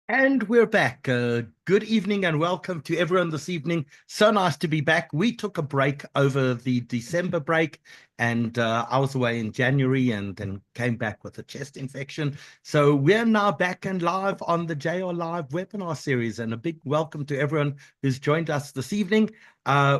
And we're back. Good evening and welcome to everyone this evening. So nice to be back. We took a break over the December break, and I was away in January and then came back with a chest infection. So we're now back and live on the JR Live webinar series, and a big welcome to everyone who's joined us this evening.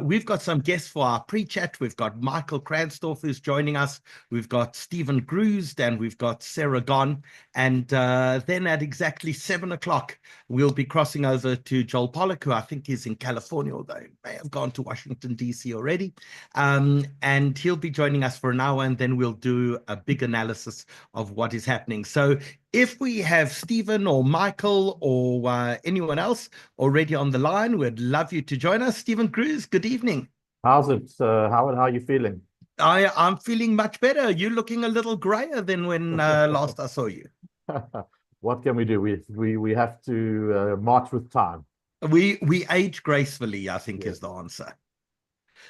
We've got some guests for our pre-chat. We've got Michael Kransdorf who's joining us. We've got Stephen Grusd, and we've got Sarah Gon. And then at exactly 7 o'clock, we'll be crossing over to Joel Pollack, who I think is in California, although he may have gone to Washington, D.C. already. And he'll be joining us for an hour, and then we'll do a big analysis of what is happening. So if we have Stephen or Michael or anyone else already on the line, we'd love you to join us. Stephen Cruz, good evening. How's it, Howard? How are you feeling? I'm feeling much better. You're looking a little grayer than when last I saw you. What can we do? We have to march with time. We age gracefully, I think, Yes. is the answer.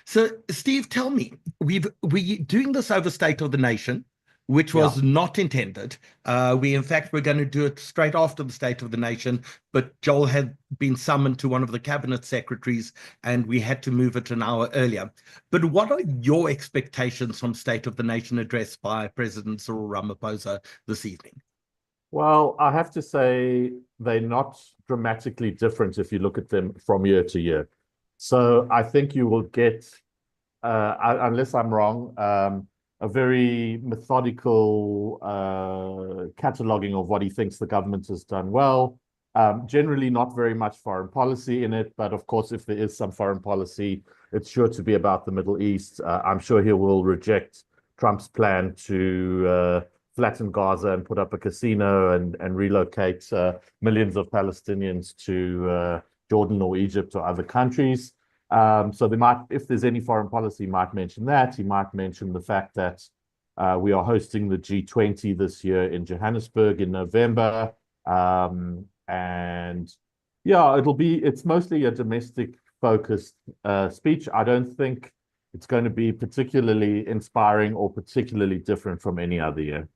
So, Steve, tell me, we doing this over State of the Nation, which Yeah. was not intended. In fact, we're going to do it straight after the State of the Nation, but Joel had been summoned to one of the cabinet secretaries, and we had to move it an hour earlier. But what are your expectations from State of the Nation address by President Cyril Ramaphosa this evening? Well, I have to say they're not dramatically different if you look at them from year to year. So I think you will get, unless I'm wrong, a very methodical cataloging of what he thinks the government has done well. Generally not very much foreign policy in it, but of course, if there is some foreign policy, it's sure to be about the Middle East. I'm sure he will reject Trump's plan to flatten Gaza and put up a casino and relocate millions of Palestinians to Jordan or Egypt or other countries. So they might, if there's any foreign policy, he might mention that. He might mention the fact that we are hosting the G20 this year in Johannesburg in November. And yeah, it's mostly a domestic focused speech. I don't think it's going to be particularly inspiring or particularly different from any other year.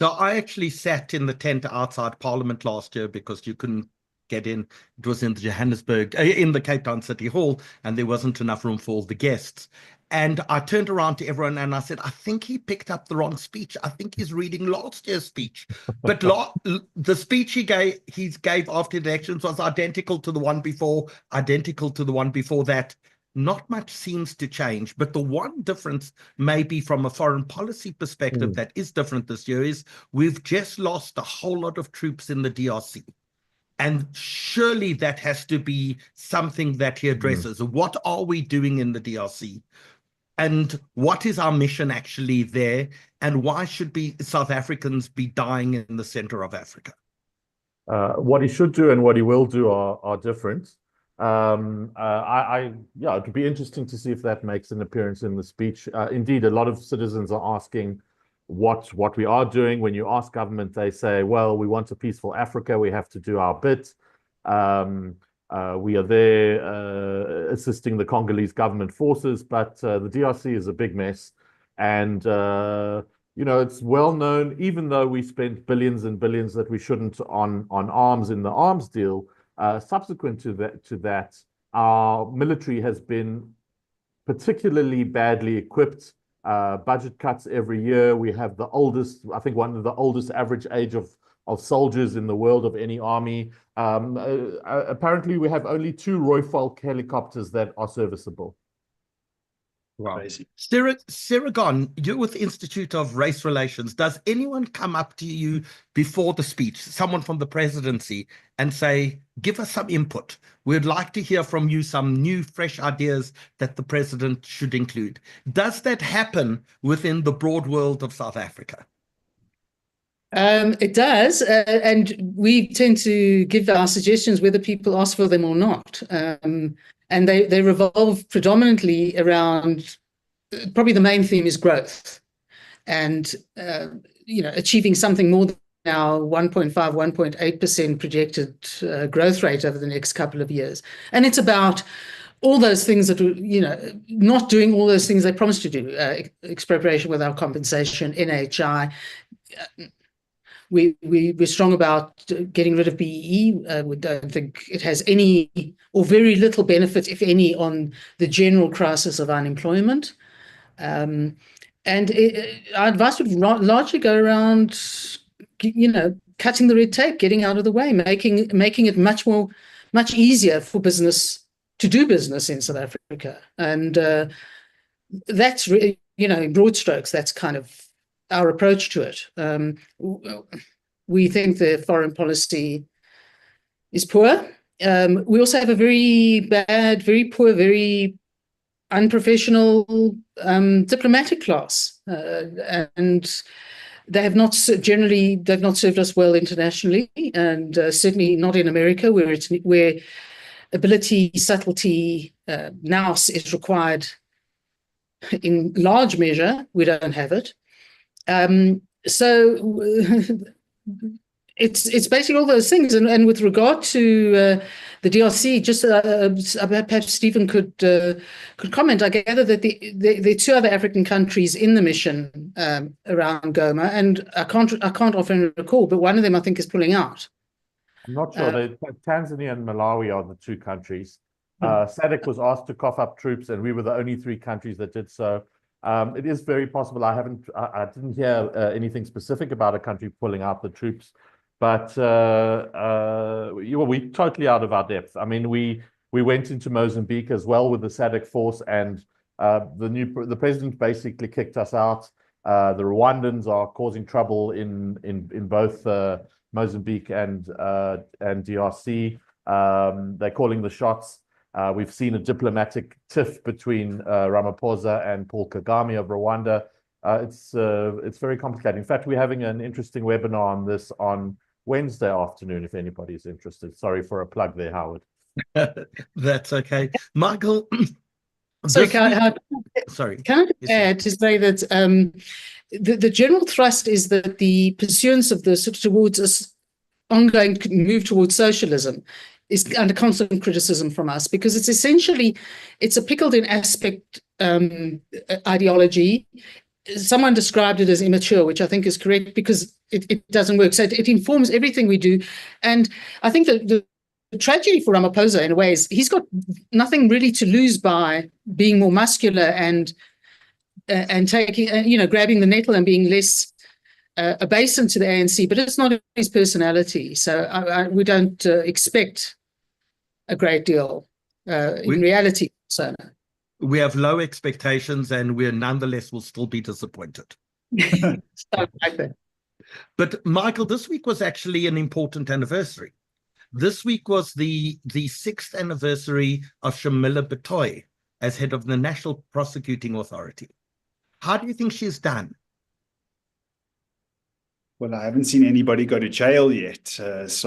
So I actually sat in the tent outside Parliament last year because you couldn't get in. It was in the Johannesburg, in the Cape Town City Hall, and there wasn't enough room for all the guests. And I turned around to everyone and I said, I think he picked up the wrong speech. I think he's reading last year's speech. But the speech he gave after the elections was identical to the one before, identical to the one before that. Not much seems to change, but the one difference maybe from a foreign policy perspective that is different this year is we've just lost a whole lot of troops in the DRC. And surely that has to be something that he addresses. What are we doing in the DRC? And what is our mission actually there? And why should South Africans be dying in the center of Africa? What he should do and what he will do are different. Yeah, it would be interesting to see if that makes an appearance in the speech. Indeed, a lot of citizens are asking what we are doing. When you ask government, they say, well, we want a peaceful Africa. We have to do our bit. We are there assisting the Congolese government forces, but the DRC is a big mess. And, it's well known, even though we spent billions and billions that we shouldn't on arms in the arms deal, subsequent to that, our military has been particularly badly equipped. Budget cuts every year. We have the oldest, I think one of the oldest average age of soldiers in the world of any army. Apparently, we have only 2 Rooivalk helicopters that are serviceable. Wow. Sarah Gon, you're with the Institute of Race Relations. Does anyone come up to you before the speech, someone from the presidency, and say, give us some input? We'd like to hear from you some new, fresh ideas that the president should include. Does that happen within the broad world of South Africa? It does, and we tend to give our suggestions whether people ask for them or not. And they revolve predominantly around, probably the main theme is growth and, achieving something more than our 1.5, 1.8% projected growth rate over the next couple of years. And it's about all those things that, not doing all those things they promised to do, expropriation without compensation, NHI, We're strong about getting rid of BEE. We don't think it has any or very little benefit, if any, on the general crisis of unemployment. And our advice would largely go around, cutting the red tape, getting out of the way, making it much easier for business to do business in South Africa. And that's really, in broad strokes, that's kind of our approach to it. We think the foreign policy is poor. We also have a very bad, very poor, very unprofessional diplomatic class, and they've not served us well internationally, and certainly not in America, where ability, subtlety now is required in large measure. We don't have it. So it's basically all those things. And with regard to the DRC, just perhaps Stephen could comment. I gather that there are 2 other African countries in the mission around Goma, and I can't often recall, but one of them I think is pulling out. I'm not sure. Tanzania and Malawi are the 2 countries. SADC was asked to cough up troops, and we were the only 3 countries that did so. It is very possible. I didn't hear anything specific about a country pulling out the troops, but we're totally out of our depth. I mean, we went into Mozambique as well with the SADC force, and the president basically kicked us out. The Rwandans are causing trouble in both Mozambique and DRC. They're calling the shots. We've seen a diplomatic tiff between Ramaphosa and Paul Kagame of Rwanda. It's very complicated. In fact, we're having an interesting webinar on this on Wednesday afternoon, if anybody's interested. Sorry for a plug there, Howard. That's okay. Michael, sorry, can I add to say that the general thrust is that the pursuance of this towards this ongoing move towards socialism is under constant criticism from us, because it's a pickled in aspect ideology. Someone described it as immature, which I think is correct, because it doesn't work. So it informs everything we do. And I think that the tragedy for Ramaphosa, in a way, is he's got nothing really to lose by being more muscular and taking, grabbing the nettle and being less obeisant to the ANC, but it's not his personality. So we don't expect a great deal in reality. So we have low expectations, and we nonetheless will still be disappointed. But Michael, this week was actually an important anniversary. This week was the 6th anniversary of Shamila Batoy as head of the National Prosecuting Authority. How do you think she's done? Well, I haven't seen anybody go to jail yet. 6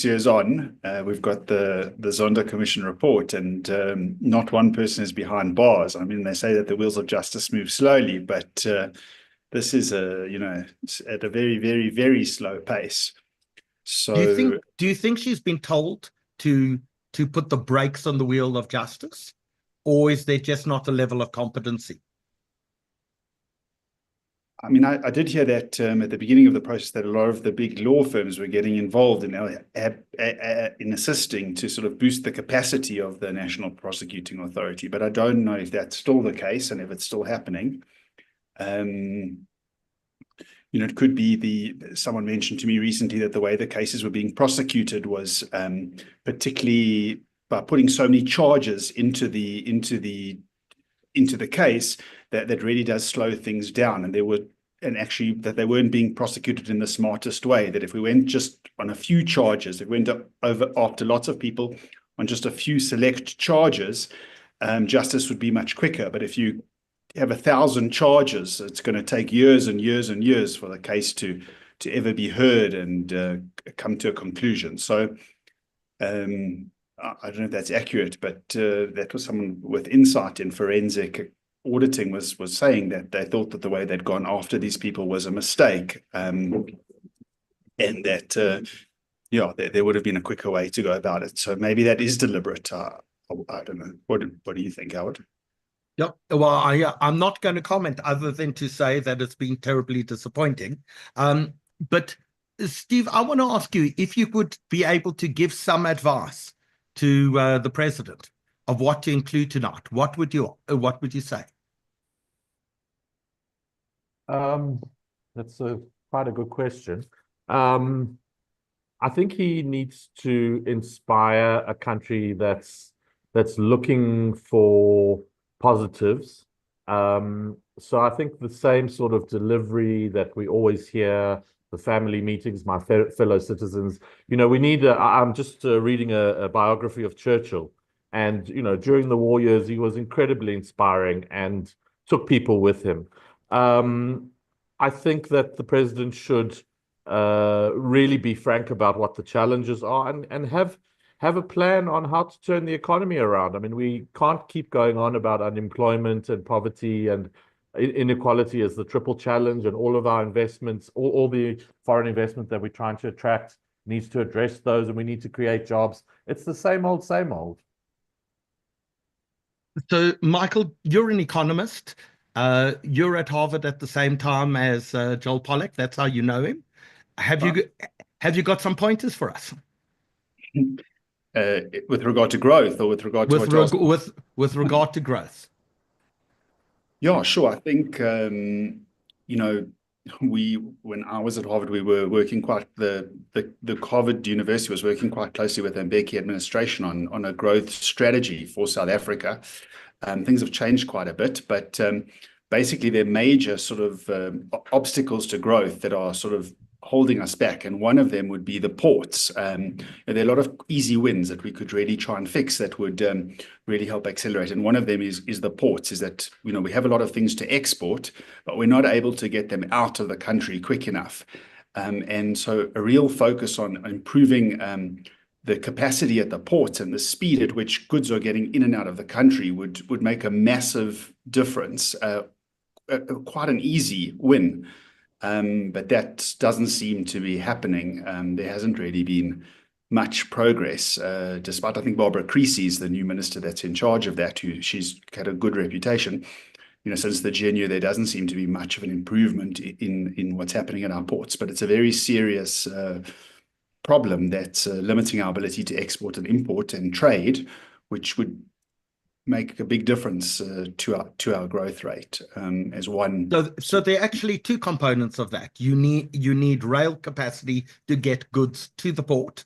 years on, we've got the Zondo Commission report, and not one person is behind bars. I mean, they say that the wheels of justice move slowly, but this is at a very, very, very slow pace. So, do you think she's been told to put the brakes on the wheel of justice, or is there just not a level of competency? I mean, I did hear that at the beginning of the process that a lot of the big law firms were getting involved in assisting to sort of boost the capacity of the National Prosecuting Authority. But I don't know if that's still the case and if it's still happening. It could be someone mentioned to me recently that the way the cases were being prosecuted was particularly by putting so many charges into the case that really does slow things down, and actually that they weren't being prosecuted in the smartest way. That if we went just on a few charges, if we went over after lots of people on just a few select charges, justice would be much quicker. But if you have 1,000 charges, it's going to take years and years and years for the case to ever be heard and come to a conclusion. So I don't know if that's accurate, but that was someone with insight in forensic auditing was saying that they thought that the way they'd gone after these people was a mistake, and that there would have been a quicker way to go about it. So maybe that is deliberate. I don't know. What do you think, Howard? Yep. Well, I'm not going to comment other than to say that it's been terribly disappointing. But Steve, I want to ask you if you would be able to give some advice to the president of what to include tonight. What would you say? That's quite a good question. I think he needs to inspire a country that's looking for positives. So I think the same sort of delivery that we always hear, the family meetings, my fellow citizens, we need. I'm just reading a biography of Churchill, and during the war years, he was incredibly inspiring and took people with him. I think that the president should really be frank about what the challenges are and have a plan on how to turn the economy around. I mean, we can't keep going on about unemployment and poverty and inequality as the triple challenge, and all of our investments, all the foreign investment that we're trying to attract needs to address those, and we need to create jobs. It's the same old, same old. So, Michael, you're an economist. You're at Harvard at the same time as Joel Pollak. That's how you know him. Have you got some pointers for us? With regard to growth, or with regard to with regard to growth? Yeah, sure. I think when I was at Harvard, we were working the Harvard University was working quite closely with the Mbeki administration on a growth strategy for South Africa. Things have changed quite a bit, but basically there are major sort of obstacles to growth that are sort of holding us back, and one of them would be the ports. There are a lot of easy wins that we could really try and fix that would really help accelerate. And one of them is the ports. Is that we have a lot of things to export, but we're not able to get them out of the country quick enough. And so a real focus on improving the capacity at the ports and the speed at which goods are getting in and out of the country would make a massive difference. Quite an easy win. But that doesn't seem to be happening. There hasn't really been much progress, despite I think Barbara Creecy is the new minister that's in charge of that. She's had a good reputation. Since the GNU, there doesn't seem to be much of an improvement in what's happening at our ports. But it's a very serious problem that's limiting our ability to export and import and trade, which would make a big difference to our growth rate as one. So there are actually two components of that. You need rail capacity to get goods to the port,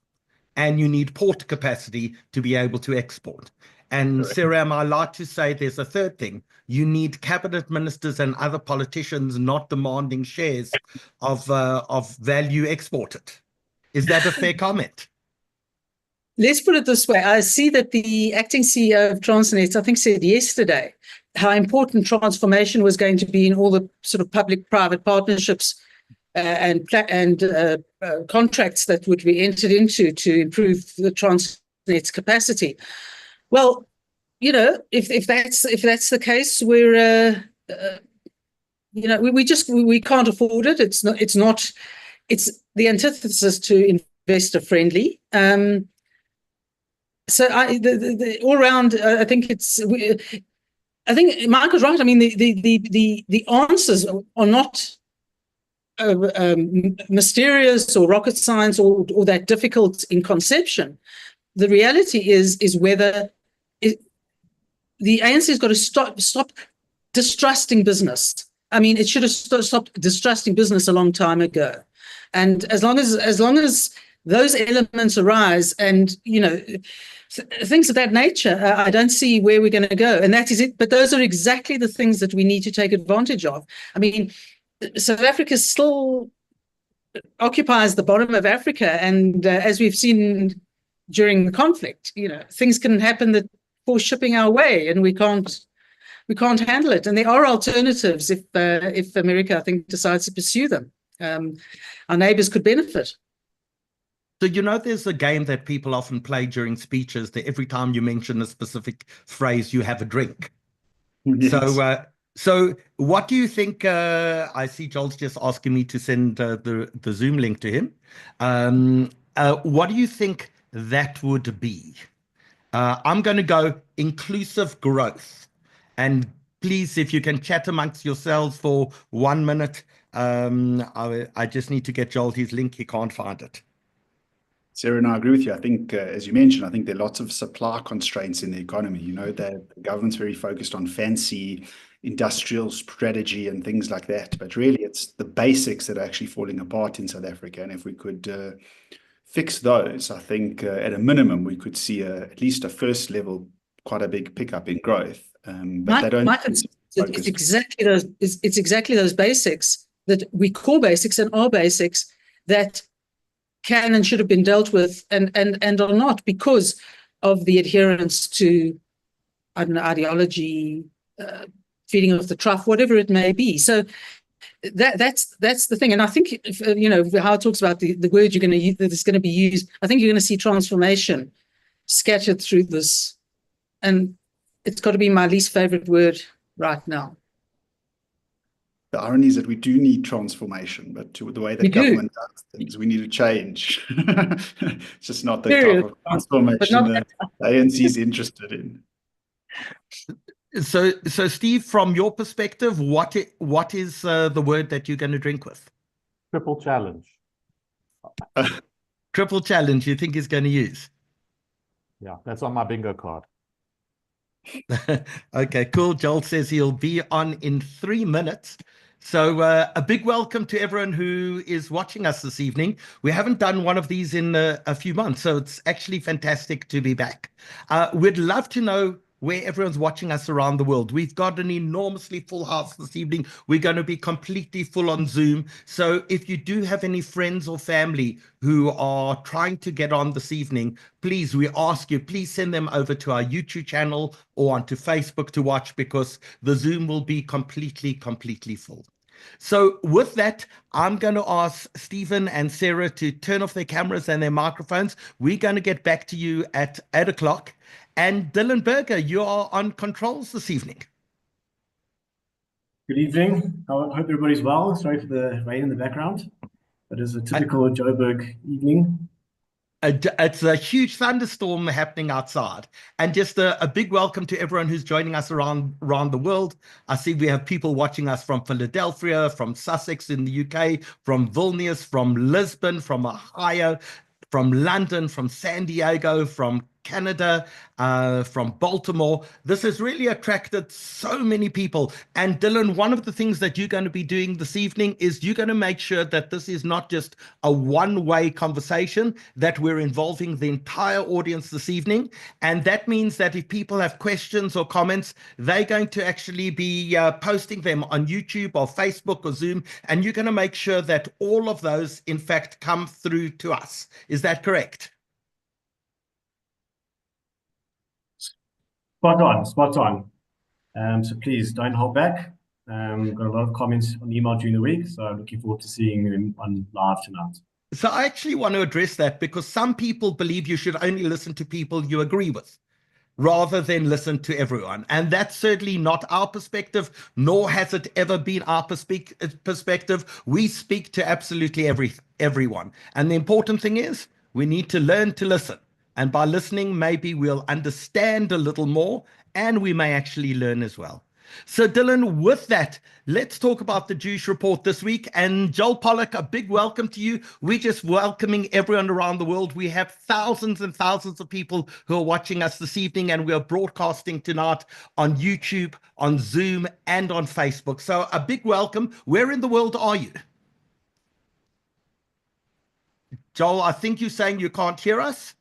and you need port capacity to be able to export. And Sarah, am I allowed to say there's a third thing? You need cabinet ministers and other politicians not demanding shares of value exported. Is that a fair comment? Let's put it this way. I see that the acting CEO of Transnet, I think, said yesterday how important transformation was going to be in all the sort of public-private partnerships and contracts that would be entered into to improve the Transnet's capacity. Well, if that's the case, we're we can't afford it. It's the antithesis to investor friendly. So all around, I think Michael's right. I mean, the answers are not mysterious or rocket science or that difficult in conception. The reality is whether the ANC has got to stop distrusting business. I mean, it should have stopped distrusting business a long time ago. And as long as those elements arise, and things of that nature, I don't see where we're going to go. And that is it. But those are exactly the things that we need to take advantage of. I mean, South Africa still occupies the bottom of Africa, and as we've seen during the conflict, things can happen that force shipping our way, and we can't handle it. And there are alternatives if America, I think, decides to pursue them. Our neighbors could benefit. So, there's a game that people often play during speeches that every time you mention a specific phrase, you have a drink. Yes. So what do you think? I see Joel's just asking me to send the Zoom link to him. What do you think that would be? I'm going to go inclusive growth. And please, if you can chat amongst yourselves for 1 minute. I just need to get Joel his link. He can't find it. Sarah, and I agree with you. I think, as you mentioned, I think there are lots of supply constraints in the economy. You know, the government's very focused on fancy industrial strategy and things like that. But really, it's the basics that are actually falling apart in South Africa. And if we could fix those, I think at a minimum, we could see at least a first level, quite a big pickup in growth. But they don't. It's exactly those. It's exactly those basics that we call basics and are basics that can and should have been dealt with and are not because of the adherence to, I don't know, ideology, feeding off the trough, whatever it may be. So that's the thing. And I think, how it talks about the word you're going to use, that is going to be used, I think you're going to see transformation scattered through this. And it's got to be my least favorite word right now. The irony is that we do need transformation, but to the way that government does things, we need to change. It's just not the type of transformation that the ANC is interested in. So Steve, from your perspective, what is the word that you're going to drink with? Triple challenge. Triple challenge, you think he's going to use? Yeah, that's on my bingo card. Okay, cool. Joel says he'll be on in 3 minutes. So a big welcome to everyone who is watching us this evening. We haven't done one of these in a few months, so it's actually fantastic to be back. We'd love to know where everyone's watching us around the world. We've got an enormously full house this evening. We're going to be completely full on Zoom. So if you do have any friends or family who are trying to get on this evening, please, we ask you, please send them over to our YouTube channel or onto Facebook to watch, because the Zoom will be completely full. So with that, I'm going to ask Stephen and Sarah to turn off their cameras and their microphones. We're going to get back to you at 8 o'clock. And Dylan Berger, you are on controls this evening. Good evening. I hope everybody's well. Sorry for the rain in the background. It is a typical Joburg evening. It's a huge thunderstorm happening outside. And just a big welcome to everyone who's joining us around the world. I see we have people watching us from Philadelphia, from Sussex in the UK, from Vilnius, from Lisbon, from Ohio, from London, from San Diego, from Canada, from Baltimore. This has really attracted so many people. And Dylan, one of the things that you're going to be doing this evening is you're going to make sure that this is not just a one-way conversation, that we're involving the entire audience this evening. And that means that if people have questions or comments, they're going to actually be posting them on YouTube or Facebook or Zoom. And you're going to make sure that all of those, in fact, come through to us. Is that correct? Spot on. So please don't hold back. We've got a lot of comments on email during the week, so I'm looking forward to seeing them on live tonight. So I actually want to address that, because some people believe you should only listen to people you agree with, rather than listen to everyone. And that's certainly not our perspective, nor has it ever been our perspective. We speak to absolutely everyone. And the important thing is we need to learn to listen. And by listening, maybe we'll understand a little more, and we may actually learn as well. So Dylan, with that, let's talk about the Jewish Report this week. And Joel Pollack, a big welcome to you. We're just welcoming everyone around the world. We have thousands and thousands of people who are watching us this evening, and we are broadcasting tonight on YouTube, on Zoom, and on Facebook. So a big welcome. Where in the world are you? Joel, I think you're saying you can't hear us.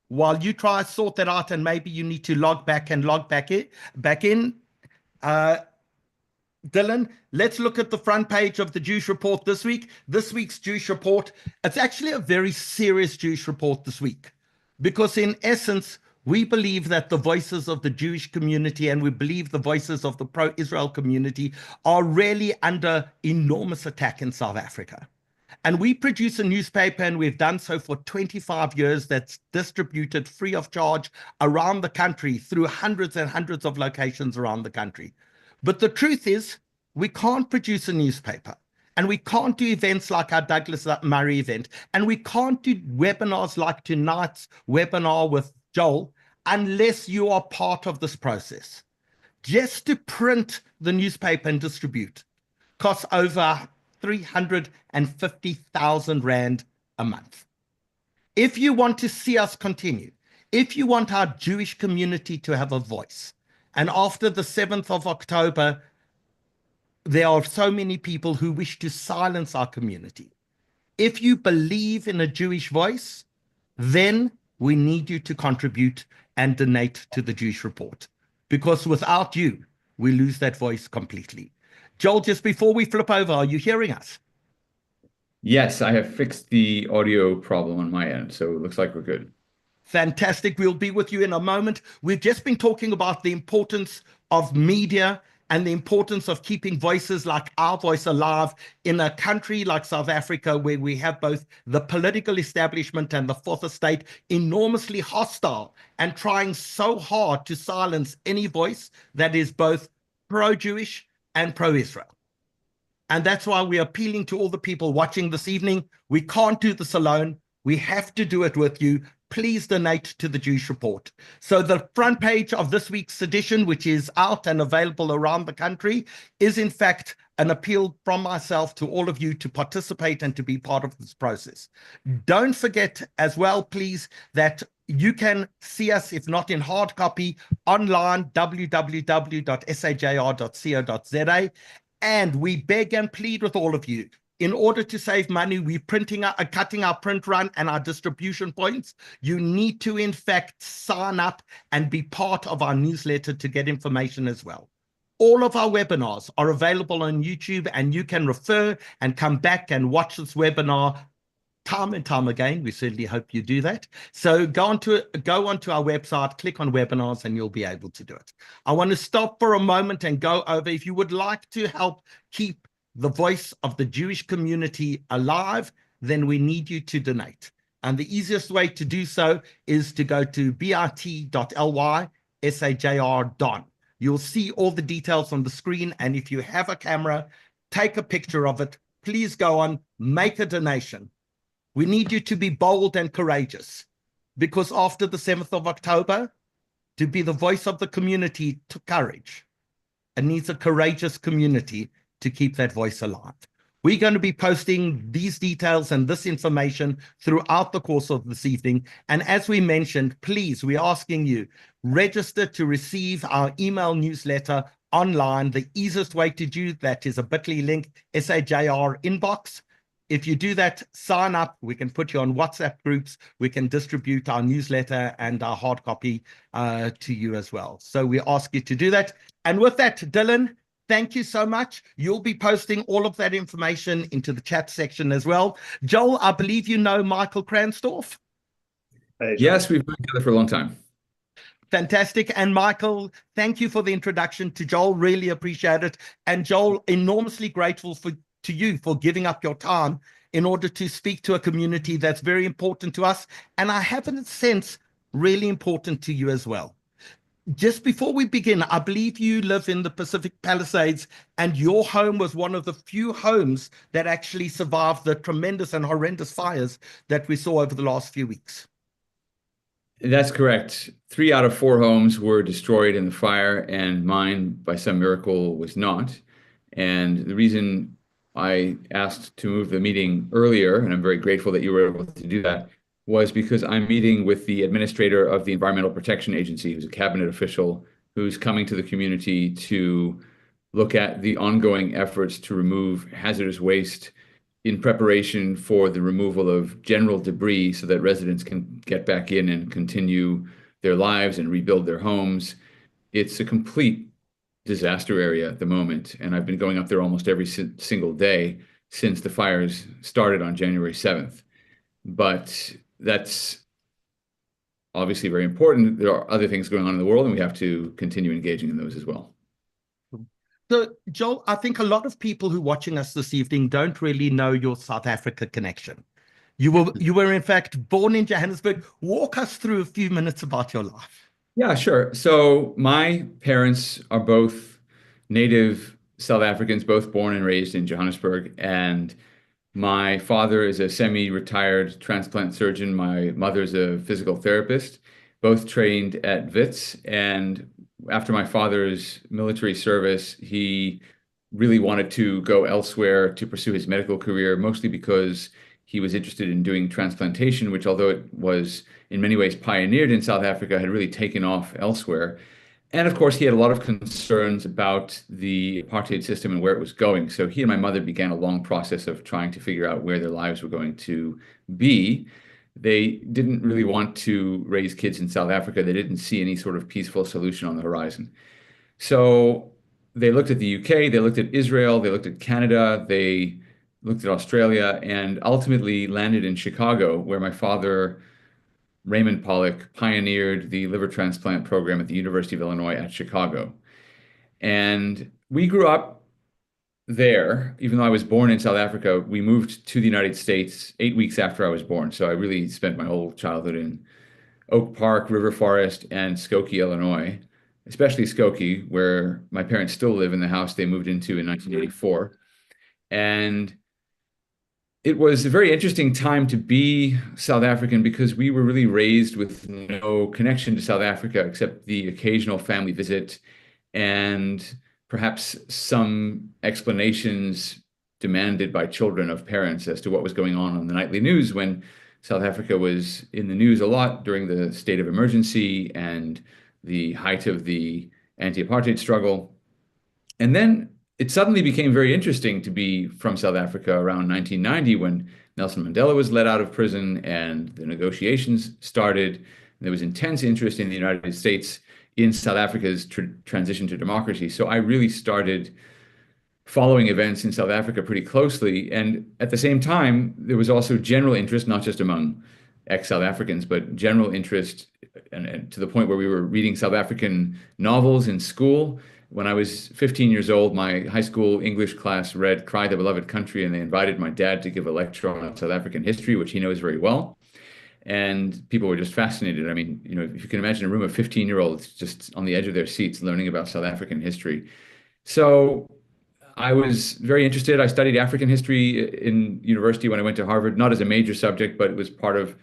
While you try to sort that out, and maybe you need to log back in. Dylan, let's look at the front page of the Jewish Report this week. This week's Jewish Report, it's actually a very serious Jewish report this week, because in essence, we believe that the voices of the Jewish community, and we believe the voices of the pro-Israel community, are really under enormous attack in South Africa. And we produce a newspaper, and we've done so for 25 years, that's distributed free of charge around the country through hundreds and hundreds of locations around the country. But the truth is, we can't produce a newspaper, and we can't do events like our Douglas Murray event, and we can't do webinars like tonight's webinar with Joel unless you are part of this process. just to print the newspaper and distribute costs over 350,000 Rand a month. If you want to see us continue, if you want our Jewish community to have a voice, and after the 7th of October, there are so many people who wish to silence our community. If you believe in a Jewish voice, then we need you to contribute and donate to the Jewish Report, because without you, we lose that voice completely. Joel, just before we flip over, are you hearing us? Yes, I have fixed the audio problem on my end, so it looks like we're good. Fantastic. We'll be with you in a moment. We've just been talking about the importance of media and the importance of keeping voices like our voice alive in a country like South Africa, where we have both the political establishment and the fourth estate enormously hostile and trying so hard to silence any voice that is both pro-Jewish and pro-Israel. And that's why we're appealing to all the people watching this evening. We can't do this alone. We have to do it with you. Please donate to the Jewish Report. So the front page of this week's edition, which is out and available around the country, is in fact an appeal from myself to all of you to participate and to be part of this process. Don't forget as well, please, that you can see us, if not in hard copy, online, www.sajr.co.za. And we beg and plead with all of you, in order to save money, we're cutting our print run and our distribution points. You need to, in fact, sign up and be part of our newsletter to get information as well. All of our webinars are available on YouTube, and you can refer and come back and watch this webinar time and time again. We certainly hope you do that. So go onto our website, click on webinars, and you'll be able to do it. I want to stop for a moment and go over, if you would like to help keep the voice of the Jewish community alive, then we need you to donate. And the easiest way to do so is to go to bit.ly/SAJR-DON. You'll see all the details on the screen. And if you have a camera, take a picture of it. Please go on, make a donation. We need you to be bold and courageous, because after the 7th of October, to be the voice of the community took courage. It needs a courageous community to keep that voice alive. We're going to be posting these details and this information throughout the course of this evening. And as we mentioned, please, we're asking you, register to receive our email newsletter online. The easiest way to do that is a bit.ly link, SAJR inbox. If you do that, sign up. We can put you on WhatsApp groups. We can distribute our newsletter and our hard copy to you as well. So we ask you to do that. And with that, Dylan, thank you so much. You'll be posting all of that information into the chat section as well. Joel, I believe you know Michael Kransdorf. Yes, we've been together for a long time. Fantastic. And Michael, thank you for the introduction to Joel. Really appreciate it. And Joel, enormously grateful to you for giving up your time in order to speak to a community that's very important to us. And I have a sense really important to you as well. Just before we begin, I believe you live in the Pacific Palisades, and your home was one of the few homes that actually survived the tremendous and horrendous fires that we saw over the last few weeks. That's correct. 3 out of 4 homes were destroyed in the fire, and mine, by some miracle, was not. And the reason I asked to move the meeting earlier, and I'm very grateful that you were able to do that, was because I'm meeting with the administrator of the Environmental Protection Agency, who's a cabinet official, who's coming to the community to look at the ongoing efforts to remove hazardous waste in preparation for the removal of general debris so that residents can get back in and continue their lives and rebuild their homes. It's a complete disaster area at the moment, and I've been going up there almost every single day since the fires started on January 7th. But that's obviously very important. There are other things going on in the world, and we have to continue engaging in those as well. So, Joel, I think a lot of people who are watching us this evening don't really know your South Africa connection. You were in fact born in Johannesburg. Walk us through a few minutes about your life. Yeah, sure. So my parents are both native South Africans, both born and raised in Johannesburg. And my father is a semi-retired transplant surgeon. My mother's a physical therapist. both trained at Wits, and after my father's military service, he really wanted to go elsewhere to pursue his medical career, mostly because he was interested in doing transplantation, which, although it was in many ways pioneered in South Africa, had really taken off elsewhere. And of course, he had a lot of concerns about the apartheid system and where it was going. So he and my mother began a long process of trying to figure out where their lives were going to be. They didn't really want to raise kids in South Africa. They didn't see any sort of peaceful solution on the horizon. So they looked at the UK, they looked at Israel, they looked at Canada, they looked at Australia, and ultimately landed in Chicago, where my father, Raymond Pollock, pioneered the liver transplant program at the University of Illinois at Chicago. And we grew up there. Even though I was born in South Africa, we moved to the United States 8 weeks after I was born. So I really spent my whole childhood in Oak Park, River Forest, and Skokie, Illinois, especially Skokie, where my parents still live in the house they moved into in 1984. And it was a very interesting time to be South African because we were really raised with no connection to South Africa except the occasional family visit and perhaps some explanations demanded by children of parents as to what was going on the nightly news when South Africa was in the news a lot during the state of emergency and the height of the anti-apartheid struggle. And then it suddenly became very interesting to be from South Africa around 1990 when Nelson Mandela was let out of prison and the negotiations started. There was intense interest in the United States in South Africa's transition to democracy. So I really started following events in South Africa pretty closely. And at the same time, there was also general interest, not just among ex-South Africans, but general interest, and to the point where we were reading South African novels in school. When I was 15 years old, my high school English class read Cry the Beloved Country, and they invited my dad to give a lecture on South African history, which he knows very well. And people were just fascinated. I mean, you know, if you can imagine a room of 15-year-olds just on the edge of their seats learning about South African history. So I was very interested. I studied African history in university when I went to Harvard, not as a major subject, but it was part of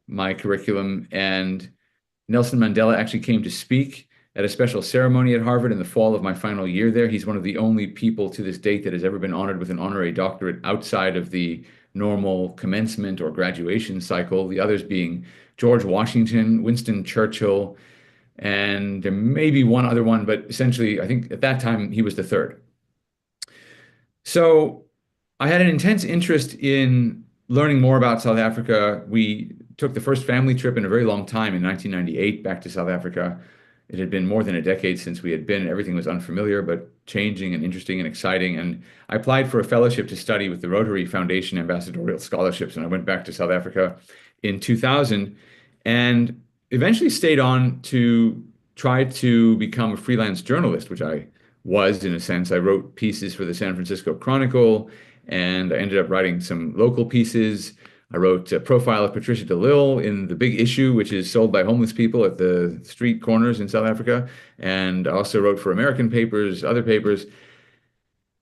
my curriculum. And Nelson Mandela actually came to speak at a special ceremony at Harvard in the fall of my final year there. He's one of the only people to this date that has ever been honored with an honorary doctorate outside of the normal commencement or graduation cycle, the others being George Washington, Winston Churchill, and there may be one other one, but essentially, I think at that time he was the third. So I had an intense interest in learning more about South Africa. We took the first family trip in a very long time in 1998 back to South Africa. It had been more than a decade since we had been. Everything was unfamiliar, but changing and interesting and exciting. And I applied for a fellowship to study with the Rotary Foundation Ambassadorial Scholarships. And I went back to South Africa in 2000 and eventually stayed on to try to become a freelance journalist, which I was in a sense. I wrote pieces for the San Francisco Chronicle, and I ended up writing some local pieces. I wrote a profile of Patricia de Lille in The Big Issue, which is sold by homeless people at the street corners in South Africa. And I also wrote for American papers, other papers.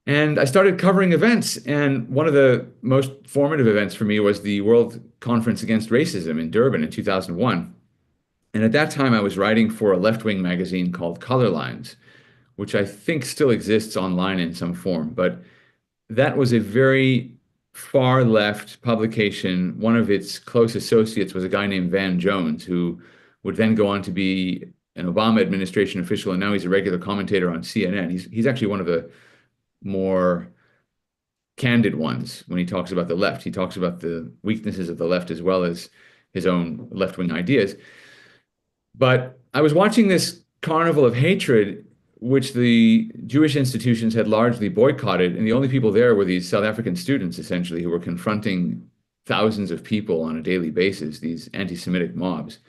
And I started covering events. And one of the most formative events for me was the World Conference Against Racism in Durban in 2001. And at that time, I was writing for a left-wing magazine called Color Lines, which I think still exists online in some form. But that was a very far left publication. One of its close associates was a guy named Van Jones, who would then go on to be an Obama administration official, and now he's a regular commentator on CNN. He's actually one of the more candid ones when he talks about the left. He talks about the weaknesses of the left as well as his own left-wing ideas. But I was watching this carnival of hatred, which the Jewish institutions had largely boycotted. And the only people there were these South African students, essentially, who were confronting thousands of people on a daily basis, these anti-Semitic mobs.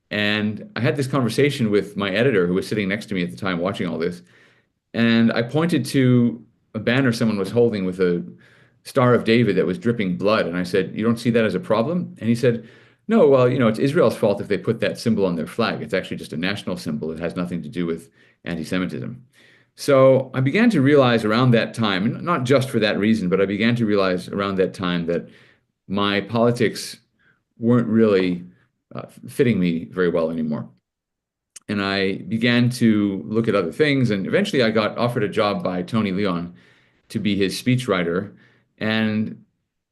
And I had this conversation with my editor, who was sitting next to me at the time watching all this. And I pointed to a banner someone was holding with a Star of David that was dripping blood. And I said, "You don't see that as a problem?" And he said, "No, well, you know, it's Israel's fault if they put that symbol on their flag. It's actually just a national symbol. It has nothing to do with anti-Semitism." So I began to realize around that time, and not just for that reason, but I began to realize around that time that my politics weren't really fitting me very well anymore. And I began to look at other things, and eventually I got offered a job by Tony Leon to be his speechwriter, and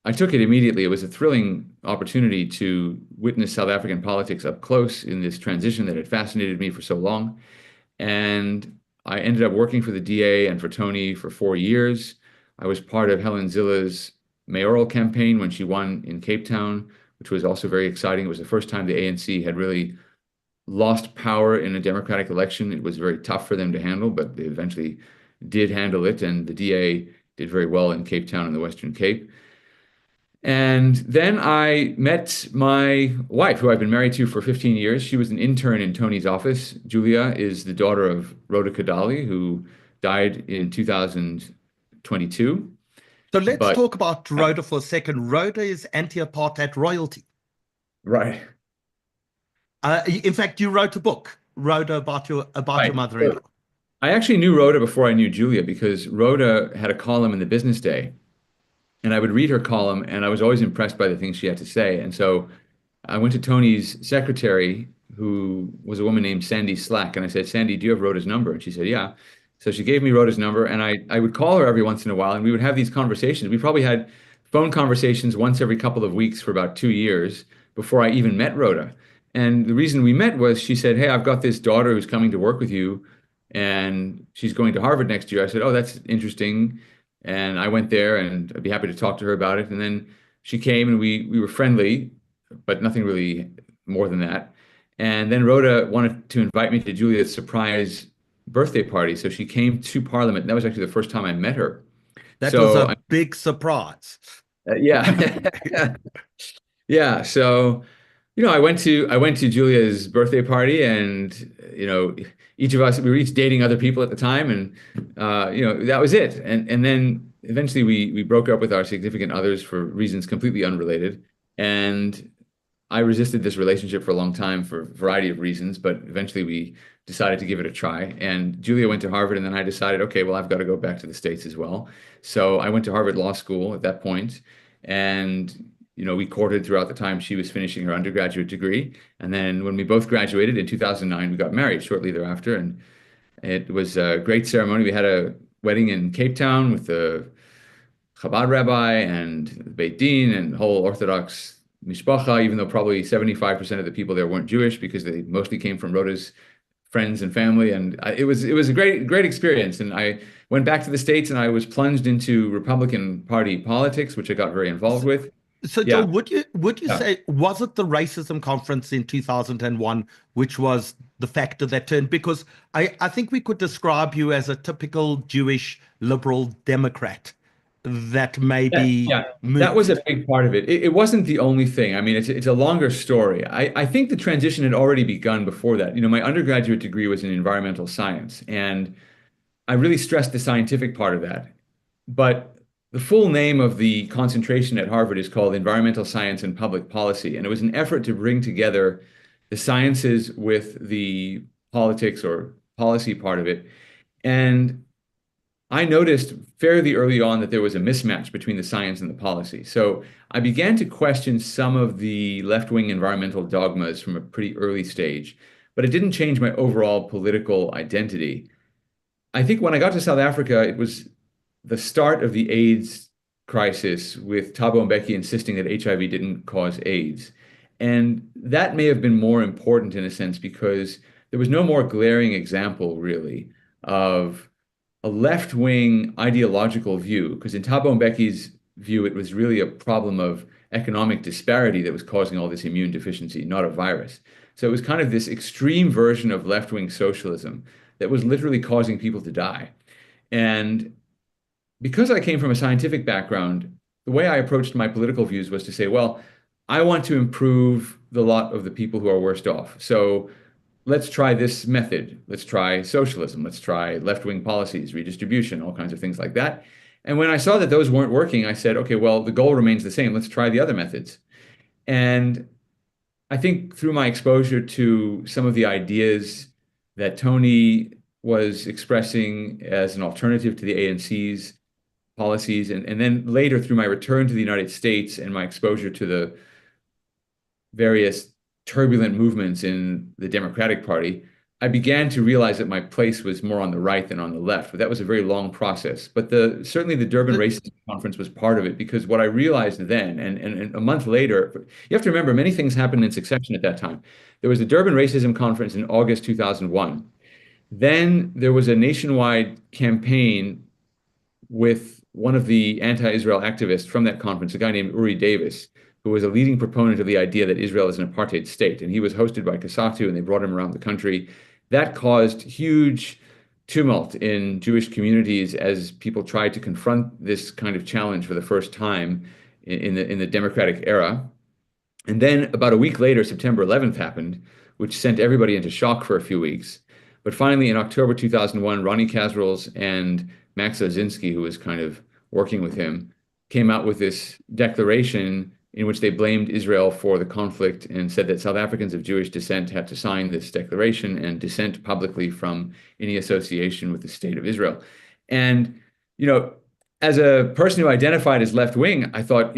I took it immediately. It was a thrilling opportunity to witness South African politics up close in this transition that had fascinated me for so long. And I ended up working for the DA and for Tony for 4 years. I was part of Helen Zilla's mayoral campaign when she won in Cape Town, which was also very exciting. It was the first time the ANC had really lost power in a democratic election. It was very tough for them to handle, but they eventually did handle it, and the DA did very well in Cape Town and the Western Cape. And then I met my wife, who I've been married to for 15 years. She was an intern in Tony's office. Julia is the daughter of Rhoda Kadali, who died in 2022. So let's talk about Rhoda for a second. Rhoda is anti-apartheid royalty. Right. In fact, you wrote a book, Rhoda, about your mother-in-law. I actually knew Rhoda before I knew Julia, because Rhoda had a column in the Business Day, and I would read her column, and I was always impressed by the things she had to say. And so I went to Tony's secretary, who was a woman named Sandy Slack, and I said, "Sandy, do you have Rhoda's number?" And she said, "Yeah." So she gave me Rhoda's number, and I would call her every once in a while, and we would have these conversations. We probably had phone conversations once every couple of weeks for about 2 years before I even met Rhoda. And the reason we met was she said, "Hey, I've got this daughter who's coming to work with you, and she's going to Harvard next year." I said, "Oh, that's interesting." And I went there, and I'd be happy to talk to her about it. And then she came, and we were friendly, but nothing really more than that. And then Rhoda wanted to invite me to Julia's surprise birthday party. So she came to Parliament. And that was actually the first time I met her. That was a big surprise. Yeah. Yeah. So, I went to Julia's birthday party, and, each of us, we were each dating other people at the time. And, that was it. And then eventually we broke up with our significant others for reasons completely unrelated. And I resisted this relationship for a long time for a variety of reasons, but eventually we decided to give it a try. And Julia went to Harvard, and then I decided, okay, well, I've got to go back to the States as well. So I went to Harvard Law School at that point, and we courted throughout the time she was finishing her undergraduate degree. And then when we both graduated in 2009, we got married shortly thereafter. And it was a great ceremony. We had a wedding in Cape Town with the Chabad rabbi and the Beit Din and whole Orthodox mishpacha, even though probably 75% of the people there weren't Jewish, because they mostly came from Rhoda's friends and family. And it was a great experience. And I went back to the States, and I was plunged into Republican Party politics, which I got very involved with. So, Joe, would you say, was it the racism conference in 2001 which was the factor that turned? Because I think we could describe you as a typical Jewish liberal Democrat that maybe that was a big part of it. It wasn't the only thing. I mean, it's a longer story. I think the transition had already begun before that. My undergraduate degree was in environmental science, and I really stressed the scientific part of that. But the full name of the concentration at Harvard is called Environmental Science and Public Policy, and it was an effort to bring together the sciences with the politics or policy part of it. And I noticed fairly early on that there was a mismatch between the science and the policy. So I began to question some of the left-wing environmental dogmas from a pretty early stage, but it didn't change my overall political identity. I think when I got to South Africa, it was the start of the AIDS crisis, with Thabo Mbeki insisting that HIV didn't cause AIDS. And that may have been more important in a sense, because there was no more glaring example really of a left-wing ideological view, because in Thabo Mbeki's view, it was really a problem of economic disparity that was causing all this immune deficiency, not a virus. So it was kind of this extreme version of left-wing socialism that was literally causing people to die. And because I came from a scientific background, the way I approached my political views was to say, well, I want to improve the lot of the people who are worst off. So let's try this method. Let's try socialism. Let's try left-wing policies, redistribution, all kinds of things like that. And when I saw that those weren't working, I said, okay, well, the goal remains the same. Let's try the other methods. And I think through my exposure to some of the ideas that Tony was expressing as an alternative to the ANC's policies, and then later through my return to the United States and my exposure to the various turbulent movements in the Democratic Party, I began to realize that my place was more on the right than on the left. But that was a very long process. But certainly the Durban Racism Conference was part of it, because what I realized then, and a month later, you have to remember many things happened in succession at that time. There was the Durban Racism Conference in August 2001. Then there was a nationwide campaign with one of the anti-Israel activists from that conference, a guy named Uri Davis, who was a leading proponent of the idea that Israel is an apartheid state. And he was hosted by Kasatu, and they brought him around the country. That caused huge tumult in Jewish communities as people tried to confront this kind of challenge for the first time in the democratic era. And then about a week later, September 11th happened, which sent everybody into shock for a few weeks. But finally, in October 2001, Ronnie Kasrils and Max Ozinski, who was kind of working with him, came out with this declaration in which they blamed Israel for the conflict and said that South Africans of Jewish descent had to sign this declaration and dissent publicly from any association with the state of Israel. And, as a person who identified as left-wing, I thought,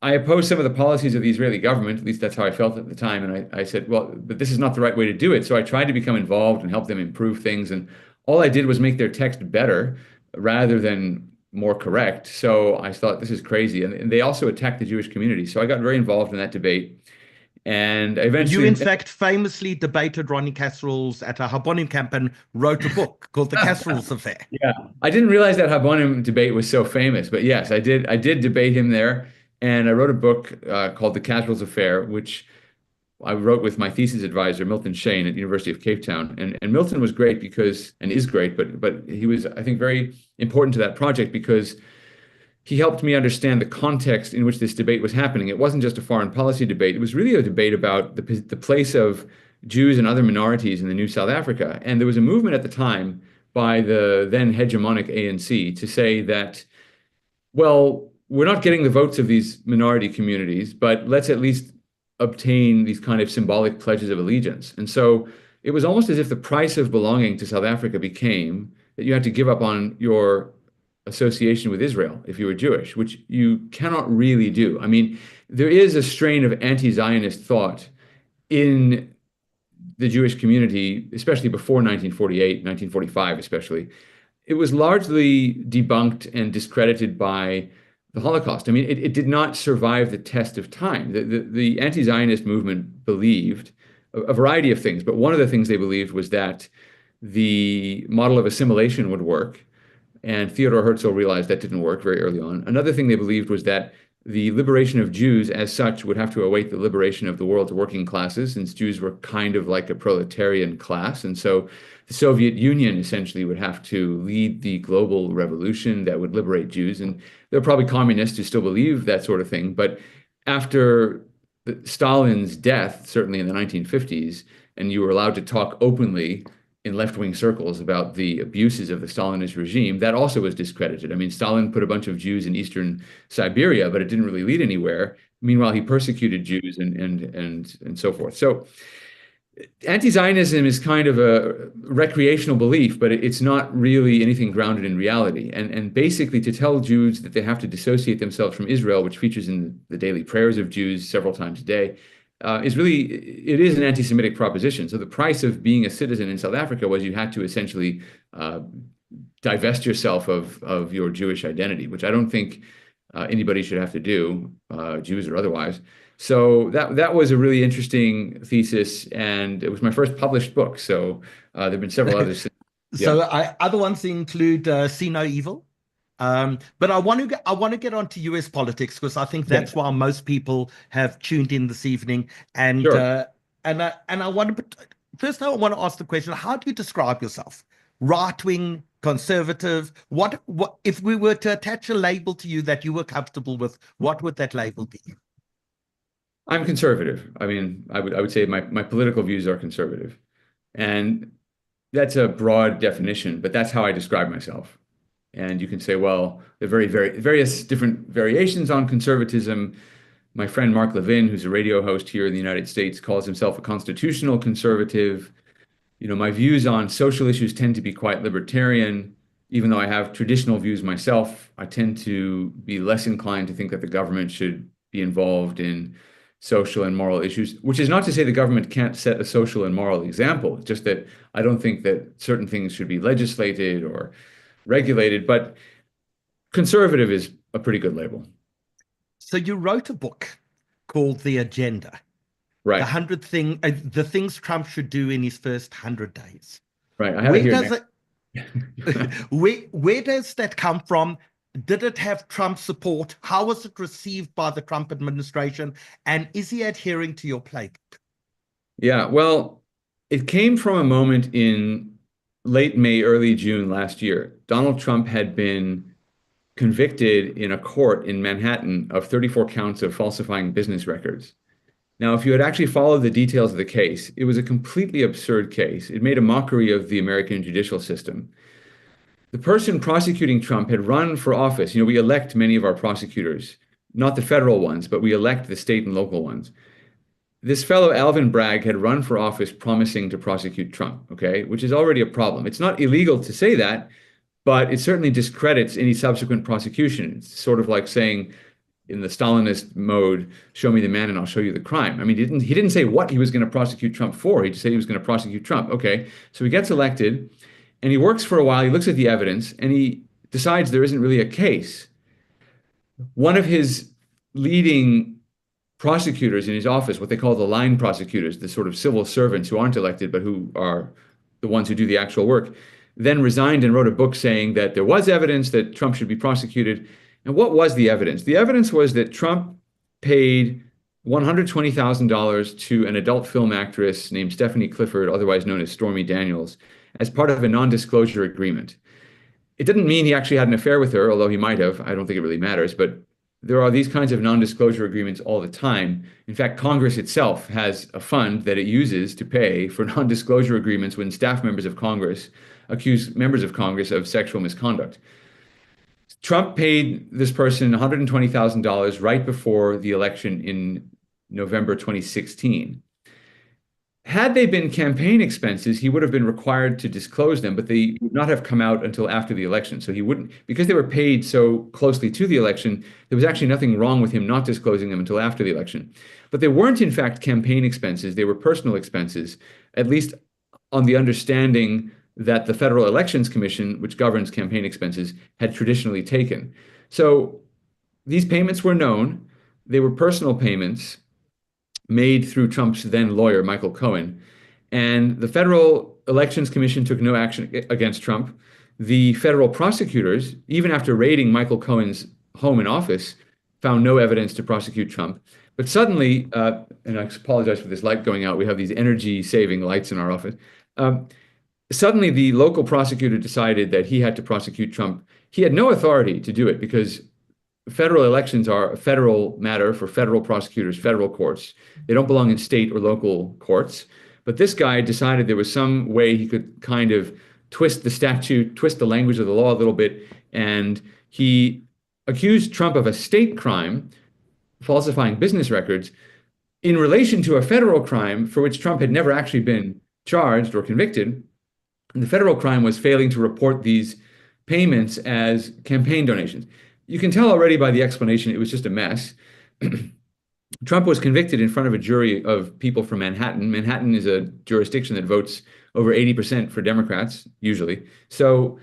I opposed some of the policies of the Israeli government, at least that's how I felt at the time. And I said, well, but this is not the right way to do it. So I tried to become involved and help them improve things. And all I did was make their text better rather than more correct. So I thought, this is crazy. And they also attacked the Jewish community. So I got very involved in that debate. And eventually... You, in fact, famously debated Ronnie Kasrils at a Harbonim camp and wrote a book called The Kasrils Affair. Yeah, I didn't realize that Harbonim debate was so famous. But yes, I did debate him there. And I wrote a book called The Kasrils Affair, which I wrote with my thesis advisor, Milton Shane, at the University of Cape Town. And Milton was great because, and is great, but he was, I think, very important to that project because he helped me understand the context in which this debate was happening. It wasn't just a foreign policy debate. It was really a debate about the place of Jews and other minorities in the new South Africa. And there was a movement at the time by the then hegemonic ANC to say that, well, we're not getting the votes of these minority communities, but let's at least obtain these kind of symbolic pledges of allegiance. And so it was almost as if the price of belonging to South Africa became that you had to give up on your association with Israel if you were Jewish, which you cannot really do. I mean, there is a strain of anti-Zionist thought in the Jewish community, especially before 1948, 1945 especially. It was largely debunked and discredited by the Holocaust. I mean, it did not survive the test of time. The anti-Zionist movement believed a variety of things, but one of the things they believed was that the model of assimilation would work. And Theodor Herzl realized that didn't work very early on. Another thing they believed was that the liberation of Jews as such would have to await the liberation of the world's working classes, since Jews were kind of like a proletarian class. And so the Soviet Union essentially would have to lead the global revolution that would liberate Jews. And there are probably communists who still believe that sort of thing. But after Stalin's death, certainly in the 1950s, and you were allowed to talk openly in left-wing circles about the abuses of the Stalinist regime, that also was discredited. I mean, Stalin put a bunch of Jews in eastern Siberia, but it didn't really lead anywhere. Meanwhile, he persecuted Jews and so forth. So anti-Zionism is kind of a recreational belief, but it's not really anything grounded in reality. And basically to tell Jews that they have to dissociate themselves from Israel, which features in the daily prayers of Jews several times a day, it is an anti-Semitic proposition. So the price of being a citizen in South Africa was you had to essentially divest yourself of your Jewish identity, which I don't think anybody should have to do, Jews or otherwise. So that was a really interesting thesis, and it was my first published book. So there have been several others. Yeah. So other ones include See No Evil. But I want to get onto US politics because I think that's why most people have tuned in this evening. And Sure. And I want to first I want to ask the question: how do you describe yourself? Right wing, conservative? What if we were to attach a label to you that you were comfortable with? What would that label be? I'm conservative. I mean, I would say my political views are conservative, and that's a broad definition, but that's how I describe myself. And you can say, well, there are various different variations on conservatism. My friend Mark Levin, who's a radio host here in the United States, calls himself a constitutional conservative. My views on social issues tend to be quite libertarian. Even though I have traditional views myself, I tend to be less inclined to think that the government should be involved in social and moral issues, which is not to say the government can't set a social and moral example. It's just that I don't think that certain things should be legislated or regulated, but conservative is a pretty good label. So you wrote a book called The Agenda. Right. The things Trump should do in his first 100 days. Right. I have it here. Where does that come from? Did it have Trump support? How was it received by the Trump administration? And is he adhering to your playbook? Yeah, well, it came from a moment in late May, early June last year. Donald Trump had been convicted in a court in Manhattan of 34 counts of falsifying business records. Now, if you had actually followed the details of the case, it was a completely absurd case. It made a mockery of the American judicial system. The person prosecuting Trump had run for office. You know, we elect many of our prosecutors, not the federal ones, but we elect the state and local ones. This fellow, Alvin Bragg, had run for office promising to prosecute Trump, okay, which is already a problem. It's not illegal to say that, but it certainly discredits any subsequent prosecution. It's sort of like saying in the Stalinist mode, show me the man and I'll show you the crime. I mean, he didn't say what he was going to prosecute Trump for. He just said he was going to prosecute Trump. Okay, so he gets elected and he works for a while. He looks at the evidence and he decides there isn't really a case. One of his leading prosecutors in his office, what they call the line prosecutors, the sort of civil servants who aren't elected, but who are the ones who do the actual work, then resigned and wrote a book saying that there was evidence that Trump should be prosecuted. And what was the evidence? The evidence was that Trump paid $120,000 to an adult film actress named Stephanie Clifford, otherwise known as Stormy Daniels, as part of a non-disclosure agreement. It didn't mean he actually had an affair with her, although he might have. I don't think it really matters, but there are these kinds of non-disclosure agreements all the time. In fact, Congress itself has a fund that it uses to pay for non-disclosure agreements when staff members of Congress accuse members of Congress of sexual misconduct. Trump paid this person $120,000 right before the election in November 2016. Had they been campaign expenses, he would have been required to disclose them, but they would not have come out until after the election. So he wouldn't, because they were paid so closely to the election, there was actually nothing wrong with him not disclosing them until after the election. But they weren't, in fact, campaign expenses. They were personal expenses, at least on the understanding that the Federal Elections Commission, which governs campaign expenses, had traditionally taken. So these payments were known. They were personal payments made through Trump's then lawyer, Michael Cohen. And the Federal Elections Commission took no action against Trump. The federal prosecutors, even after raiding Michael Cohen's home and office, found no evidence to prosecute Trump. But suddenly, and I apologize for this light going out, we have these energy-saving lights in our office. Suddenly, the local prosecutor decided that he had to prosecute Trump. He had no authority to do it because federal elections are a federal matter for federal prosecutors, federal courts. They don't belong in state or local courts. But this guy decided there was some way he could kind of twist the statute, twist the language of the law a little bit, and he accused Trump of a state crime, falsifying business records, in relation to a federal crime for which Trump had never actually been charged or convicted. And the federal crime was failing to report these payments as campaign donations. You can tell already by the explanation, it was just a mess. Trump was convicted in front of a jury of people from Manhattan. Manhattan is a jurisdiction that votes over 80% for Democrats, usually. So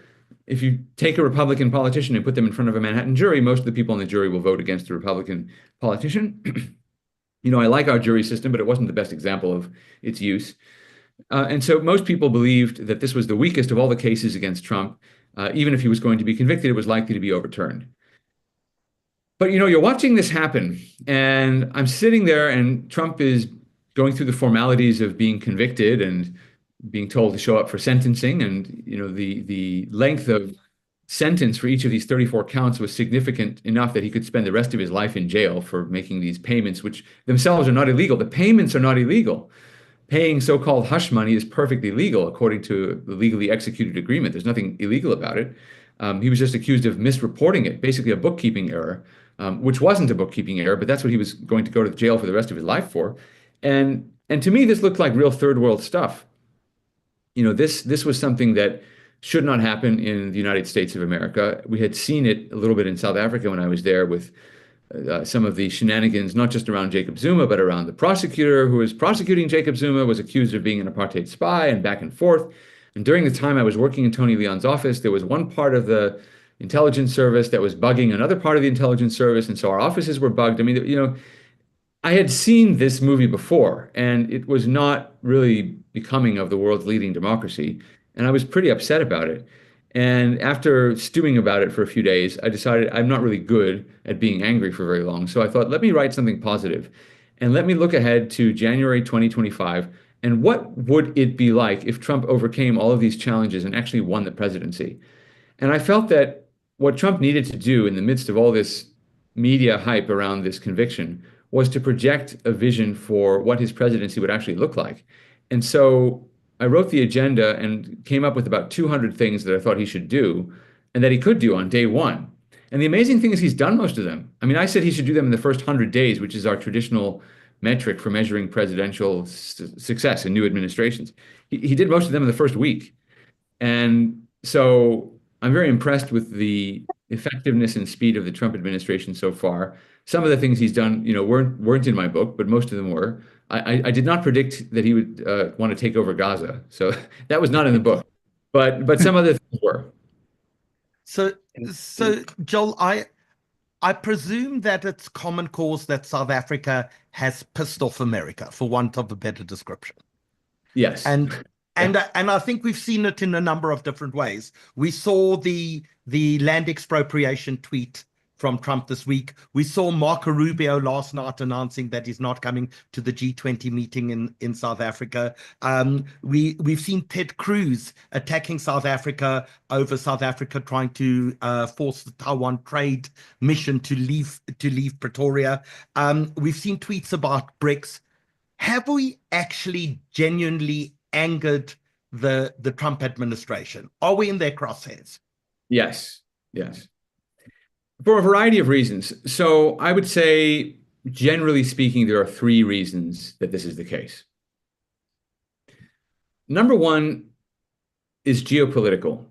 if you take a Republican politician and put them in front of a Manhattan jury, most of the people on the jury will vote against the Republican politician. You know, I like our jury system, but it wasn't the best example of its use. And so most people believed that this was the weakest of all the cases against Trump. Even if he was going to be convicted, it was likely to be overturned. But, you know, you're watching this happen, and I'm sitting there, and Trump is going through the formalities of being convicted and being told to show up for sentencing. And, you know, the length of sentence for each of these 34 counts was significant enough that he could spend the rest of his life in jail for making these payments, which themselves are not illegal. The payments are not illegal. Paying so-called hush money is perfectly legal according to the legally executed agreement. There's nothing illegal about it. He was just accused of misreporting it, basically a bookkeeping error, which wasn't a bookkeeping error, but that's what he was going to go to jail for the rest of his life for. And to me, this looked like real third world stuff. You know, this was something that should not happen in the United States of America. We had seen it a little bit in South Africa when I was there with some of the shenanigans, not just around Jacob Zuma, but around the prosecutor who was prosecuting Jacob Zuma was accused of being an apartheid spy, and back and forth. And during the time I was working in Tony Leon's office, there was one part of the intelligence service that was bugging another part of the intelligence service, and so our offices were bugged. I mean, I had seen this movie before, and it was not really becoming of the world's leading democracy, and I was pretty upset about it. And after stewing about it for a few days, I decided I'm not really good at being angry for very long. So I thought, let me write something positive, and let me look ahead to January 2025, and what would it be like if Trump overcame all of these challenges and actually won the presidency? And I felt that what Trump needed to do in the midst of all this media hype around this conviction was to project a vision for what his presidency would actually look like. And so I wrote the agenda and came up with about 200 things that I thought he should do and that he could do on day one. And the amazing thing is he's done most of them. I mean, I said he should do them in the first 100 days, which is our traditional metric for measuring presidential success in new administrations. He did most of them in the first week. And so I'm very impressed with the effectiveness and speed of the Trump administration so far. Some of the things he's done, weren't in my book, but most of them were. I did not predict that he would want to take over Gaza, so that was not in the book. But some other things were. So Joel, I presume that it's common cause that South Africa has pissed off America, for want of a better description. Yes. And I think we've seen it in a number of different ways. We saw the land expropriation tweet from Trump this week. We saw Marco Rubio last night announcing that he's not coming to the G20 meeting in South Africa. We've seen Ted Cruz attacking South Africa over South Africa trying to force the Taiwan trade mission to leave Pretoria. We've seen tweets about BRICS. Have we actually genuinely angered the Trump administration? Are we in their crosshairs? Yes. For a variety of reasons. So I would say, generally speaking, there are three reasons that this is the case. Number one is geopolitical.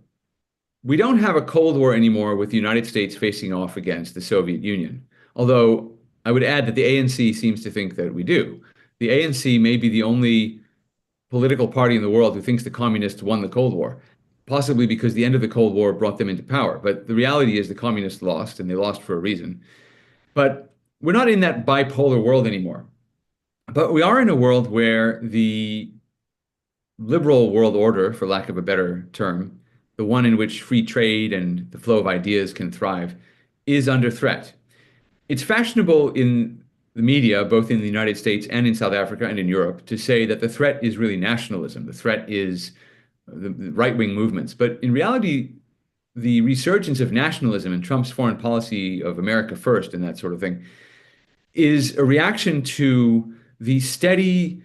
We don't have a Cold War anymore with the United States facing off against the Soviet Union, although I would add that the ANC seems to think that we do. The ANC may be the only political party in the world who thinks the communists won the Cold War, possibly because the end of the Cold War brought them into power. But the reality is the communists lost, and they lost for a reason. But we're not in that bipolar world anymore. But we are in a world where the liberal world order, for lack of a better term, the one in which free trade and the flow of ideas can thrive, is under threat. It's fashionable in the media, both in the United States and in South Africa and in Europe, to say that the threat is really nationalism. The threat is the right-wing movements. But in reality, the resurgence of nationalism and Trump's foreign policy of America first and that sort of thing is a reaction to the steady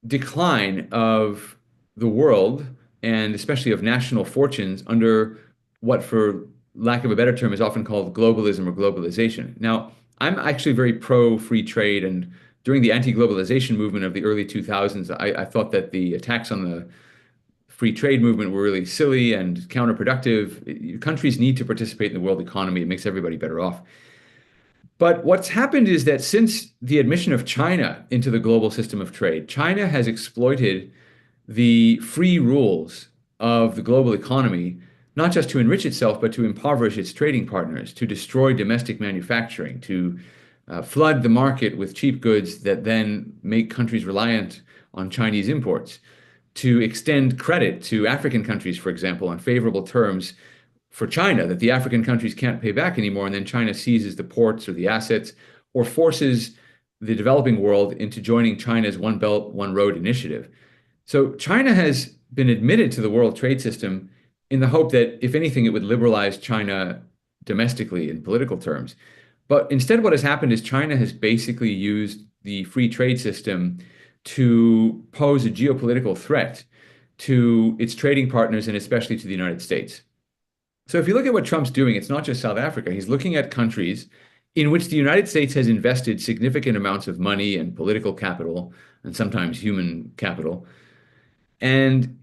decline of the world and especially of national fortunes under what, for lack of a better term, is often called globalism or globalization. Now, I'm actually very pro-free trade, and during the anti-globalization movement of the early 2000s, I thought that the attacks on the free trade movement were really silly and counterproductive. Countries need to participate in the world economy. It makes everybody better off. But what's happened is that since the admission of China into the global system of trade, China has exploited the free rules of the global economy, not just to enrich itself, but to impoverish its trading partners, to destroy domestic manufacturing, to flood the market with cheap goods that then make countries reliant on Chinese imports, to extend credit to African countries, for example, on favorable terms for China that the African countries can't pay back anymore, and then China seizes the ports or the assets or forces the developing world into joining China's One Belt, One Road initiative. So China has been admitted to the world trade system in the hope that, if anything, it would liberalize China domestically in political terms. But instead, what has happened is China has basically used the free trade system to pose a geopolitical threat to its trading partners and especially to the United States. So if you look at what Trump's doing, it's not just South Africa. He's looking at countries in which the United States has invested significant amounts of money and political capital, and sometimes human capital, and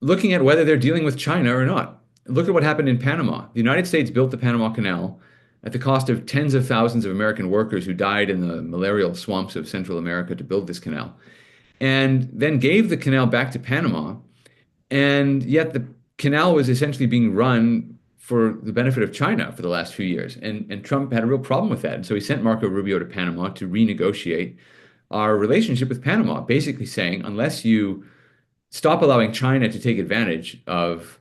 looking at whether they're dealing with China or not. Look at what happened in Panama. The United States built the Panama Canal at the cost of tens of thousands of American workers who died in the malarial swamps of Central America to build this canal, and then gave the canal back to Panama. And yet the canal was essentially being run for the benefit of China for the last few years. And Trump had a real problem with that. And so he sent Marco Rubio to Panama to renegotiate our relationship with Panama, basically saying, unless you stop allowing China to take advantage of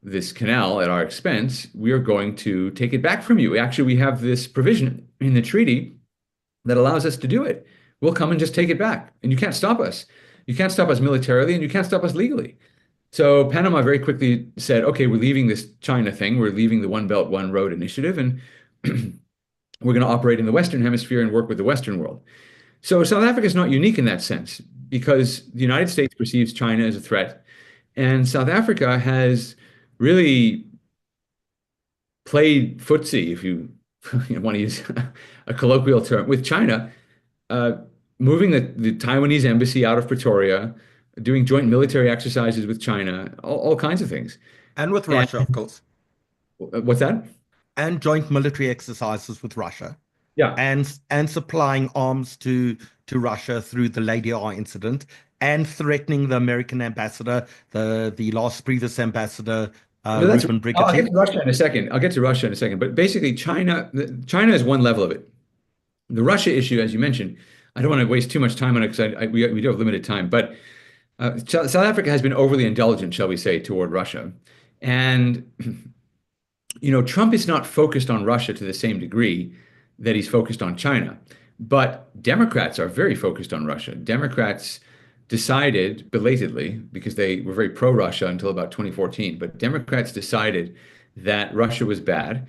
this canal at our expense, we are going to take it back from you. Actually, we have this provision in the treaty that allows us to do it. We'll come and just take it back. And you can't stop us. You can't stop us militarily, and you can't stop us legally. So Panama very quickly said, okay, we're leaving this China thing. We're leaving the One Belt, One Road initiative, and we're going to operate in the Western Hemisphere and work with the Western world. So South Africa is not unique in that sense, because the United States perceives China as a threat. And South Africa has really played footsie, if you, want to use a colloquial term, with China, moving the Taiwanese embassy out of Pretoria, doing joint military exercises with China, all kinds of things. And with Russia, of course. What's that? And joint military exercises with Russia. Yeah. And supplying arms to Russia through the Lady R incident, and threatening the American ambassador, the previous ambassador, Ruben Brigaty. I'll get to Russia in a second. But basically, China is one level of it. The Russia issue, as you mentioned, I don't want to waste too much time on it because we do have limited time. But South Africa has been overly indulgent, shall we say, toward Russia. And, Trump is not focused on Russia to the same degree that he's focused on China. But Democrats are very focused on Russia. Democrats decided belatedly, because they were very pro-Russia until about 2014, but Democrats decided that Russia was bad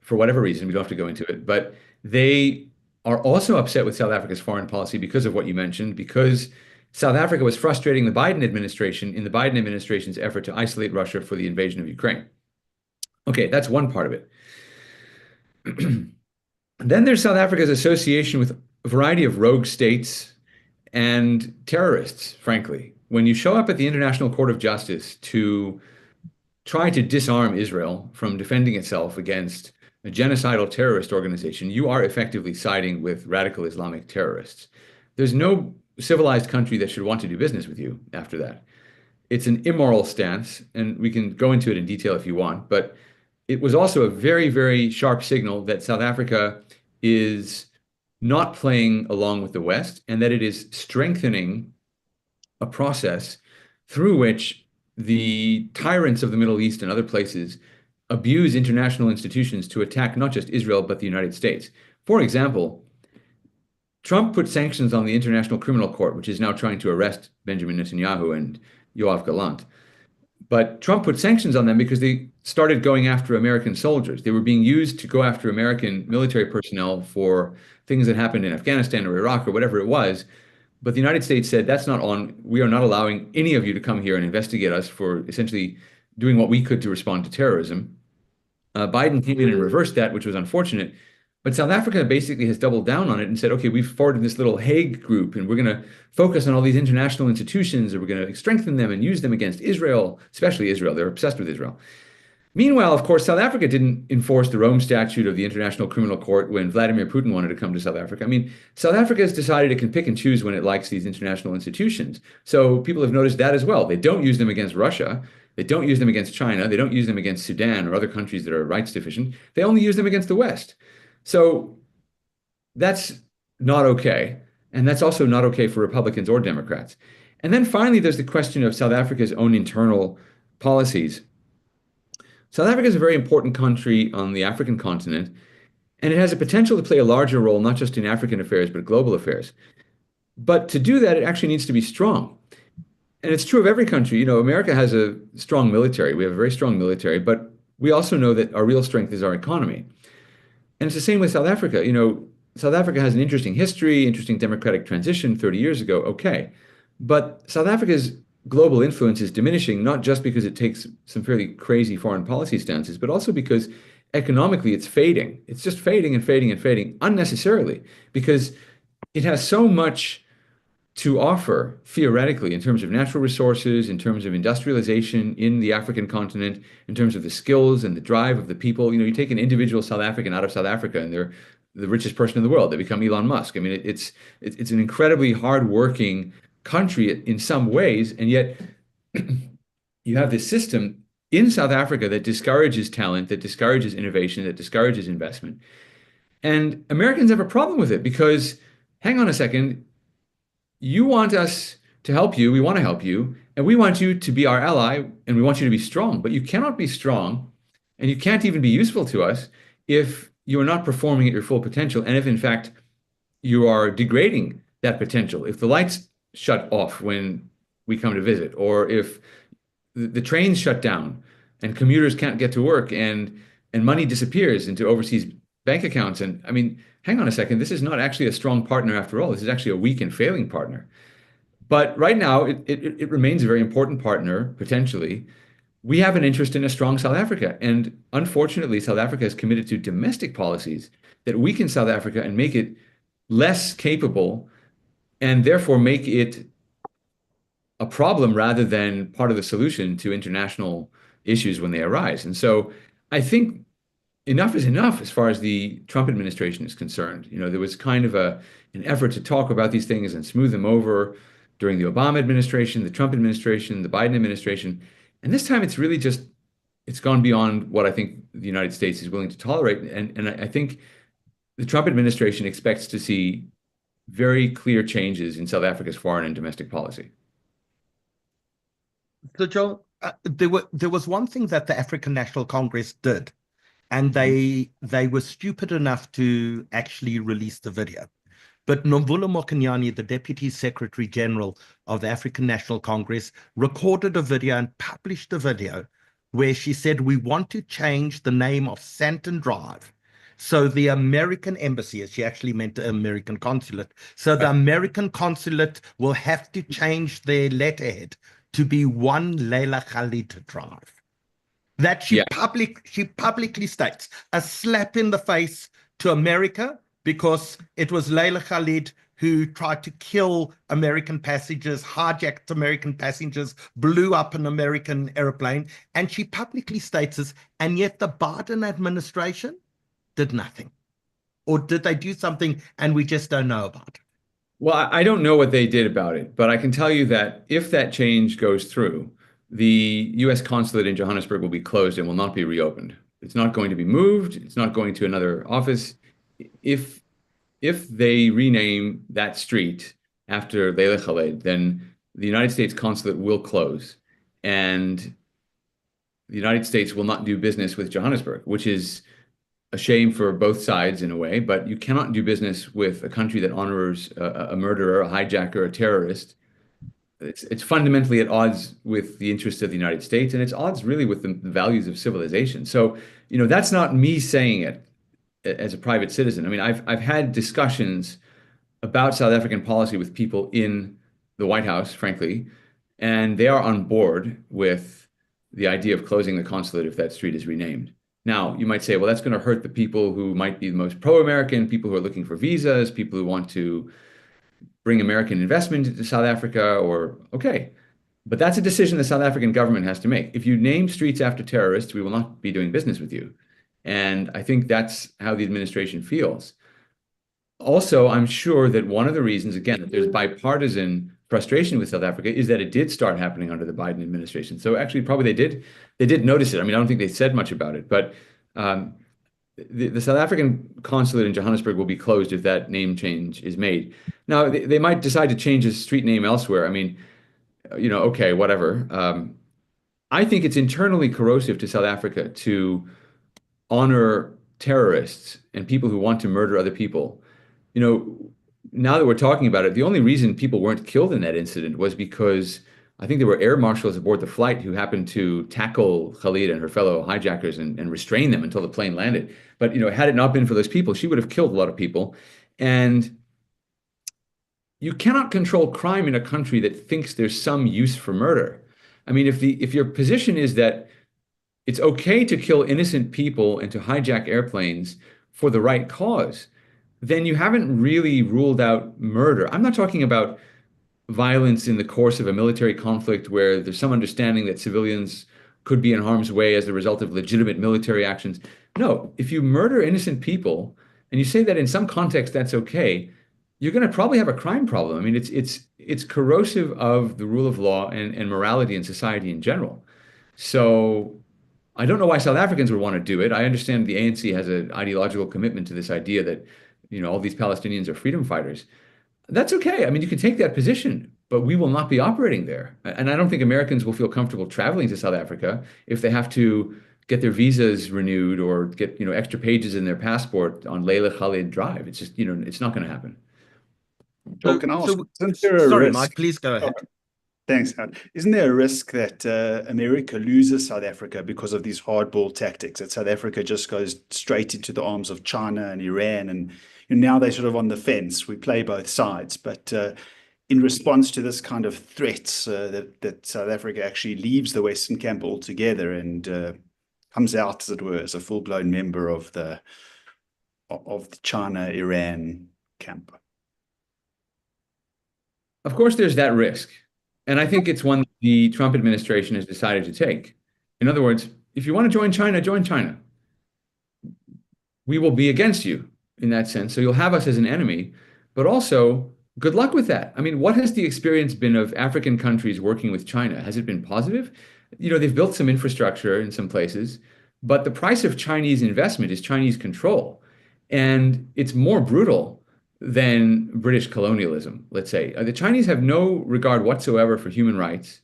for whatever reason. We don't have to go into it. But they are also upset with South Africa's foreign policy because of what you mentioned, because South Africa was frustrating the Biden administration in the Biden administration's effort to isolate Russia for the invasion of Ukraine. Okay, that's one part of it. Then there's South Africa's association with a variety of rogue states and terrorists, frankly. When you show up at the International Court of Justice to try to disarm Israel from defending itself against a genocidal terrorist organization, you are effectively siding with radical Islamic terrorists. There's no civilized country that should want to do business with you after that. It's an immoral stance, and we can go into it in detail if you want, but it was also a very, very sharp signal that South Africa is not playing along with the West, and that it is strengthening a process through which the tyrants of the Middle East and other places abuse international institutions to attack not just Israel, but the United States. For example, Trump put sanctions on the International Criminal Court, which is now trying to arrest Benjamin Netanyahu and Yoav Gallant. But Trump put sanctions on them because they started going after American soldiers. They were being used to go after American military personnel for things that happened in Afghanistan or Iraq or whatever it was. But the United States said, that's not on. We are not allowing any of you to come here and investigate us for essentially doing what we could to respond to terrorism. Biden came in and reversed that, which was unfortunate. But South Africa basically has doubled down on it and said, okay, we've formed this little Hague group, and we're going to focus on all these international institutions, and we're going to strengthen them and use them against Israel, especially Israel. They're obsessed with Israel. Meanwhile, of course, South Africa didn't enforce the Rome Statute of the International Criminal Court when Vladimir Putin wanted to come to South Africa. I mean, South Africa has decided it can pick and choose when it likes these international institutions. So people have noticed that as well. They don't use them against Russia. They don't use them against China. They don't use them against Sudan or other countries that are rights deficient. They only use them against the West. So that's not okay. And that's also not okay for Republicans or Democrats. And then finally, there's the question of South Africa's own internal policies. South Africa is a very important country on the African continent, and it has a potential to play a larger role, not just in African affairs, but global affairs. But to do that, it actually needs to be strong. And it's true of every country. America has a strong military. We have a very strong military, but we also know that our real strength is our economy. And it's the same with South Africa. South Africa has an interesting history, interesting democratic transition 30 years ago. Okay. But South Africa's global influence is diminishing, not just because it takes some fairly crazy foreign policy stances, but also because economically it's fading. It's just fading and fading and fading unnecessarily, because it has so much to offer theoretically in terms of natural resources, in terms of industrialization in the African continent, in terms of the skills and the drive of the people. You take an individual South African out of South Africa and they're the richest person in the world. They become Elon Musk. I mean, it's an incredibly hardworking country in some ways, and yet you have this system in South Africa that discourages talent, that discourages innovation, that discourages investment. And Americans have a problem with it because, hang on a second, you want us to help you, we want to help you, and we want you to be our ally, and we want you to be strong. But you cannot be strong, and you can't even be useful to us if you are not performing at your full potential, and if in fact you are degrading that potential. If the lights shut off when we come to visit, or if the trains shut down and commuters can't get to work and money disappears into overseas bank accounts. And I mean, hang on a second, this is not actually a strong partner after all. This is actually a weak and failing partner. But right now, it remains a very important partner, potentially. We have an interest in a strong South Africa. And unfortunately, South Africa is committed to domestic policies that weaken South Africa and make it less capable, and therefore make it a problem rather than part of the solution to international issues when they arise. And so I think enough is enough as far as the Trump administration is concerned. There was kind of an effort to talk about these things and smooth them over during the Obama administration, the Trump administration, the Biden administration. And this time it's really just, it's gone beyond what I think the United States is willing to tolerate. And I think the Trump administration expects to see very clear changes in South Africa's foreign and domestic policy. So, Joel, there was one thing that the African National Congress did, and they were stupid enough to actually release the video. But Nomvula Mokonyane, the Deputy Secretary General of the African National Congress, recorded a video and published a video where she said, we want to change the name of Santon Drive. So the American embassy, as she actually meant the American consulate, so the American consulate will have to change their letterhead to be 1 Leila Khalid Drive. That she publicly states, a slap in the face to America, because it was Leila Khalid who tried to kill American passengers, hijacked American passengers, blew up an American airplane, and she publicly states this, and yet the Biden administration did nothing. Or did they do something and we just don't know about it? Well, I don't know what they did about it, but I can tell you that if that change goes through, the U.S. consulate in Johannesburg will be closed and will not be reopened. It's not going to be moved. It's not going to another office. If they rename that street after Leila Khalid, then the United States consulate will close, and the United States will not do business with Johannesburg, which is a shame for both sides in a way, but you cannot do business with a country that honors a murderer, a hijacker, a terrorist. It's fundamentally at odds with the interests of the United States, and it's odds really with the values of civilization. So, that's not me saying it as a private citizen. I mean, I've had discussions about South African policy with people in the White House, frankly, and they are on board with the idea of closing the consulate if that street is renamed. Now, you might say, well, that's going to hurt the people who might be the most pro-American, people who are looking for visas, people who want to bring American investment into South Africa, or okay. But that's a decision the South African government has to make. If you name streets after terrorists, we will not be doing business with you. And I think that's how the administration feels. Also, I'm sure that one of the reasons, again, that there's bipartisan frustration with South Africa is that it did start happening under the Biden administration. So actually, probably they did notice it. I mean, I don't think they said much about it, but the South African consulate in Johannesburg will be closed if that name change is made. Now, they might decide to change a street name elsewhere. I mean, okay, whatever. I think it's internally corrosive to South Africa to honor terrorists and people who want to murder other people. Now that we're talking about it, the only reason people weren't killed in that incident was because I think there were air marshals aboard the flight who happened to tackle Khalid and her fellow hijackers and restrain them until the plane landed. But, had it not been for those people, she would have killed a lot of people. And you cannot control crime in a country that thinks there's some use for murder. I mean, if your position is that it's okay to kill innocent people and to hijack airplanes for the right cause, then you haven't really ruled out murder. I'm not talking about violence in the course of a military conflict where there's some understanding that civilians could be in harm's way as a result of legitimate military actions. No, if you murder innocent people and you say that in some context that's okay, you're going to probably have a crime problem. I mean, it's corrosive of the rule of law and morality in society in general. So I don't know why South Africans would want to do it. I understand the ANC has an ideological commitment to this idea that, all these Palestinians are freedom fighters. That's okay. I mean, you can take that position, but we will not be operating there. And I don't think Americans will feel comfortable traveling to South Africa if they have to get their visas renewed or get, extra pages in their passport on Leila Khalid Drive. It's just, it's not going to happen. Joel, can I ask, isn't there a Sorry, risk? Mike, please go ahead. Thanks, Howard. Isn't there a risk that America loses South Africa because of these hardball tactics, that South Africa just goes straight into the arms of China and Iran, and now they're sort of on the fence. We play both sides, but in response to this kind of threats, that South Africa actually leaves the Western camp altogether and comes out, as it were, as a full-blown member of the China-Iran camp. Of course, there's that risk. And I think it's one that the Trump administration has decided to take. In other words, if you want to join China, join China. We will be against you in that sense. So you'll have us as an enemy, but also good luck with that. I mean, what has the experience been of African countries working with China? Has it been positive? They've built some infrastructure in some places, but the price of Chinese investment is Chinese control. And it's more brutal than British colonialism, let's say. The Chinese have no regard whatsoever for human rights,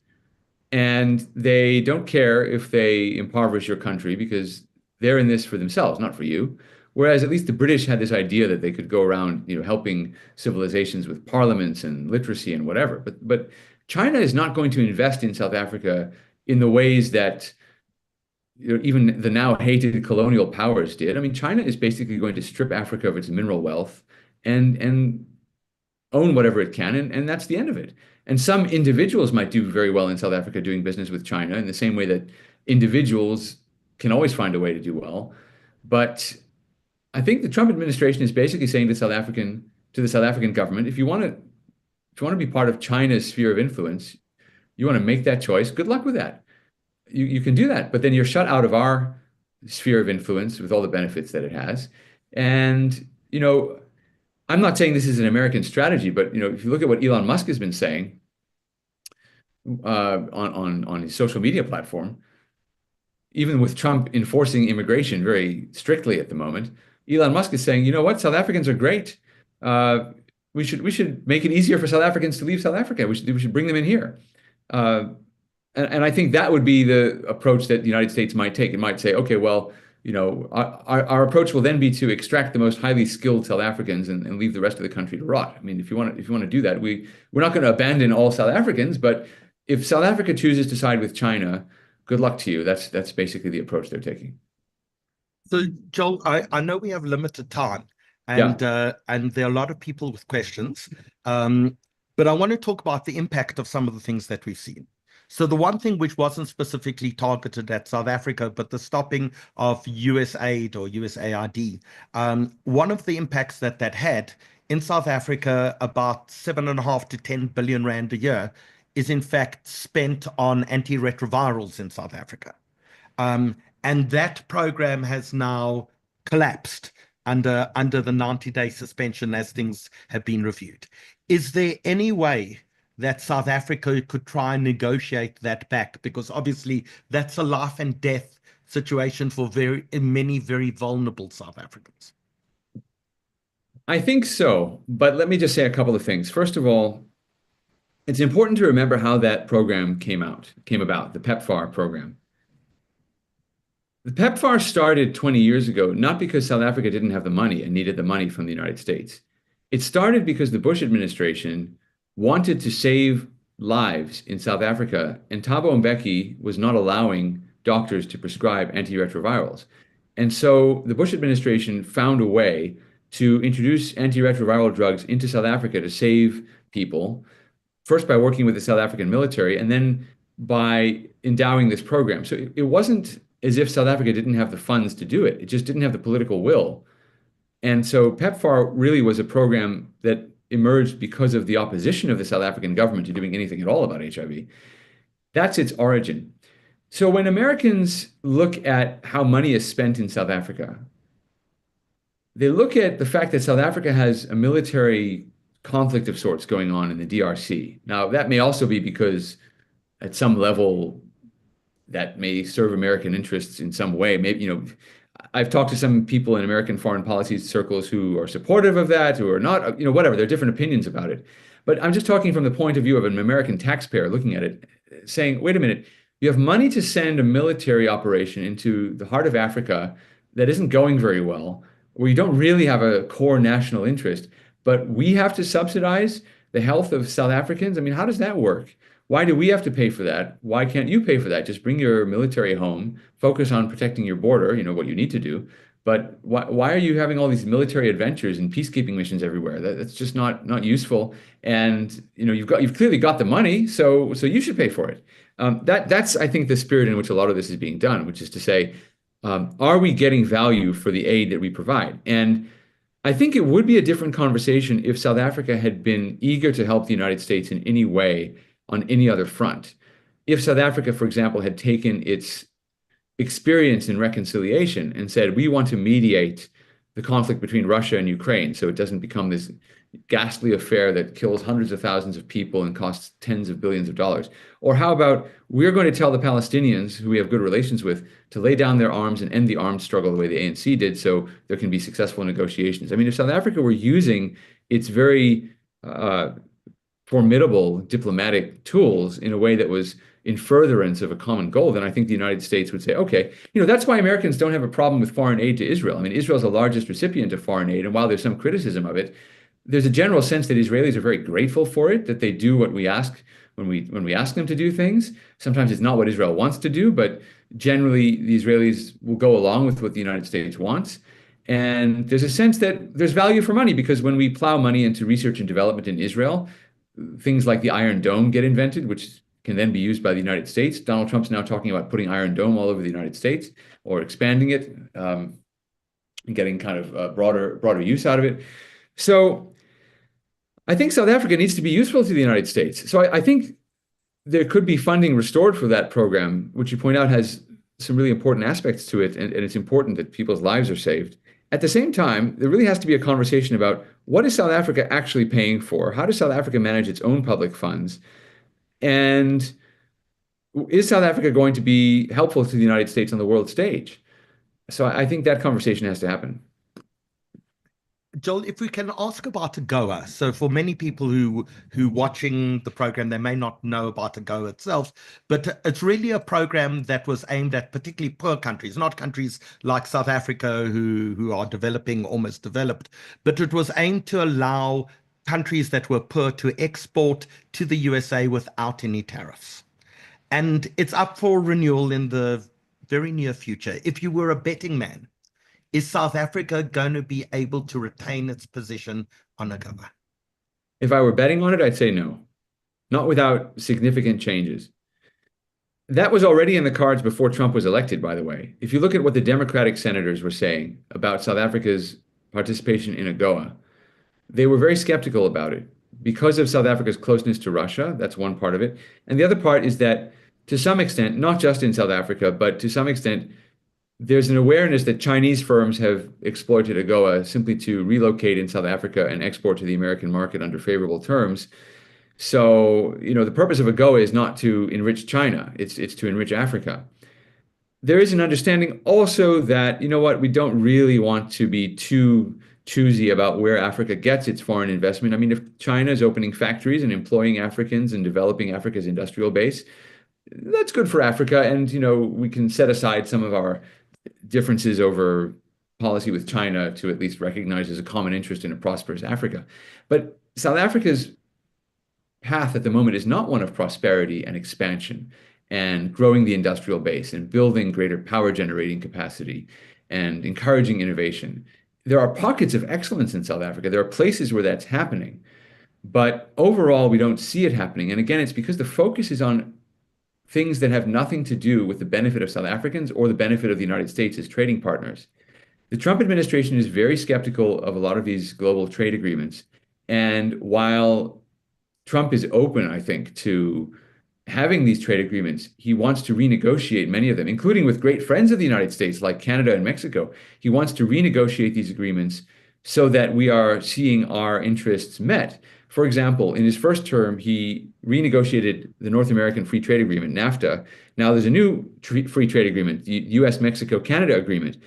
and they don't care if they impoverish your country because they're in this for themselves, not for you. Whereas at least the British had this idea that they could go around, helping civilizations with parliaments and literacy and whatever. But China is not going to invest in South Africa in the ways that even the now hated colonial powers did. I mean, China is basically going to strip Africa of its mineral wealth and own whatever it can, and that's the end of it. And some individuals might do very well in South Africa doing business with China in the same way that individuals can always find a way to do well. But I think the Trump administration is basically saying to the South African government, if you want to be part of China's sphere of influence, you want to make that choice, good luck with that. You can do that, but then you're shut out of our sphere of influence with all the benefits that it has. And, I'm not saying this is an American strategy, but if you look at what Elon Musk has been saying on his social media platform, even with Trump enforcing immigration very strictly at the moment, Elon Musk is saying, you know what, South Africans are great. We should make it easier for South Africans to leave South Africa. We should bring them in here. And I think that would be the approach that the United States might take. It might say, okay, well, our approach will then be to extract the most highly skilled South Africans and leave the rest of the country to rot. I mean, if you want to do that, we're not going to abandon all South Africans, but if South Africa chooses to side with China, good luck to you. That's basically the approach they're taking. So, Joel, I know we have limited time, and there are a lot of people with questions, but I want to talk about the impact of some of the things that we've seen. So the one thing which wasn't specifically targeted at South Africa, but the stopping of USAID or USAID, one of the impacts that had in South Africa, about 7.5 to 10 billion rand a year, is in fact spent on antiretrovirals in South Africa. And that program has now collapsed under the 90-day suspension as things have been reviewed. Is there any way that South Africa could try and negotiate that back? Because obviously that's a life and death situation for many very vulnerable South Africans. I think so, but let me just say a couple of things. First of all, it's important to remember how that program came about, the PEPFAR program. The PEPFAR started 20 years ago, not because South Africa didn't have the money and needed the money from the United States. It started because the Bush administration wanted to save lives in South Africa, and Thabo Mbeki was not allowing doctors to prescribe antiretrovirals. And so the Bush administration found a way to introduce antiretroviral drugs into South Africa to save people, first by working with the South African military, and then by endowing this program. So it wasn't as if South Africa didn't have the funds to do it. It just didn't have the political will. And so PEPFAR really was a program that emerged because of the opposition of the South African government to doing anything at all about HIV. That's its origin. So when Americans look at how money is spent in South Africa, they look at the fact that South Africa has a military conflict of sorts going on in the DRC. Now, that may also be because at some level that may serve American interests in some way. Maybe, I've talked to some people in American foreign policy circles who are supportive of that, who are not, whatever, there are different opinions about it. But I'm just talking from the point of view of an American taxpayer looking at it, saying, wait a minute, you have money to send a military operation into the heart of Africa that isn't going very well, where you don't really have a core national interest, but we have to subsidize the health of South Africans. I mean, how does that work? Why do we have to pay for that? Why can't you pay for that? Just bring your military home, focus on protecting your border, what you need to do. But why are you having all these military adventures and peacekeeping missions everywhere? That's just not useful. And you've clearly got the money, so you should pay for it. That's I think the spirit in which a lot of this is being done, which is to say, are we getting value for the aid that we provide? And I think it would be a different conversation if South Africa had been eager to help the United States in any way on any other front. If South Africa, for example, had taken its experience in reconciliation and said, we want to mediate the conflict between Russia and Ukraine so it doesn't become this ghastly affair that kills hundreds of thousands of people and costs tens of billions of dollars. Or how about we're going to tell the Palestinians, who we have good relations with, to lay down their arms and end the armed struggle the way the ANC did so there can be successful negotiations. I mean, if South Africa were using its very formidable diplomatic tools in a way that was in furtherance of a common goal, then I think the United States would say, okay, that's why Americans don't have a problem with foreign aid to Israel. I mean, Israel's the largest recipient of foreign aid, and while there's some criticism of it, there's a general sense that Israelis are very grateful for it, that they do what we ask when we ask them to do things. Sometimes it's not what Israel wants to do, but generally the Israelis will go along with what the United States wants. And there's a sense that there's value for money because when we plow money into research and development in Israel, things like the Iron Dome get invented, which can then be used by the United States. Donald Trump's now talking about putting Iron Dome all over the United States or expanding it and getting kind of broader use out of it. So I think South Africa needs to be useful to the United States. So I think there could be funding restored for that program, which you point out has some really important aspects to it, and it's important that people's lives are saved. At the same time, there really has to be a conversation about what is South Africa actually paying for? How does South Africa manage its own public funds? And is South Africa going to be helpful to the United States on the world stage? So I think that conversation has to happen. Joel, if we can ask about AGOA. So for many people who watching the program, they may not know about AGOA itself, but it's really a program that was aimed at particularly poor countries, not countries like South Africa who are developing, almost developed, but it was aimed to allow countries that were poor to export to the USA without any tariffs. And it's up for renewal in the very near future. If you were a betting man, is South Africa going to be able to retain its position on AGOA? If I were betting on it, I'd say no, not without significant changes. That was already in the cards before Trump was elected, by the way. If you look at what the Democratic senators were saying about South Africa's participation in AGOA, they were very skeptical about it because of South Africa's closeness to Russia. That's one part of it. And the other part is that to some extent, not just in South Africa, but to some extent, there's an awareness that Chinese firms have exploited AGOA simply to relocate in South Africa and export to the American market under favorable terms. So, the purpose of AGOA is not to enrich China, it's to enrich Africa. There is an understanding also that, we don't really want to be too choosy about where Africa gets its foreign investment. I mean, if China is opening factories and employing Africans and developing Africa's industrial base, that's good for Africa. And, we can set aside some of our differences over policy with China to at least recognize as a common interest in a prosperous Africa. But South Africa's path at the moment is not one of prosperity and expansion and growing the industrial base and building greater power generating capacity and encouraging innovation. There are pockets of excellence in South Africa. There are places where that's happening. But overall, we don't see it happening. And again, it's because the focus is on things that have nothing to do with the benefit of South Africans or the benefit of the United States as trading partners. The Trump administration is very skeptical of a lot of these global trade agreements. And while Trump is open, I think, to having these trade agreements, he wants to renegotiate many of them, including with great friends of the United States like Canada and Mexico. He wants to renegotiate these agreements so that we are seeing our interests met. For example, in his first term, he renegotiated the North American Free Trade Agreement, NAFTA. Now there's a new free trade agreement, the US-Mexico-Canada agreement,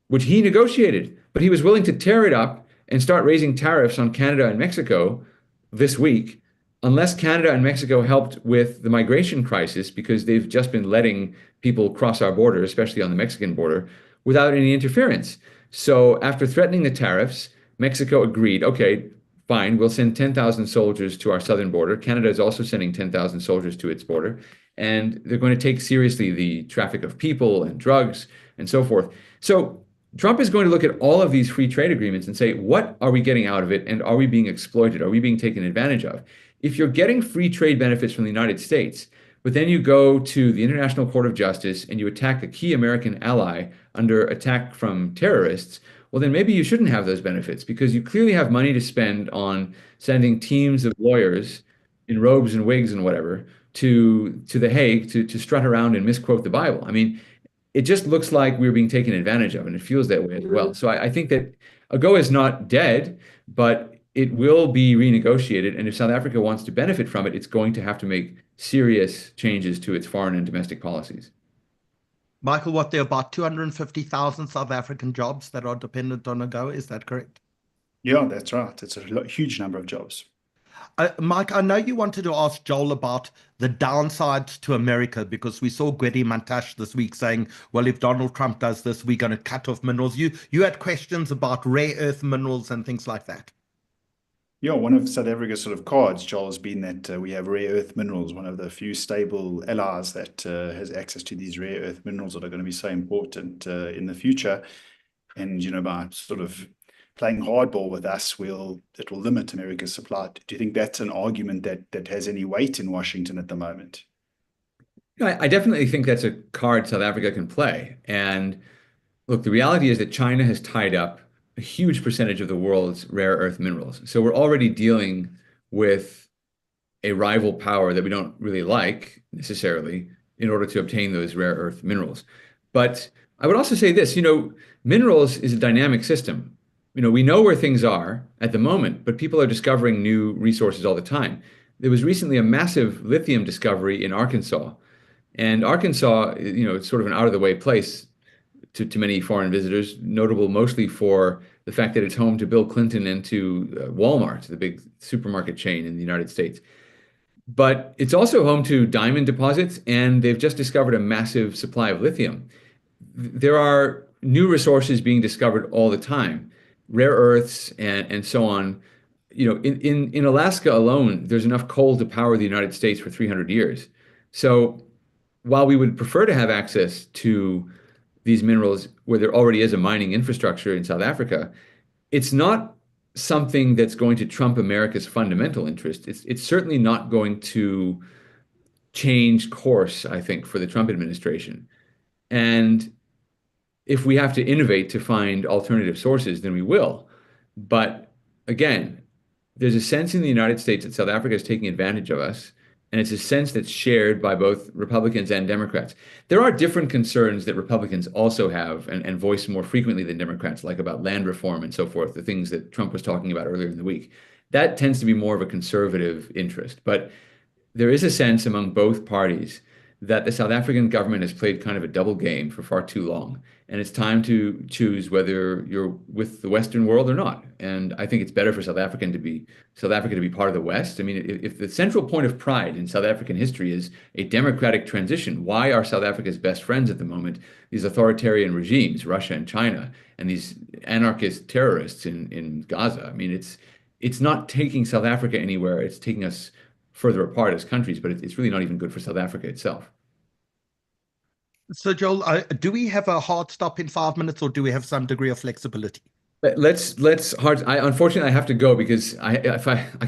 which he negotiated, but he was willing to tear it up and start raising tariffs on Canada and Mexico this week, unless Canada and Mexico helped with the migration crisis, because they've just been letting people cross our border, especially on the Mexican border, without any interference. So after threatening the tariffs, Mexico agreed, okay, fine, we'll send 10,000 soldiers to our southern border. Canada is also sending 10,000 soldiers to its border. And they're going to take seriously the traffic of people and drugs and so forth. So Trump is going to look at all of these free trade agreements and say, what are we getting out of it? And are we being exploited? Are we being taken advantage of? If you're getting free trade benefits from the United States, but then you go to the International Court of Justice and you attack a key American ally under attack from terrorists, well, then maybe you shouldn't have those benefits, because you clearly have money to spend on sending teams of lawyers in robes and wigs and whatever to The Hague to strut around and misquote the Bible. I mean, it just looks like we're being taken advantage of, and it feels that way as well. So I think that AGOA is not dead, but it will be renegotiated. And if South Africa wants to benefit from it, it's going to have to make serious changes to its foreign and domestic policies. Michael, what, there are about 250,000 South African jobs that are dependent on AGOA, is that correct? Yeah, that's right. It's a huge number of jobs. Mike, I know you wanted to ask Joel about the downsides to America, because we saw Gwede Mantashe this week saying, well, if Donald Trump does this, we're going to cut off minerals. You had questions about rare earth minerals and things like that. Yeah, one of South Africa's sort of cards, Joel, has been that we have rare earth minerals, one of the few stable allies that has access to these rare earth minerals that are going to be so important in the future. And, you know, by sort of playing hardball with us, it will limit America's supply. Do you think that's an argument that has any weight in Washington at the moment? I definitely think that's a card South Africa can play. And look, the reality is that China has tied up a huge percentage of the world's rare earth minerals. So we're already dealing with a rival power that we don't really like necessarily in order to obtain those rare earth minerals. But I would also say this, you know, minerals is a dynamic system. You know, we know where things are at the moment, but people are discovering new resources all the time. There was recently a massive lithium discovery in Arkansas. And Arkansas, you know, it's sort of an out-of-the-way place to many foreign visitors, notable mostly for the fact that it's home to Bill Clinton and to Walmart, the big supermarket chain in the United States. But it's also home to diamond deposits, and they've just discovered a massive supply of lithium. There are new resources being discovered all the time, rare earths and so on. You know, in Alaska alone, there's enough coal to power the United States for 300 years. So while we would prefer to have access to these minerals where there already is a mining infrastructure in South Africa, it's not something that's going to trump America's fundamental interest. It's certainly not going to change course, I think, for the Trump administration. And if we have to innovate to find alternative sources, then we will. But again, there's a sense in the United States that South Africa is taking advantage of us. And it's a sense that's shared by both Republicans and Democrats. There are different concerns that Republicans also have and voice more frequently than Democrats, like about land reform and so forth, the things that Trump was talking about earlier in the week. That tends to be more of a conservative interest. But there is a sense among both parties that the South African government has played kind of a double game for far too long. And it's time to choose whether you're with the Western world or not. And I think it's better for South Africa to be part of the West. I mean, if the central point of pride in South African history is a democratic transition, why are South Africa's best friends at the moment these authoritarian regimes, Russia and China, and these anarchist terrorists in Gaza? I mean, it's not taking South Africa anywhere. It's taking us further apart as countries, but it's really not even good for South Africa itself. So, Joel, do we have a hard stop in 5 minutes, or do we have some degree of flexibility? Unfortunately, I have to go because I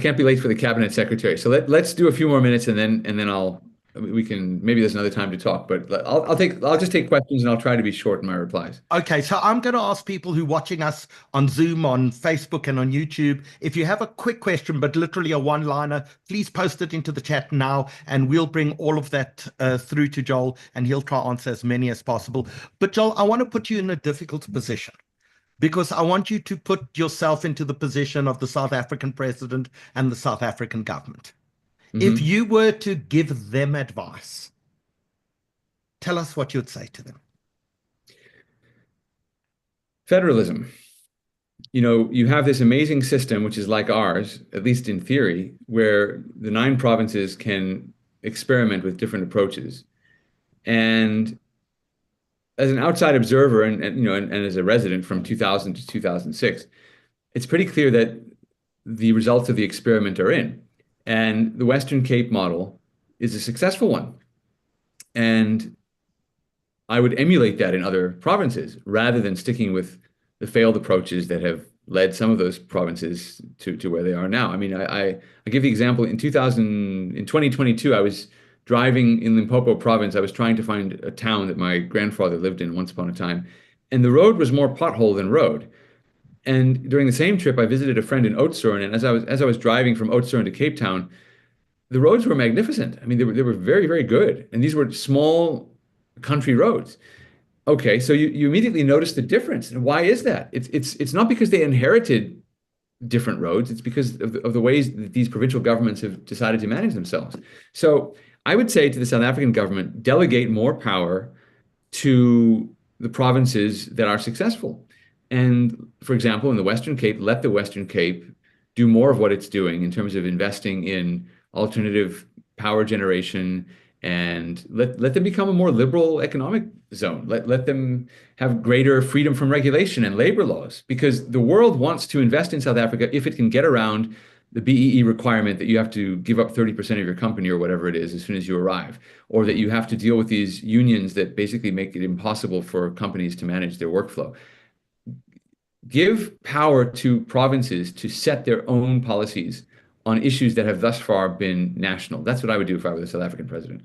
can't be late for the cabinet secretary. So let's do a few more minutes and then I'll we can, maybe there's another time to talk, but I'll just take questions and I'll try to be short in my replies. Okay, so I'm going to ask people who are watching us on Zoom, on Facebook, and on YouTube, if you have a quick question, but literally a one-liner, please post it into the chat now, and we'll bring all of that through to Joel, and he'll try to answer as many as possible. But Joel, I want to put you in a difficult position, because I want you to put yourself into the position of the South African president and the South African government. If you were to give them advice, tell us what you'd say to them. Federalism. You have this amazing system, which is like ours, at least in theory, where the 9 provinces can experiment with different approaches. And as an outside observer and as a resident from 2000 to 2006, it's pretty clear that the results of the experiment are in. And the Western Cape model is a successful one. And I would emulate that in other provinces rather than sticking with the failed approaches that have led some of those provinces to where they are now. I mean, I give the example in 2022, I was driving in Limpopo province. I was trying to find a town that my grandfather lived in once upon a time, and the road was more pothole than road. And during the same trip, I visited a friend in Oudtshoorn, and as I was driving from Oudtshoorn to Cape Town, the roads were magnificent. I mean, they were very, very good, and these were small country roads. Okay, so you immediately notice the difference, and why is that? It's not because they inherited different roads; it's because of the ways that these provincial governments have decided to manage themselves. So I would say to the South African government, delegate more power to the provinces that are successful. And for example, in the Western Cape, let the Western Cape do more of what it's doing in terms of investing in alternative power generation, and let them become a more liberal economic zone. Let them have greater freedom from regulation and labor laws, because the world wants to invest in South Africa if it can get around the BEE requirement that you have to give up 30% of your company or whatever it is as soon as you arrive, or that you have to deal with these unions that basically make it impossible for companies to manage their workflow. Give power to provinces to set their own policies on issues that have thus far been national. That's what I would do if I were the South African president.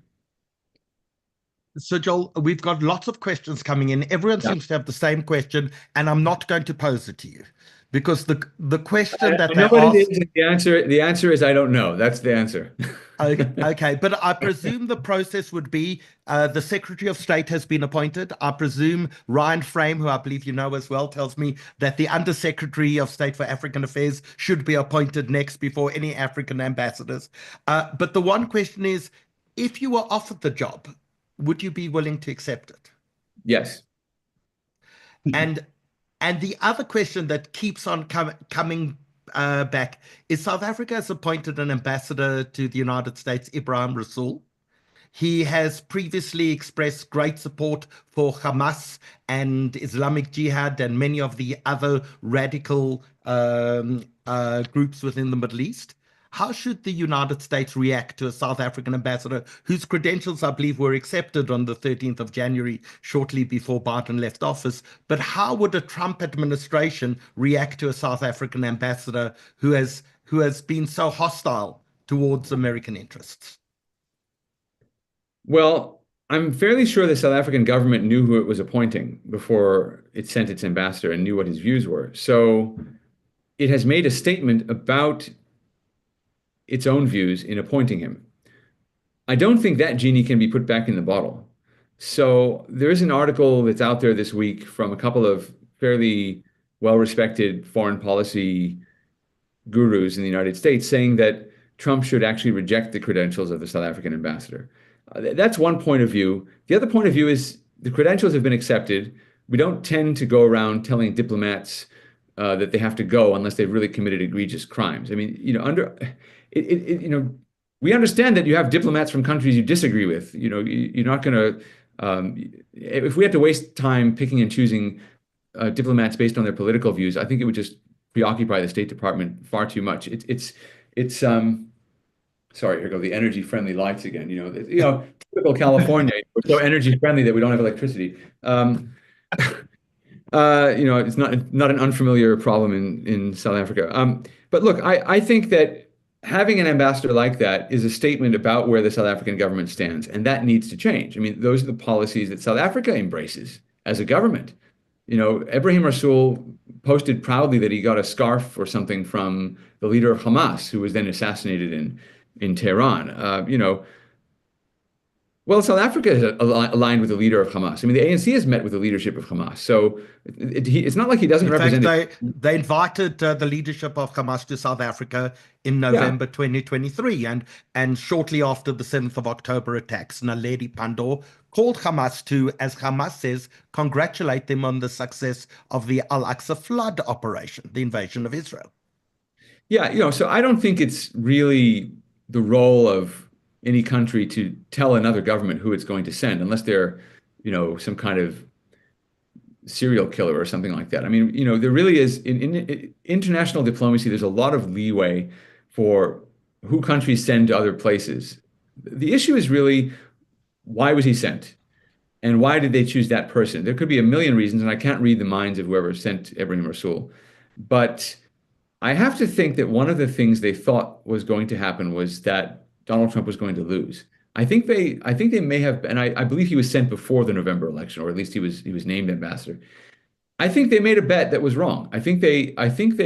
So, Joel, we've got lots of questions coming in. Everyone seems to have the same question, and I'm not going to pose it to you, because the question that I know they what asked, it is. The answer is I don't know. That's the answer. Okay, but I presume the process would be the Secretary of State has been appointed. I presume Ryan Frame, who I believe you know as well, tells me that the Under-Secretary of State for African Affairs should be appointed next before any African ambassadors. But the one question is, if you were offered the job, would you be willing to accept it? Yes. And the other question that keeps on coming back is, South Africa has appointed an ambassador to the United States, Ibrahim Rasool. He has previously expressed great support for Hamas and Islamic Jihad and many of the other radical groups within the Middle East. How should the United States react to a South African ambassador whose credentials, I believe, were accepted on the 13th of January, shortly before Biden left office? But how would a Trump administration react to a South African ambassador who has been so hostile towards American interests? Well, I'm fairly sure the South African government knew who it was appointing before it sent its ambassador and knew what his views were. So it has made a statement about its own views in appointing him. I don't think that genie can be put back in the bottle. So there is an article that's out there this week from a couple of fairly well-respected foreign policy gurus in the United States saying that Trump should actually reject the credentials of the South African ambassador. That's one point of view. The other point of view is the credentials have been accepted. We don't tend to go around telling diplomats that they have to go unless they've really committed egregious crimes. I mean, we understand that you have diplomats from countries you disagree with. You're not going to. If we had to waste time picking and choosing diplomats based on their political views, I think it would just preoccupy the State Department far too much. Sorry, here go the energy-friendly lights again. Typical California. We're so energy-friendly that we don't have electricity. It's not an unfamiliar problem in South Africa. But look, I think that having an ambassador like that is a statement about where the South African government stands, and that needs to change. I mean, those are the policies that South Africa embraces as a government. You know, Ibrahim Rasool posted proudly that he got a scarf or something from the leader of Hamas, who was then assassinated in Tehran. You know, well, South Africa is aligned with the leader of Hamas. I mean, the ANC has met with the leadership of Hamas, so it's not like he doesn't In fact, represent. they invited the leadership of Hamas to South Africa in Yeah. November 2023, and shortly after the 7th of October attacks, Naledi Pandor called Hamas to, as Hamas says, congratulate them on the success of the Al-Aqsa flood operation, the invasion of Israel. Yeah, you know, so I don't think it's really the role of any country to tell another government who it's going to send, unless they're, you know, some kind of serial killer or something like that. I mean, you know, there really is in international diplomacy, there's a lot of leeway for who countries send to other places. The issue is really, why was he sent? And why did they choose that person? There could be a million reasons, and I can't read the minds of whoever sent Ibrahim Rasool. But I have to think that one of the things they thought was going to happen was that Donald Trump was going to lose. I think they may have, and I believe he was sent before the November election, or at least he was named ambassador. I think they made a bet that was wrong. I think they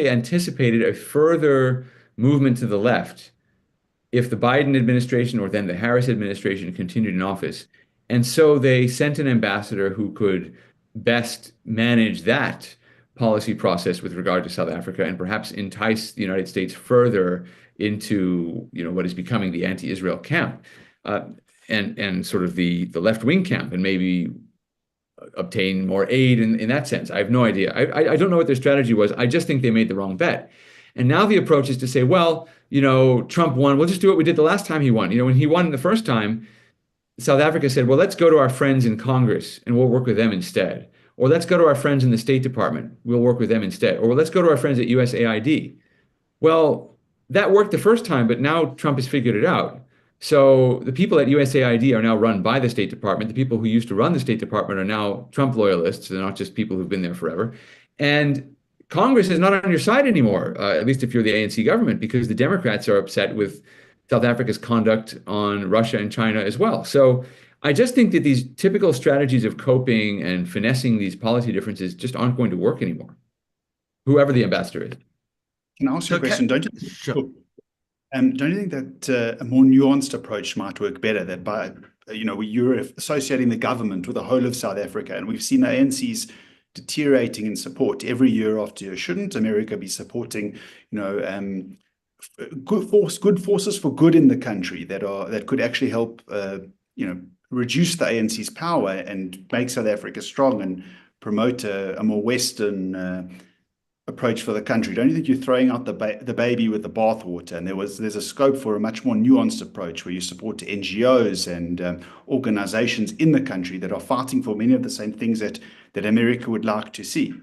anticipated a further movement to the left if the Biden administration or then the Harris administration continued in office. And so they sent an ambassador who could best manage that policy process with regard to South Africa and perhaps entice the United States further into, you know, what is becoming the anti-Israel camp, and sort of the left-wing camp, and maybe obtain more aid in that sense. I have no idea. I don't know what their strategy was. I just think they made the wrong bet. And now the approach is to say, well, you know, Trump won. We'll just do what we did the last time he won. You know, when he won the first time, South Africa said, well, let's go to our friends in Congress and we'll work with them instead. Or let's go to our friends in the State Department. We'll work with them instead. Or let's go to our friends at USAID. Well, that worked the first time, but now Trump has figured it out. So the people at USAID are now run by the State Department. The people who used to run the State Department are now Trump loyalists. They're not just people who've been there forever. And Congress is not on your side anymore, at least if you're the ANC government, because the Democrats are upset with South Africa's conduct on Russia and China as well. So I just think that these typical strategies of coping and finessing these policy differences just aren't going to work anymore, whoever the ambassador is. Can I ask you a question? Don't you Sure. don't you think that a more nuanced approach might work better? That by, you know, you're associating the government with the whole of South Africa, and we've seen the ANC's deteriorating in support every year after year. Shouldn't America be supporting, you know, good forces for good in the country that could actually help, you know, reduce the ANC's power and make South Africa strong and promote a more Western approach for the country? Don't you think you're throwing out the baby with the bathwater? And there's a scope for a much more nuanced approach where you support NGOs and organizations in the country that are fighting for many of the same things that America would like to see.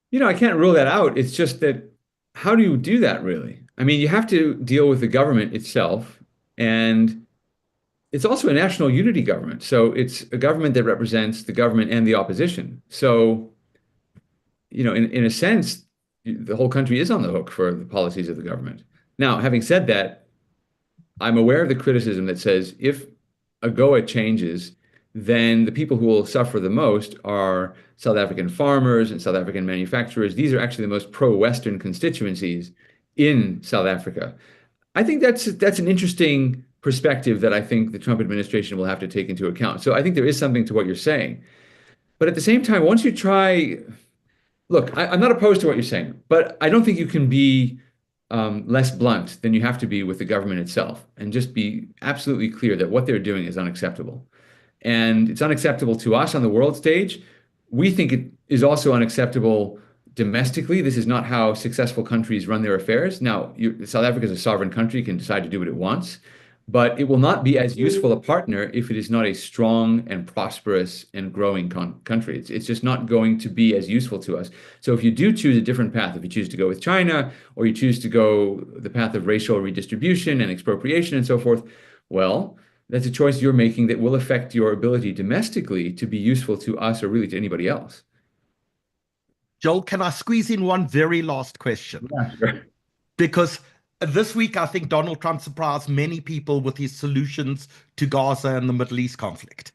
You know, I can't rule that out. It's just that, how do you do that really? I mean, you have to deal with the government itself, and it's also a national unity government. So it's a government that represents the government and the opposition. So, you know, in a sense, the whole country is on the hook for the policies of the government. Now, having said that, I'm aware of the criticism that says if AGOA changes, then the people who will suffer the most are South African farmers and South African manufacturers. These are actually the most pro-Western constituencies in South Africa. I think that's an interesting perspective that I think the Trump administration will have to take into account. So I think there is something to what you're saying. But at the same time, once you try, look, I'm not opposed to what you're saying, but I don't think you can be less blunt than you have to be with the government itself, and just be absolutely clear that what they're doing is unacceptable. And it's unacceptable to us on the world stage. We think it is also unacceptable domestically. This is not how successful countries run their affairs. Now, South Africa is a sovereign country, can decide to do what it wants, but it will not be as useful a partner if it is not a strong and prosperous and growing country. It's just not going to be as useful to us. So if you do choose a different path, if you choose to go with China, or you choose to go the path of racial redistribution and expropriation and so forth, well, that's a choice you're making that will affect your ability domestically to be useful to us or really to anybody else. Joel, can I squeeze in one very last question? Yeah, sure. because this week I think Donald Trump surprised many people with his solutions to Gaza and the Middle East conflict.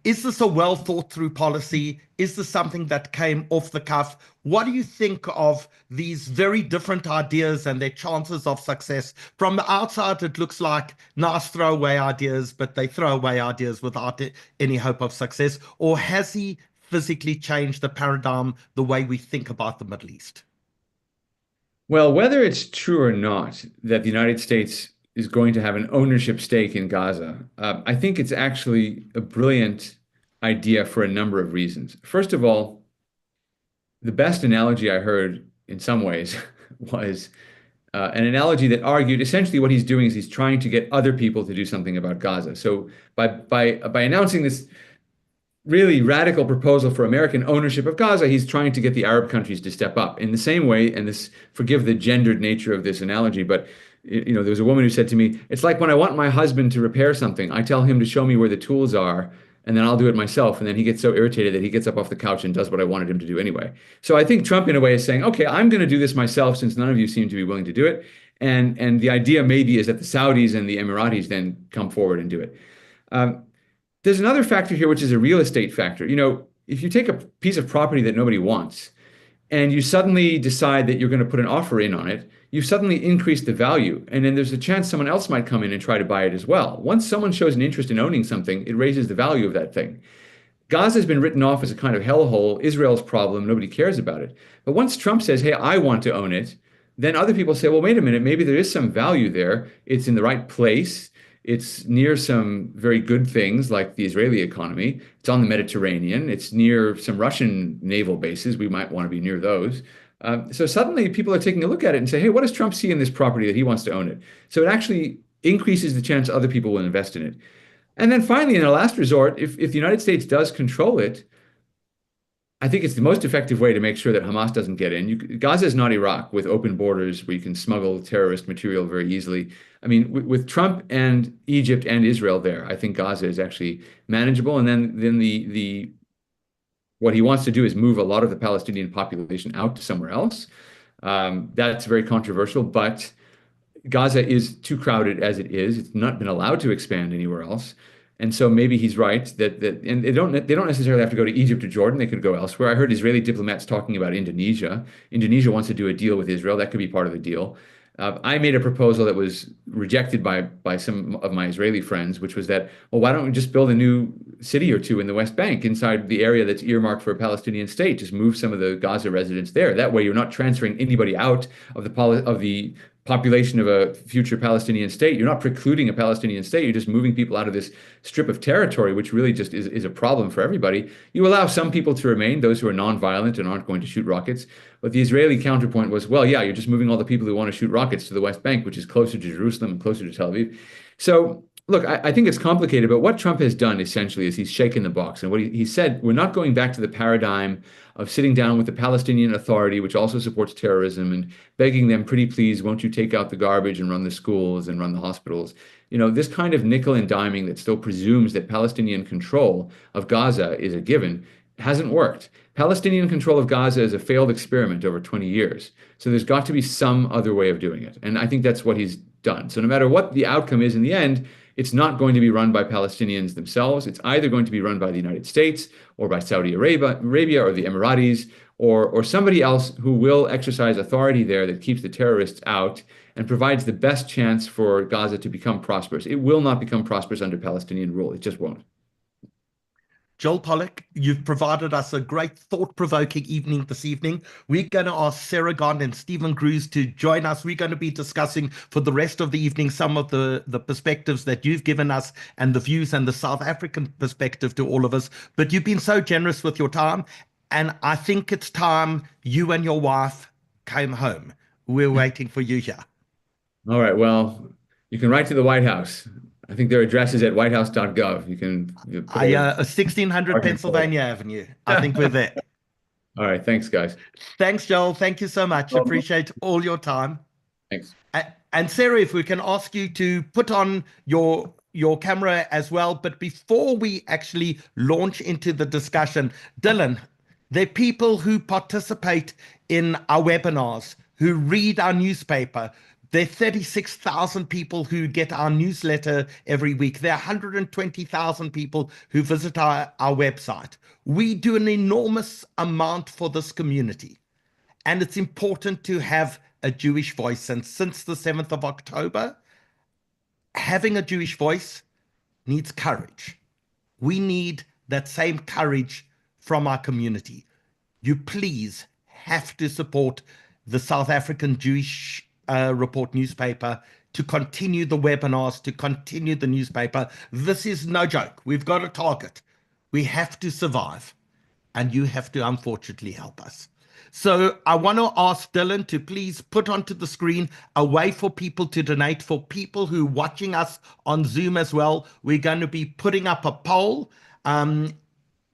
Is this a well thought through policy? Is this something that came off the cuff? What do you think of these very different ideas and their chances of success? From the outside, it looks like nice throwaway ideas, but they throw away ideas without any hope of success. Or has he physically changed the paradigm, the way we think about the Middle East? Well, whether it's true or not that the United States is going to have an ownership stake in Gaza, I think it's actually a brilliant idea for a number of reasons. First of all, the best analogy I heard in some ways was an analogy that argued essentially what he's doing is he's trying to get other people to do something about Gaza. So by announcing this really radical proposal for American ownership of Gaza, he's trying to get the Arab countries to step up. In the same way, and this, forgive the gendered nature of this analogy, but there was a woman who said to me, it's like when I want my husband to repair something, I tell him to show me where the tools are, and then I'll do it myself. And then he gets so irritated that he gets up off the couch and does what I wanted him to do anyway. So I think Trump, in a way, is saying, okay, I'm going to do this myself since none of you seem to be willing to do it. And the idea maybe is that the Saudis and the Emiratis then come forward and do it. There's another factor here, which is a real estate factor. If you take a piece of property that nobody wants and you suddenly decide that you're going to put an offer in on it, you've suddenly increased the value. And then there's a chance someone else might come in and try to buy it as well. Once someone shows an interest in owning something, it raises the value of that thing. Gaza has been written off as a kind of hellhole, Israel's problem, nobody cares about it. But once Trump says, hey, I want to own it, then other people say, well, wait a minute, maybe there is some value there. It's in the right place. It's near some very good things like the Israeli economy. It's on the Mediterranean. It's near some Russian naval bases. We might want to be near those. So suddenly people are taking a look at it and say, hey, what does Trump see in this property that he wants to own it? So it actually increases the chance other people will invest in it. And then finally, in a last resort, if the United States does control it, I think it's the most effective way to make sure that Hamas doesn't get in. Gaza is not Iraq with open borders where you can smuggle terrorist material very easily. I mean, with Trump and Egypt and Israel there, I think Gaza is actually manageable. And then the what he wants to do is move a lot of the Palestinian population out to somewhere else. That's very controversial, but Gaza is too crowded as it is. It's not been allowed to expand anywhere else. And so maybe he's right that and they don't necessarily have to go to Egypt or Jordan. They could go elsewhere. I heard Israeli diplomats talking about Indonesia. Indonesia wants to do a deal with Israel. That could be part of the deal. I made a proposal that was rejected by some of my Israeli friends, which was that, well, why don't we just build a new city or two in the West Bank inside the area that's earmarked for a Palestinian state? Just move some of the Gaza residents there. That way, you're not transferring anybody out of the population of a future Palestinian state. You're not precluding a Palestinian state. You're just moving people out of this strip of territory, which really just is a problem for everybody. You allow some people to remain, those who are nonviolent and aren't going to shoot rockets. But the Israeli counterpoint was, well, yeah, you're just moving all the people who want to shoot rockets to the West Bank, which is closer to Jerusalem and closer to Tel Aviv. So look, I think it's complicated, but what Trump has done essentially is he's shaken the box. And what he said, we're not going back to the paradigm of sitting down with the Palestinian Authority, which also supports terrorism, and begging them, pretty please, won't you take out the garbage and run the schools and run the hospitals? This kind of nickel and diming that still presumes that Palestinian control of Gaza is a given hasn't worked. Palestinian control of Gaza is a failed experiment over 20 years. So there's got to be some other way of doing it. And I think that's what he's done. So no matter what the outcome is in the end, it's not going to be run by Palestinians themselves. It's either going to be run by the United States or by Saudi Arabia or the Emiratis or somebody else who will exercise authority there that keeps the terrorists out and provides the best chance for Gaza to become prosperous. It will not become prosperous under Palestinian rule. It just won't. Joel Pollack, you've provided us a great thought-provoking evening this evening. We're going to ask Sarah Gond and Stephen Cruz to join us. We're going to be discussing for the rest of the evening some of the perspectives that you've given us and the views and the South African perspective to all of us. But you've been so generous with your time, and I think it's time you and your wife came home. We're waiting for you here. All right, well, you can write to the White House. I think their address is at whitehouse.gov. You can 1600 Pennsylvania Avenue. I think we're there. All right. Thanks, guys. Thanks, Joel. Thank you so much. Appreciate all your time. Thanks. And Sarah, if we can ask you to put on your camera as well. But before we actually launch into the discussion, Dylan, there are people who participate in our webinars who read our newspaper. There are 36,000 people who get our newsletter every week. There are 120,000 people who visit our website. We do an enormous amount for this community. And it's important to have a Jewish voice. And since the 7th of October, having a Jewish voice needs courage. We need that same courage from our community. You please have to support the South African Jewish Report newspaper to continue the webinars, to continue the newspaper. This is no joke. We've got a target. We have to survive, and you have to unfortunately help us. So I want to ask Dylan to please put onto the screen a way for people to donate. For people who are watching us on Zoom as well, we're going to be putting up a poll.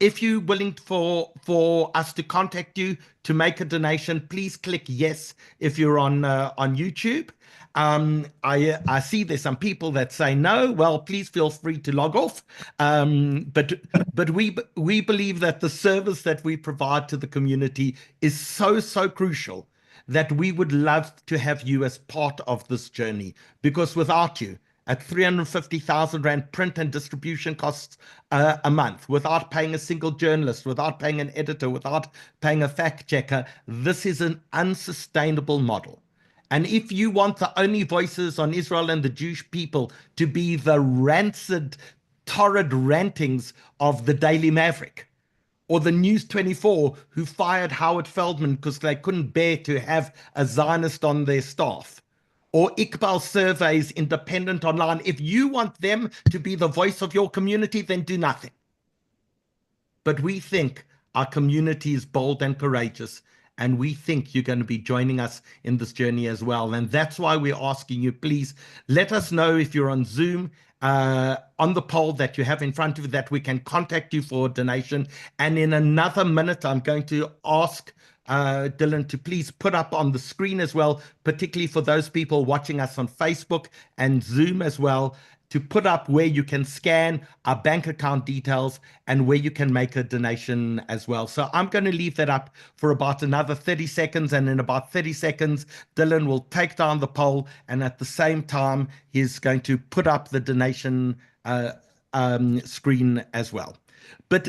If you're willing for us to contact you to make a donation, please click yes if you're on YouTube. I see there's some people that say no. Well, please feel free to log off. But we believe that the service that we provide to the community is so crucial that we would love to have you as part of this journey, because without you, at 350,000 Rand print and distribution costs a month, without paying a single journalist, without paying an editor, without paying a fact checker, this is an unsustainable model. And if you want the only voices on Israel and the Jewish people to be the rancid, torrid rantings of the Daily Maverick, or the News 24, who fired Howard Feldman because they couldn't bear to have a Zionist on their staff, or Iqbal Surveys Independent Online, if you want them to be the voice of your community, then do nothing. But we think our community is bold and courageous, and we think you're going to be joining us in this journey as well. And that's why we're asking you, please let us know if you're on Zoom, on the poll that you have in front of you, that we can contact you for a donation. And in another minute, I'm going to ask Dylan to please put up on the screen as well, particularly for those people watching us on Facebook and Zoom as well, to put up where you can scan our bank account details and where you can make a donation as well. So I'm going to leave that up for about another 30 seconds. And in about 30 seconds, Dylan will take down the poll. And at the same time, he's going to put up the donation screen as well. But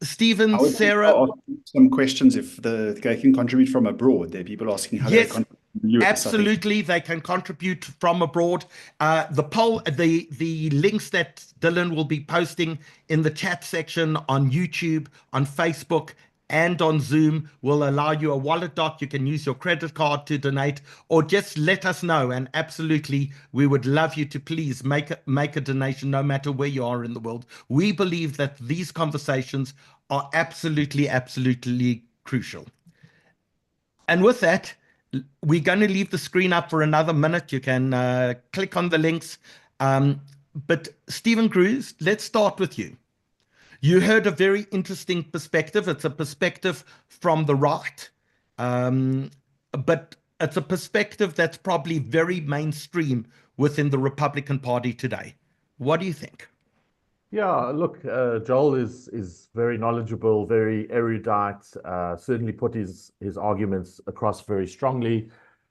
Stephen, Sarah, some questions if they can contribute from abroad. There are people asking how they contribute. Absolutely, they can contribute from abroad. The poll, the links that Dylan will be posting in the chat section on YouTube, on Facebook, and on Zoom will allow you a wallet doc. You can use your credit card to donate, or just let us know. And absolutely, we would love you to please make a donation, no matter where you are in the world. We believe that these conversations are absolutely crucial. And with that, we're going to leave the screen up for another minute. You can click on the links. But Stephen Cruz, let's start with you. You heard a very interesting perspective. It's a perspective from the right, but it's a perspective that's probably very mainstream within the Republican Party today. What do you think? Yeah, look, Joel is very knowledgeable, very erudite, certainly put his arguments across very strongly.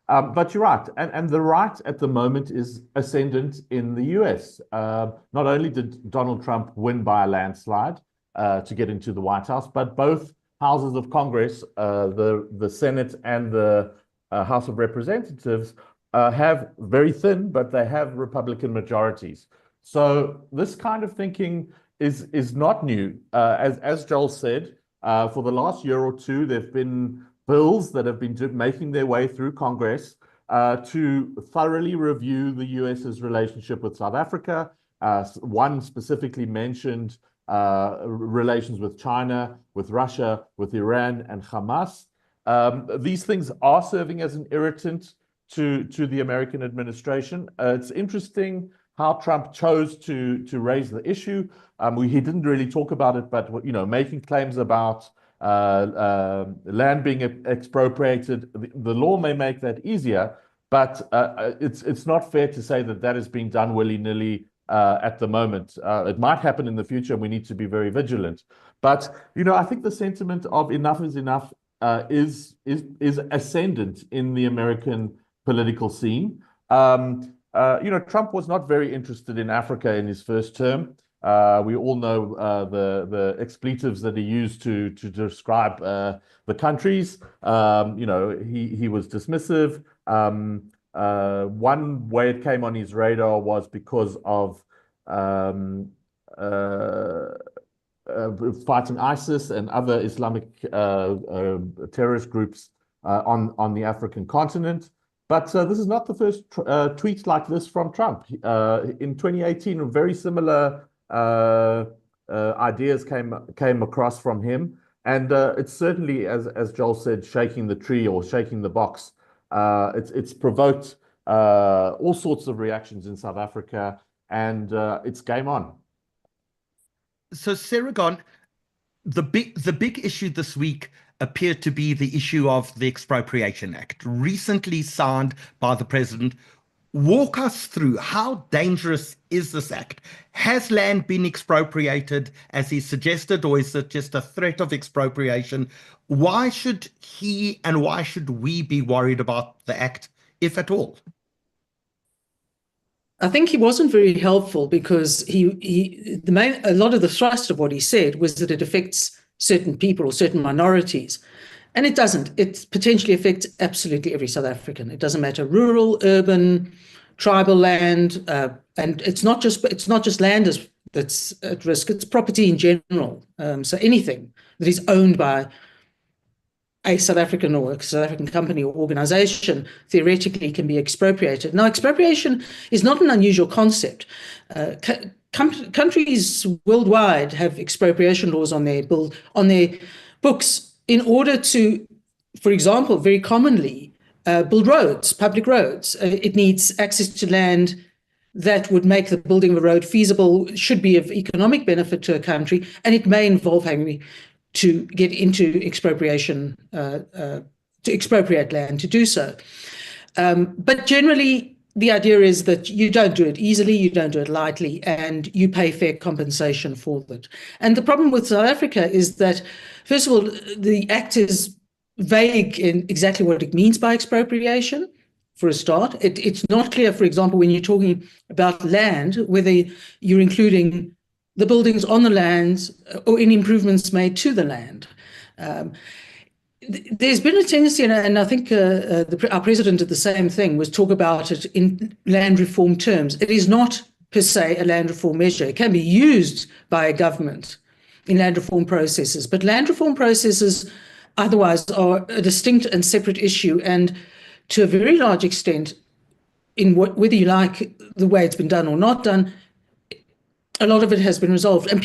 But you're right, and the right at the moment is ascendant in the US. Not only did Donald Trump win by a landslide to get into the White House, but both houses of Congress, the Senate and the House of Representatives, have very thin, but they have Republican majorities. So this kind of thinking is not new. As Joel said, for the last year or two, there have been bills that have been making their way through Congress to thoroughly review the US's relationship with South Africa. One specifically mentioned relations with China, with Russia, with Iran and Hamas. These things are serving as an irritant to the American administration. It's interesting how Trump chose to raise the issue. He didn't really talk about it, but making claims about land being expropriated, the law may make that easier, but it's not fair to say that is being done willy-nilly at the moment. It might happen in the future, and we need to be very vigilant. But I think the sentiment of enough is enough is ascendant in the American political scene. Trump was not very interested in Africa in his first term. We all know the expletives that he used to describe the countries. He was dismissive. One way it came on his radar was because of fighting ISIS and other Islamic terrorist groups on the African continent. But this is not the first tweet like this from Trump. In 2018, very similar ideas came across from him. And it's certainly, as Joel said, shaking the tree or shaking the box. It's provoked all sorts of reactions in South Africa, and it's game on. So, Seragon, the big issue this week appeared to be the issue of the Expropriation Act, recently signed by the president. Walk us through, how dangerous is this act? Has land been expropriated as he suggested, or is it just a threat of expropriation? Why should he and why should we be worried about the act, if at all? I think he wasn't very helpful because a lot of the thrust of what he said was that it affects certain people or certain minorities. And it doesn't. It potentially affects absolutely every South African. It doesn't matter, rural, urban, tribal land, and it's not just land that's at risk. It's property in general. So anything that is owned by a South African or a South African company or organization theoretically can be expropriated. Now, expropriation is not an unusual concept. Countries worldwide have expropriation laws on their books in order to, for example, very commonly build roads, public roads. It needs access to land that would make the building of a road feasible, should be of economic benefit to a country, and it may involve having to get into expropriation, to expropriate land to do so. But generally, the idea is that you don't do it easily, you don't do it lightly, and you pay fair compensation for that. And the problem with South Africa is that, first of all, the act is vague in exactly what it means by expropriation, for a start. It's not clear, for example, when you're talking about land, whether you're including the buildings on the lands or any improvements made to the land. There's been a tendency, and I think our president did the same thing, was talk about it in land reform terms. It is not per se a land reform measure. It can be used by a government in land reform processes, but land reform processes otherwise are a distinct and separate issue, and to a very large extent, in whether you like the way it's been done or not done, a lot of it has been resolved. And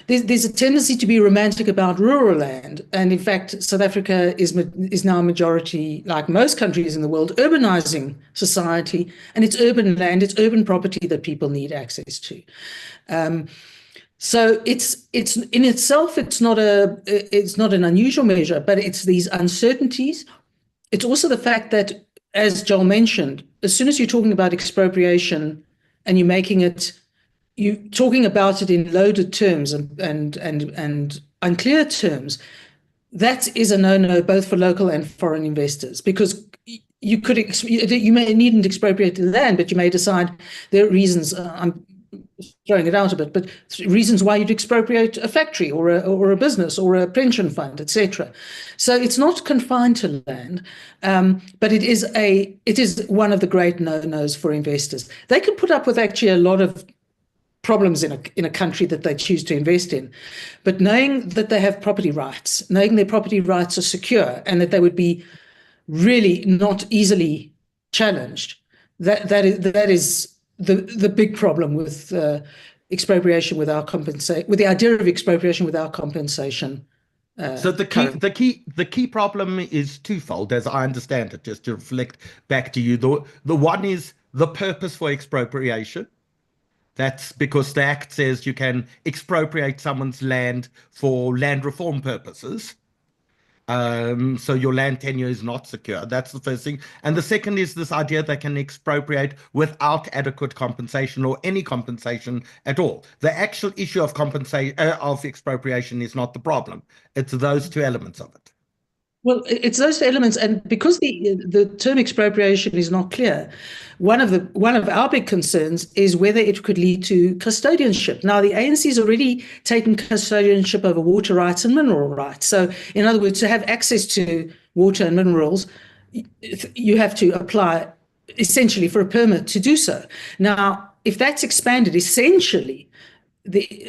there's a tendency to be romantic about rural land. And in fact, South Africa is now a majority, like most countries in the world, urbanizing society. And it's urban land, it's urban property that people need access to. So it's in itself, it's not an unusual measure, but it's these uncertainties. It's also the fact that, as Joel mentioned, as soon as you're talking about expropriation and you're talking about it in loaded terms and unclear terms, that is a no-no both for local and foreign investors, because you may needn't expropriate the land, but you may decide there are reasons, I'm throwing it out a bit, but reasons why you'd expropriate a factory or a business or a pension fund, etc. So it's not confined to land, but it is one of the great no-nos for investors. They can put up with actually a lot of problems in a country that they choose to invest in, but knowing that they have property rights, knowing their property rights are secure and that they would be really not easily challenged, that is the big problem with expropriation without compensation, with the idea of expropriation without compensation. So the key problem is twofold, as I understand it, just to reflect back to you. The one is the purpose for expropriation. That's because the Act says you can expropriate someone's land for land reform purposes. So your land tenure is not secure. That's the first thing. And the second is this idea they can expropriate without adequate compensation or any compensation at all. The actual issue of expropriation is not the problem. It's those two elements of it. Well, it's those elements, and because the term expropriation is not clear, one of our big concerns is whether it could lead to custodianship. Now, the ANC has already taken custodianship over water rights and mineral rights. So, in other words, to have access to water and minerals, you have to apply essentially for a permit to do so. Now, if that's expanded, essentially,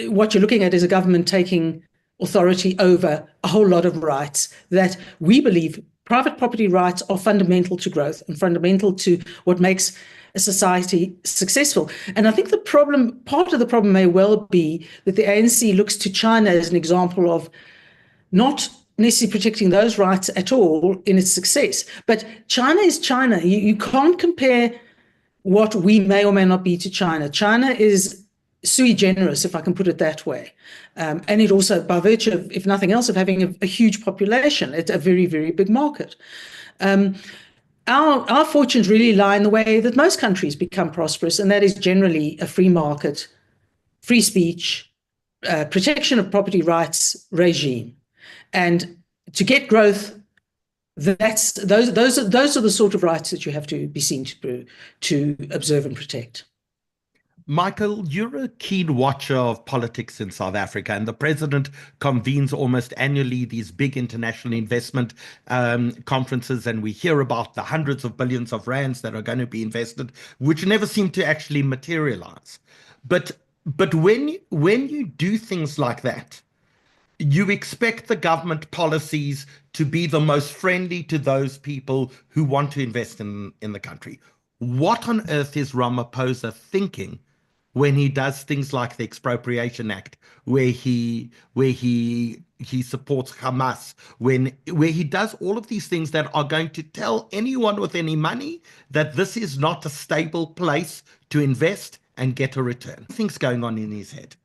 what you're looking at is a government taking authority over a whole lot of rights that we believe private property rights are fundamental to growth and fundamental to what makes a society successful. And I think part of the problem may well be that the ANC looks to China as an example of not necessarily protecting those rights at all in its success. But China is China. You can't compare what we may or may not be to China. China is sui generis, if I can put it that way. And it also, by virtue of, if nothing else, of having a huge population, it's a very, very big market. Our fortunes really lie in the way that most countries become prosperous, and that is generally a free market, free speech, protection of property rights regime. And to get growth, those are the sort of rights that you have to be seen to observe and protect. Michael, you're a keen watcher of politics in South Africa, and the president convenes almost annually these big international investment conferences, and we hear about the hundreds of billions of rands that are going to be invested, which never seem to actually materialize. But when you do things like that, you expect the government policies to be the most friendly to those people who want to invest in the country. What on earth is Ramaphosa thinking when he does things like the Expropriation Act, where he supports Hamas, where he does all of these things that are going to tell anyone with any money that this is not a stable place to invest and get a return? Things going on in his head.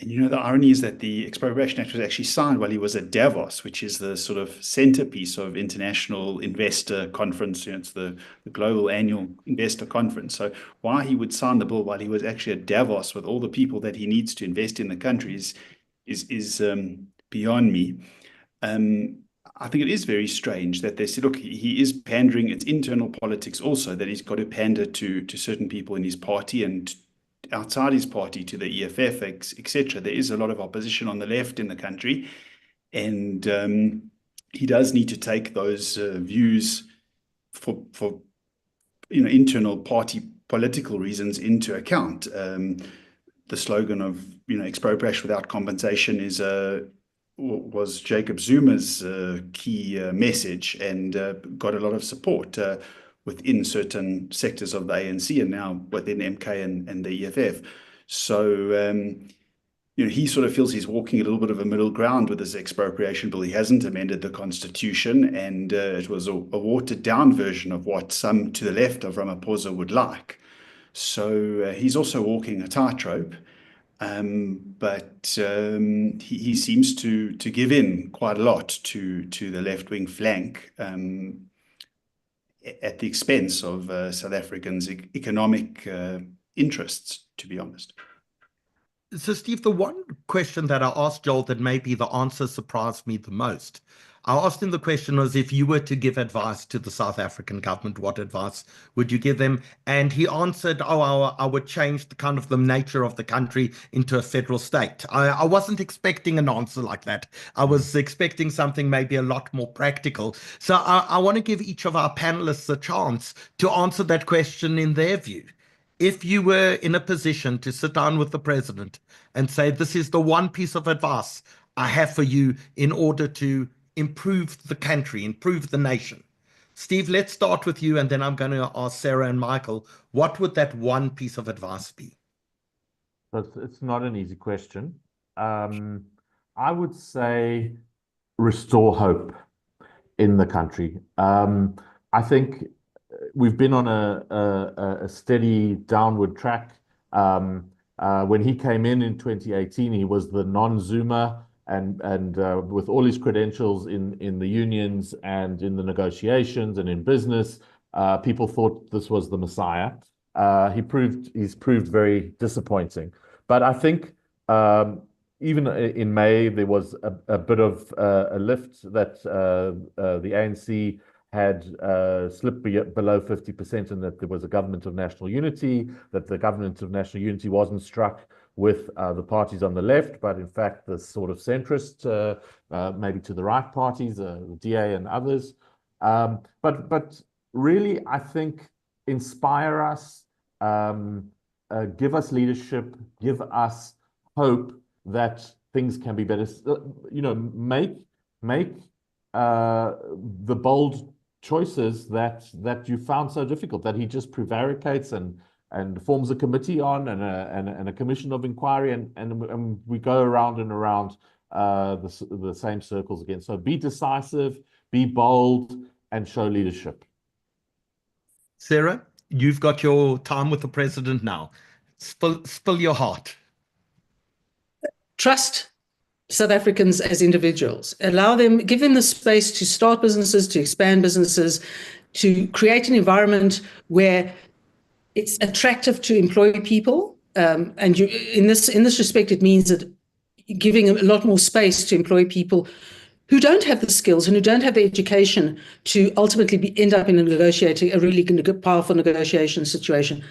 And you know, the irony is that the Expropriation Act was actually signed while he was at Davos, which is the sort of centerpiece of international investor conference. You know, it's the global annual investor conference. So why he would sign the bill while he was actually at Davos with all the people that he needs to invest in the country is beyond me. I think it is very strange that they say, look, he is pandering. It's internal politics also, that he's got to pander to certain people in his party and outside his party, to the EFF, etc. There is a lot of opposition on the left in the country, and he does need to take those views for internal party political reasons into account. The slogan of expropriation without compensation was Jacob Zuma's key message, and got a lot of support within certain sectors of the ANC and now within MK and the EFF. So, he sort of feels he's walking a little bit of a middle ground with this expropriation bill. He hasn't amended the constitution, and it was a watered down version of what some to the left of Ramaphosa would like. So he's also walking a tightrope, but he seems to give in quite a lot to the left-wing flank, at the expense of South Africans' economic interests, to be honest. So, Steve, the one question that I asked Joel that maybe the answer surprised me the most, I asked him the question was, if you were to give advice to the South African government, what advice would you give them? And he answered, I would change the nature of the country into a federal state. I wasn't expecting an answer like that. I was expecting something maybe a lot more practical. So I want to give each of our panelists a chance to answer that question in their view. If you were in a position to sit down with the president and say, this is the one piece of advice I have for you in order to improve the country, improve the nation. Steve, let's start with you, and then I'm going to ask Sarah and Michael, what would that one piece of advice be? It's not an easy question. I would say restore hope in the country. I think we've been on a steady downward track. When he came in 2018, he was the non-Zuma, and with all his credentials in the unions and in the negotiations and in business, people thought this was the Messiah. He's proved very disappointing. But I think even in May, there was a bit of a lift that the ANC had slipped below 50%, and that there was a government of national unity, that the government of national unity wasn't struck with the parties on the left, but in fact the sort of centrist, maybe to the right parties, the DA and others. But really, I think, inspire us, give us leadership, give us hope that things can be better. Make the bold choices that you found so difficult, that he just prevaricates and forms a committee on and a commission of inquiry, and we go around and around the same circles again. So be decisive, be bold, and show leadership. Sarah, you've got your time with the president now. Spill your heart. Trust South Africans as individuals. Allow them, give them the space to start businesses, to expand businesses, to create an environment where it's attractive to employ people. And you, in this respect, it means that giving a lot more space to employ people who don't have the skills and who don't have the education to ultimately end up in a really powerful negotiation situation.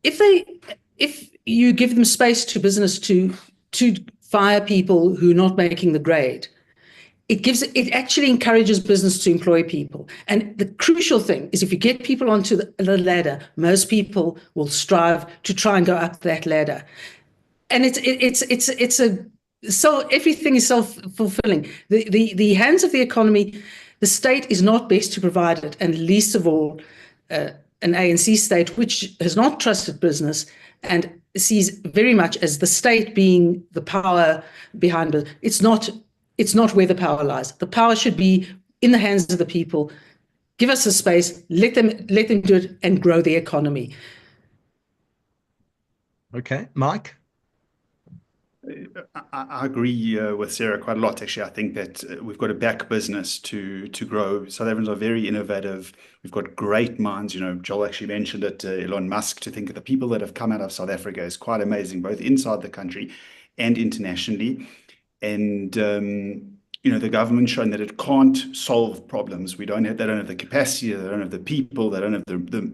If you give them space to business to fire people who are not making the grade, it actually encourages business to employ people. And the crucial thing is, if you get people onto the ladder, most people will strive to try and go up that ladder. And so everything is self-fulfilling. The hands of the economy, the state is not best to provide it, and least of all an ANC state which has not trusted business and sees very much as the state being the power behind it. It's not where the power lies. The power should be in the hands of the people. Give us a space, let them do it, and grow the economy. Okay, Mike? I agree with Sarah quite a lot, actually. I think that we've got to back business to grow. South Africans are very innovative. We've got great minds. Joel actually mentioned it, Elon Musk. To think of the people that have come out of South Africa is quite amazing, both inside the country and internationally. And the government's shown that it can't solve problems. They don't have the capacity, they don't have the people, they don't have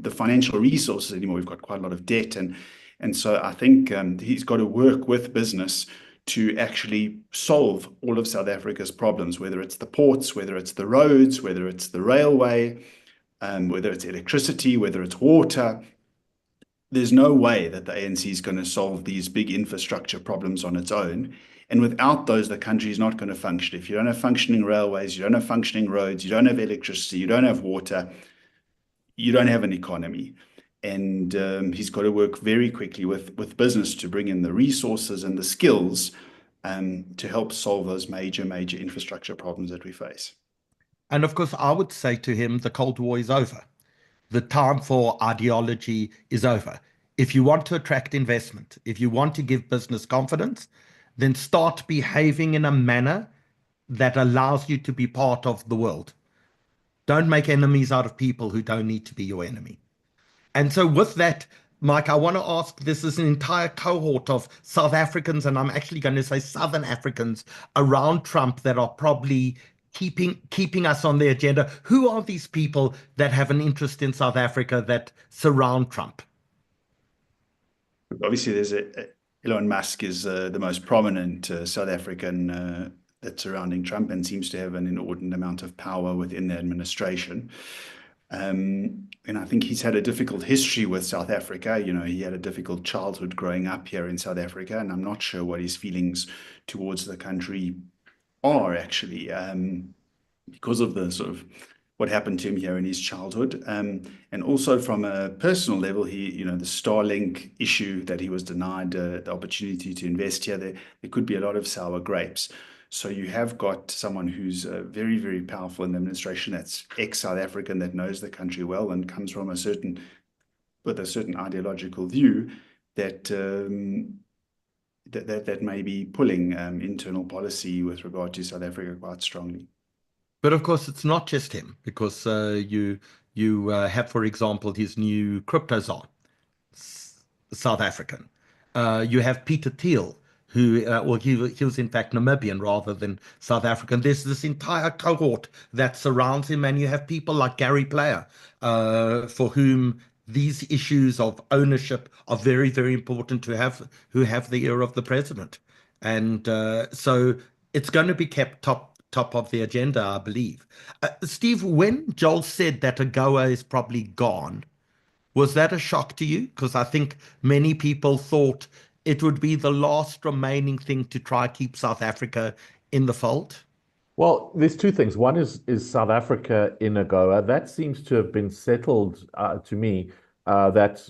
the financial resources anymore. We've got quite a lot of debt, and so I think he's got to work with business to actually solve all of South Africa's problems, whether it's the ports, whether it's the roads, whether it's the railway, whether it's electricity, whether it's water. There's no way that the ANC is going to solve these big infrastructure problems on its own. And without those, the country is not going to function. If you don't have functioning railways, you don't have functioning roads, you don't have electricity, you don't have water, you don't have an economy. And he's got to work very quickly with business to bring in the resources and the skills to help solve those major infrastructure problems that we face. And of course, I would say to him, the Cold War is over. The time for ideology is over. If you want to attract investment, if you want to give business confidence, then start behaving in a manner that allows you to be part of the world. Don't make enemies out of people who don't need to be your enemy. And so with that, Mike, I want to ask, this is an entire cohort of South Africans, and I'm actually going to say Southern Africans around Trump that are probably keeping us on the agenda. Who are these people that have an interest in South Africa that surround Trump? Obviously, there's Elon Musk is the most prominent South African that's surrounding Trump and seems to have an inordinate amount of power within the administration. And I think he's had a difficult history with South Africa. He had a difficult childhood growing up here in South Africa, and I'm not sure what his feelings towards the country are actually, because of the sort of what happened to him here in his childhood. And also from a personal level, the Starlink issue that he was denied the opportunity to invest here, there could be a lot of sour grapes. So you have got someone who's very, very powerful in the administration, that's ex-South African, that knows the country well and comes from with a certain ideological view that that may be pulling internal policy with regard to South Africa quite strongly. But of course, it's not just him, because you have, for example, his new crypto czar, South African. You have Peter Thiel, who, well, he was in fact Namibian rather than South African. There's this entire cohort that surrounds him, and you have people like Gary Player, for whom these issues of ownership are very, very important to have, who have the ear of the president. And so it's going to be kept top of the agenda, I believe. Steve, when Joel said that AGOA is probably gone, was that a shock to you? Because I think many people thought it would be the last remaining thing to try to keep South Africa in the fold. Well, there's two things. One is South Africa in AGOA. That seems to have been settled to me that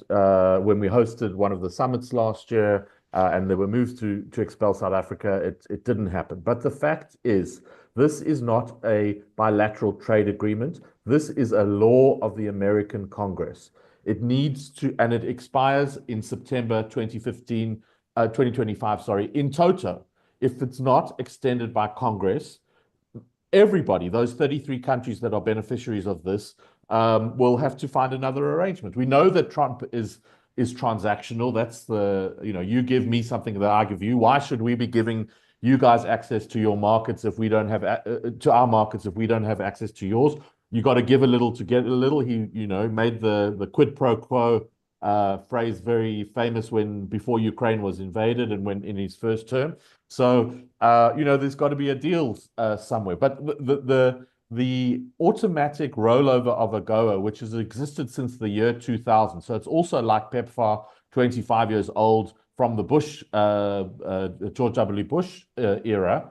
when we hosted one of the summits last year and there were moves to expel South Africa, it didn't happen. But the fact is, this is not a bilateral trade agreement. This is a law of the American Congress. It needs to, and it expires in September 2025, sorry, in toto. If it's not extended by Congress, everybody, those 33 countries that are beneficiaries of this, will have to find another arrangement. We know that Trump is transactional. That's the, you give me something that I give you. Why should we be giving you guys access to your markets if we don't have to our markets if we don't have access to yours? You got to give a little to get a little. He, made the quid pro quo phrase very famous before Ukraine was invaded and when in his first term. So there's got to be a deal somewhere. But the automatic rollover of AGOA, which has existed since the year 2000, so it's also like PEPFAR, 25 years old from the Bush George W. Bush era.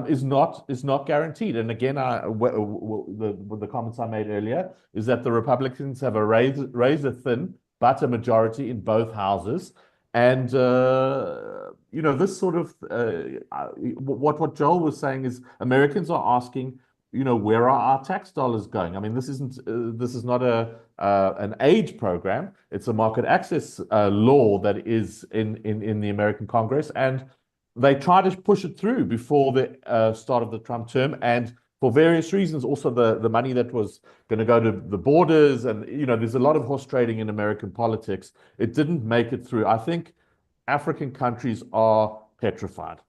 Is not guaranteed. And again, the comments I made earlier is that the Republicans have a razor thin but a majority in both houses. And this sort of what Joel was saying is Americans are asking, where are our tax dollars going? I mean, this is not an aid program. It's a market access law that is in the American Congress, and they tried to push it through before the start of the Trump term, and for various reasons, also the money that was going to go to the borders, and there's a lot of horse trading in American politics. It didn't make it through. I think African countries are petrified.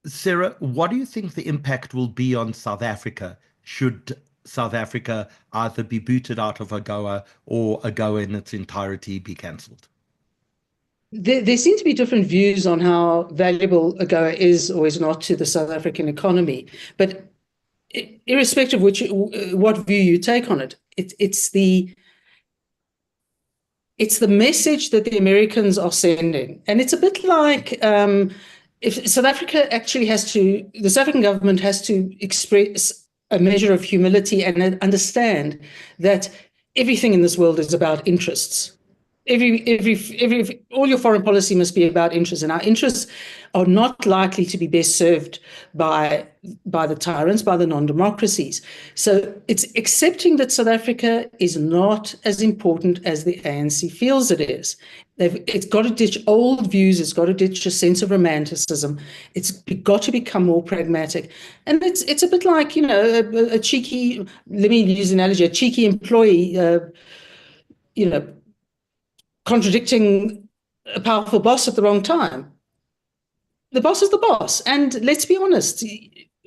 Sarah, what do you think the impact will be on South Africa should South Africa either be booted out of AGOA or AGOA in its entirety be cancelled? There seem to be different views on how valuable AGOA is or is not to the South African economy. But irrespective of what view you take on it, it's the message that the Americans are sending. And it's a bit like if South Africa actually the South African government has to express a measure of humility and understand that everything in this world is about interests. All your foreign policy must be about interests, and our interests are not likely to be best served by the tyrants, by the non-democracies. So it's accepting that South Africa is not as important as the ANC feels it is. It's got to ditch old views. It's got to ditch a sense of romanticism. It's got to become more pragmatic. And it's a bit like, a cheeky, let me use an analogy, a cheeky employee, contradicting a powerful boss at the wrong time. The boss is the boss. And let's be honest,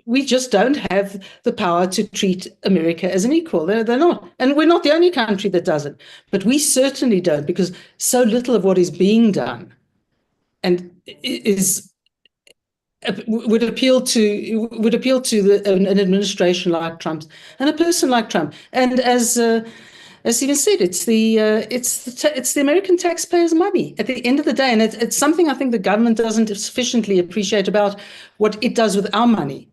we just don't have the power to treat America as an equal. They're not. And we're not the only country that does it. But we certainly don't, because so little of what is being done and would appeal to an administration like Trump's and a person like Trump. And as Stephen said, it's the American taxpayers' money at the end of the day, and it's something I think the government doesn't sufficiently appreciate about what it does with our money.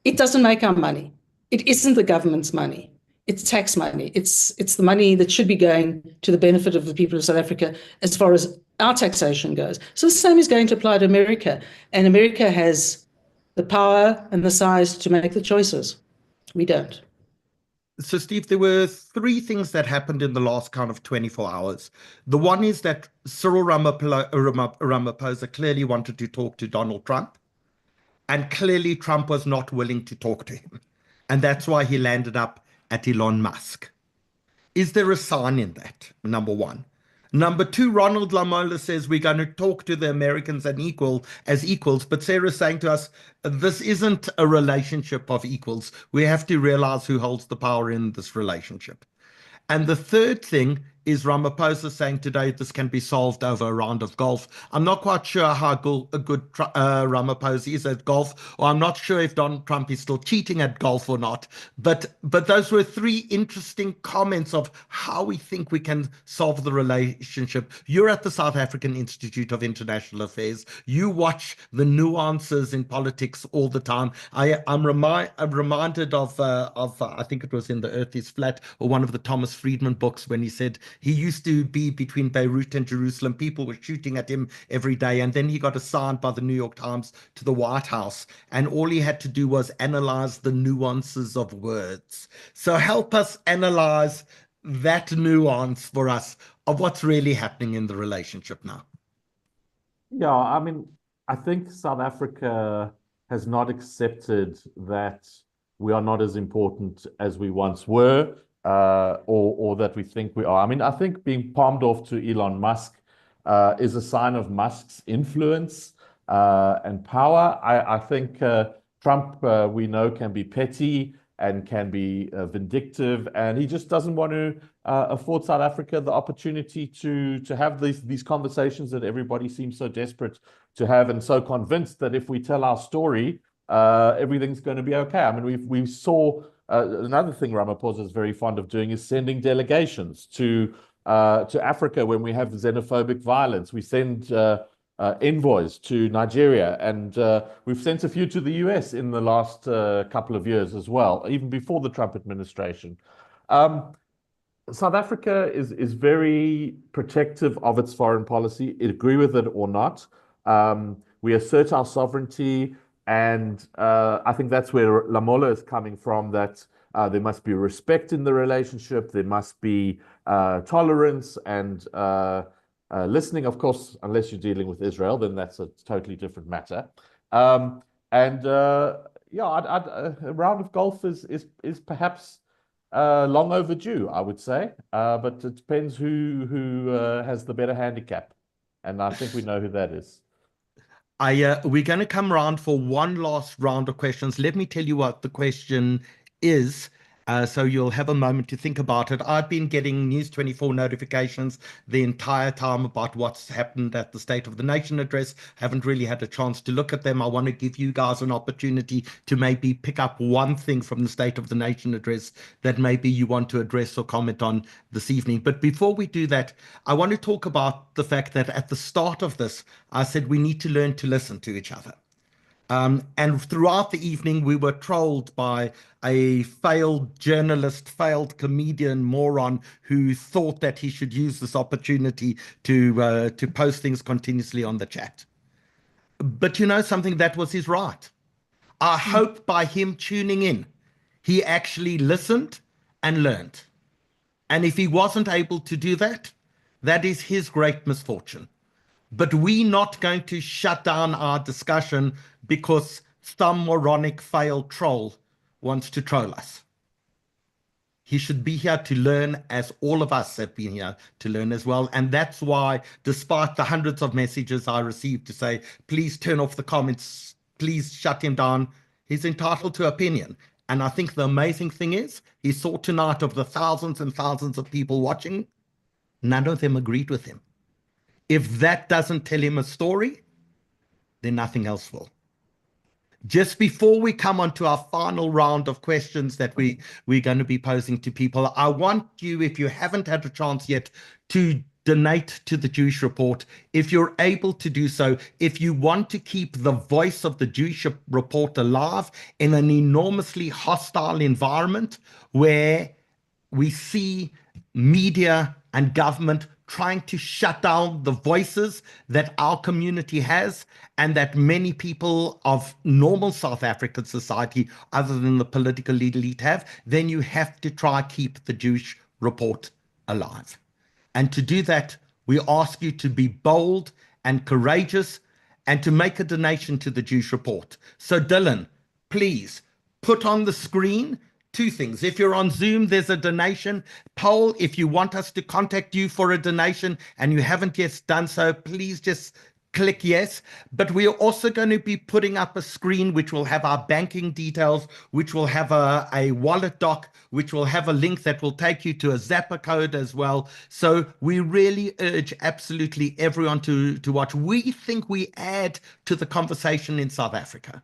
It doesn't make our money. It isn't the government's money. It's tax money. It's the money that should be going to the benefit of the people of South Africa as far as our taxation goes. So the same is going to apply to America, and America has the power and the size to make the choices. We don't. So, Steve, there were three things that happened in the last kind of 24 hours. The one is that Cyril Ramaphosa clearly wanted to talk to Donald Trump, and clearly Trump was not willing to talk to him. And that's why he landed up at Elon Musk. Is there a sign in that, number one? Number two, Ronald Lamola says we're going to talk to the Americans as equals, but Sarah's saying to us, this isn't a relationship of equals. We have to realize who holds the power in this relationship. And the third thing is Ramaphosa saying today this can be solved over a round of golf. I'm not quite sure how good Ramaphosa is at golf, or I'm not sure if Donald Trump is still cheating at golf or not. But those were three interesting comments of how we think we can solve the relationship. You're at the South African Institute of International Affairs. You watch the nuances in politics all the time. I'm reminded of I think it was in The Earth is Flat, or one of the Thomas Friedman books, when he said he used to be between Beirut and Jerusalem. People were shooting at him every day. And then he got assigned by the New York Times to the White House. And all he had to do was analyze the nuances of words. So help us analyze that nuance for us of what's really happening in the relationship now. Yeah, I mean, I think South Africa has not accepted that we are not as important as we once were. Or that we think we are. I mean, I think being palmed off to Elon Musk is a sign of Musk's influence and power. I think Trump, we know, can be petty and can be vindictive, and he just doesn't want to afford South Africa the opportunity to have these conversations that everybody seems so desperate to have, and so convinced that if we tell our story, everything's going to be okay. I mean, we saw. Another thing Ramaphosa is very fond of doing is sending delegations to Africa when we have xenophobic violence. We send envoys to Nigeria, and we've sent a few to the US in the last couple of years as well, even before the Trump administration. South Africa is very protective of its foreign policy. Agree with it or not. We assert our sovereignty. And I think that's where Lamola is coming from, that there must be respect in the relationship, there must be tolerance and listening, of course, unless you're dealing with Israel, then that's a totally different matter. Yeah, a round of golf is perhaps long overdue, I would say, but it depends who has the better handicap. And I think we know who that is. We're going to come around for one last round of questions. Let me tell you what the question is, so you'll have a moment to think about it. I've been getting News 24 notifications the entire time about what's happened at the State of the Nation address. Haven't really had a chance to look at them. I want to give you guys an opportunity to maybe pick up one thing from the State of the Nation address that maybe you want to address or comment on this evening. But before we do that, I want to talk about the fact that at the start of this, I said we need to learn to listen to each other. And throughout the evening, we were trolled by a failed journalist, failed comedian, moron who thought that he should use this opportunity to post things continuously on the chat. But you know something, that was his right. I hope by him tuning in, he actually listened and learned. And if he wasn't able to do that, that is his great misfortune. But we're not going to shut down our discussion because some moronic failed troll wants to troll us. He should be here to learn, as all of us have been here to learn as well. And that's why, despite the hundreds of messages I received to say, please turn off the comments, please shut him down, he's entitled to opinion. And I think the amazing thing is, he saw tonight of the thousands and thousands of people watching, none of them agreed with him. If that doesn't tell him a story, then nothing else will. Just before we come on to our final round of questions that we're going to be posing to people, I want you, if you haven't had a chance yet, to donate to the Jewish Report. If you're able to do so, if you want to keep the voice of the Jewish Report alive in an enormously hostile environment where we see media and government trying to shut down the voices that our community has and that many people of normal South African society, other than the political elite, have, then you have to try keep the Jewish Report alive. And to do that, we ask you to be bold and courageous and to make a donation to the Jewish Report. So Dylan, please put on the screen two things. If you're on Zoom, there's a donation poll. If you want us to contact you for a donation and you haven't yet done so, please just click yes. But we are also going to be putting up a screen which will have our banking details, which will have a wallet doc, which will have a link that will take you to a Zapper code as well. So we really urge absolutely everyone to watch. We think we add to the conversation in South Africa,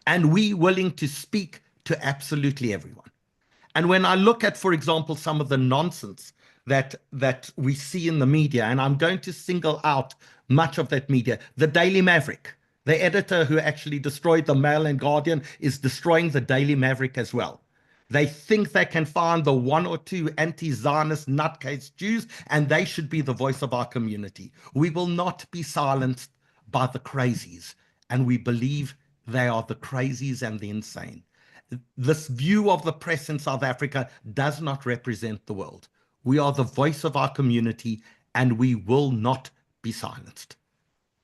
and we're willing to speak to absolutely everyone. And when I look at, for example, some of the nonsense that we see in the media, and I'm going to single out much of that media, the Daily Maverick, the editor who actually destroyed the Mail and Guardian is destroying the Daily Maverick as well. They think they can find the one or two anti-Zionist nutcase Jews, and they should be the voice of our community. We will not be silenced by the crazies, and we believe they are the crazies and the insane. This view of the press in South Africa does not represent the world. We are the voice of our community, and we will not be silenced.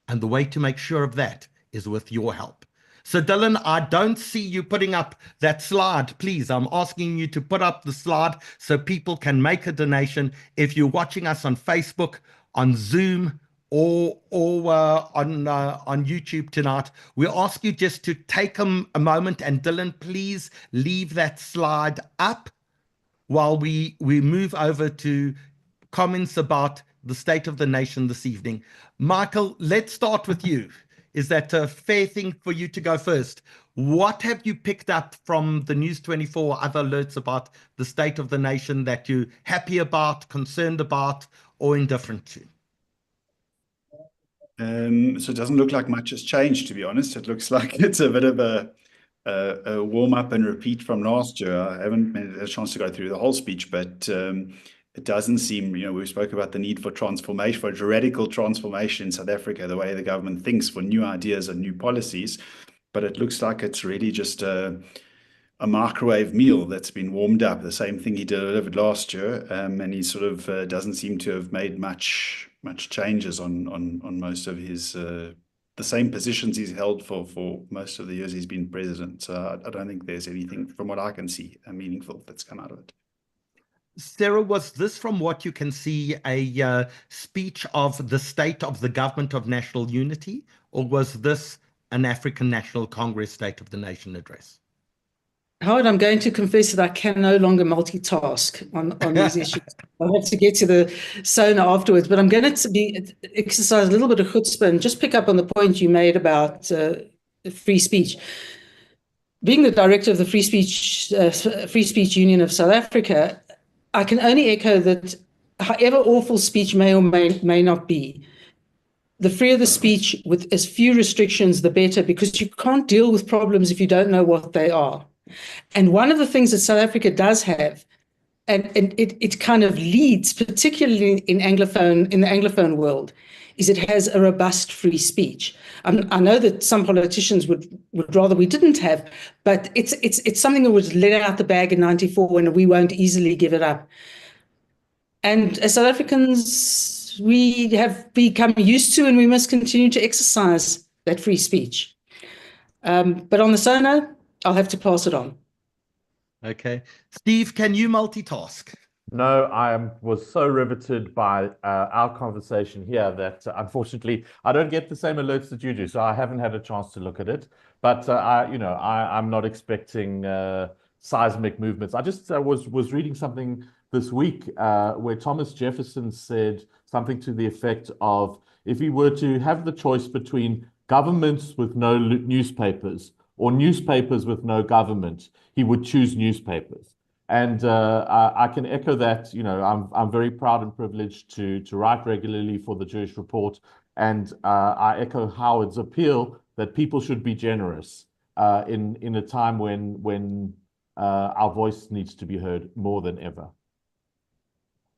And the way to make sure of that is with your help. So Dylan, I don't see you putting up that slide. Please, I'm asking you to put up the slide so people can make a donation. If you're watching us on Facebook, on Zoom, or on YouTube tonight, we ask you just to take a moment, and Dylan, please leave that slide up while we move over to comments about the state of the nation this evening. Michael, let's start with you. Is that a fair thing for you to go first? What have you picked up from the News 24 other alerts about the state of the nation that you're happy about, concerned about, or indifferent to? So it doesn't look like much has changed, to be honest. It looks like it's a bit of a warm up and repeat from last year. I haven't had a chance to go through the whole speech, but it doesn't seem, we spoke about the need for transformation, for radical transformation in South Africa, the way the government thinks, for new ideas and new policies. But it looks like it's really just a microwave meal that's been warmed up, the same thing he delivered last year. And he sort of doesn't seem to have made much changes on most of his, the same positions he's held for most of the years he's been president. So I don't think there's anything, from what I can see, meaningful that's come out of it. Sarah, was this, from what you can see, a speech of the state of the government of national unity, or was this an African National Congress State of the Nation address? Howard, I'm going to confess that I can no longer multitask on these issues. I'll have to get to the SONA afterwards, but I'm going to exercise a little bit of chutzpah and just pick up on the point you made about free speech. Being the director of the Free Speech Union of South Africa, I can only echo that however awful speech may or may not be, the freer the speech with as few restrictions, the better, because you can't deal with problems if you don't know what they are. And one of the things that South Africa does have, and it kind of leads, particularly in the Anglophone world, is it has a robust free speech. I know that some politicians would rather we didn't have, but it's something that was let out the bag in '94, and we won't easily give it up. And as South Africans, we have become used to, and we must continue to exercise that free speech. But on the SONA, I'll have to pass it on. Okay. Steve, can you multitask? No, I was so riveted by our conversation here that unfortunately I don't get the same alerts that you do, so I haven't had a chance to look at it. But I'm not expecting seismic movements. I just was reading something this week where Thomas Jefferson said something to the effect of, if he were to have the choice between governments with no newspapers or newspapers with no government, he would choose newspapers. And I can echo that. I'm very proud and privileged to write regularly for the Jewish Report, and I echo Howard's appeal that people should be generous in a time when our voice needs to be heard more than ever.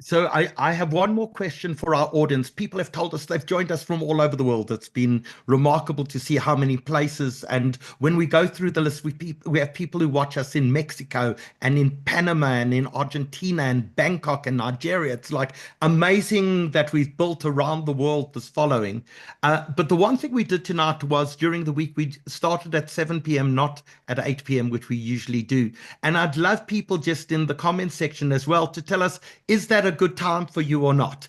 So I have one more question for our audience. People have told us they've joined us from all over the world. It's been remarkable to see how many places. And when we go through the list, we have people who watch us in Mexico and in Panama and in Argentina and Bangkok and Nigeria. It's like amazing that we've built around the world this following. But the one thing we did tonight was during the week, we started at 7 p.m., not at 8 p.m., which we usually do. And I'd love people just in the comment section as well to tell us, is that a good time for you or not?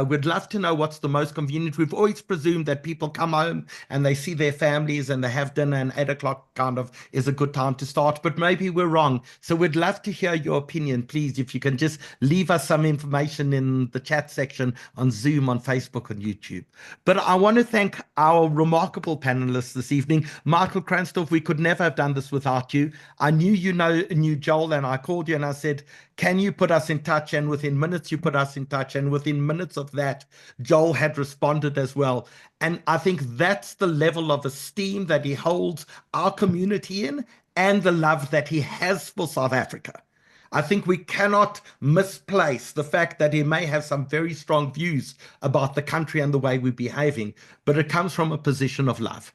We'd love to know what's the most convenient. We've always presumed that people come home and they see their families and they have dinner, and 8 o'clock kind of is a good time to start, but maybe we're wrong. So we'd love to hear your opinion. Please, if you can just leave us some information in the chat section on Zoom, on Facebook, on YouTube. But I want to thank our remarkable panelists this evening. Michael Kransdorff, we could never have done this without you. I knew you knew Joel, and I called you and I said, can you put us in touch? And within minutes, you put us in touch. And within minutes of that, Joel had responded as well. And I think that's the level of esteem that he holds our community in, and the love that he has for South Africa. I think we cannot misplace the fact that he may have some very strong views about the country and the way we're behaving, but it comes from a position of love.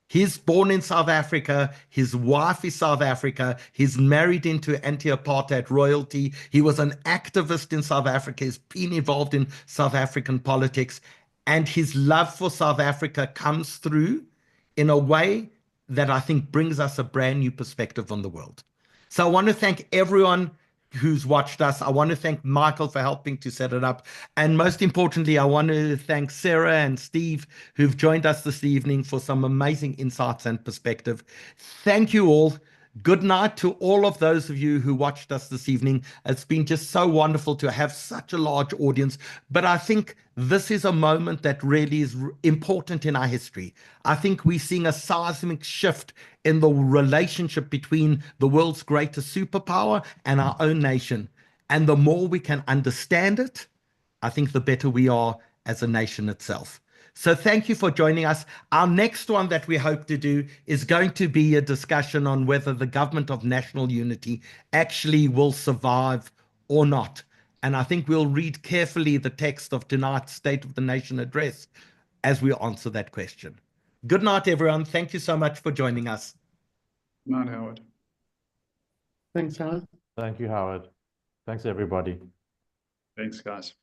He's born in South Africa. His wife is South Africa. He's married into anti-apartheid royalty. He was an activist in South Africa. He's been involved in South African politics. And his love for South Africa comes through in a way that I think brings us a brand new perspective on the world. So I want to thank everyone who's watched us. I want to thank Michael for helping to set it up. And most importantly, I want to thank Sarah and Steve who've joined us this evening for some amazing insights and perspective. Thank you all. Good night to all of those of you who watched us this evening. It's been just so wonderful to have such a large audience. But I think this is a moment that really is important in our history. I think we're seeing a seismic shift in the relationship between the world's greatest superpower and our own nation. And the more we can understand it, I think the better we are as a nation itself. So thank you for joining us. Our next one that we hope to do is going to be a discussion on whether the government of national unity actually will survive or not. And I think we'll read carefully the text of tonight's State of the Nation address as we answer that question. Good night, everyone. Thank you so much for joining us. Good night, Howard. Thanks, Howard. Thank you, Howard. Thanks, everybody. Thanks, guys.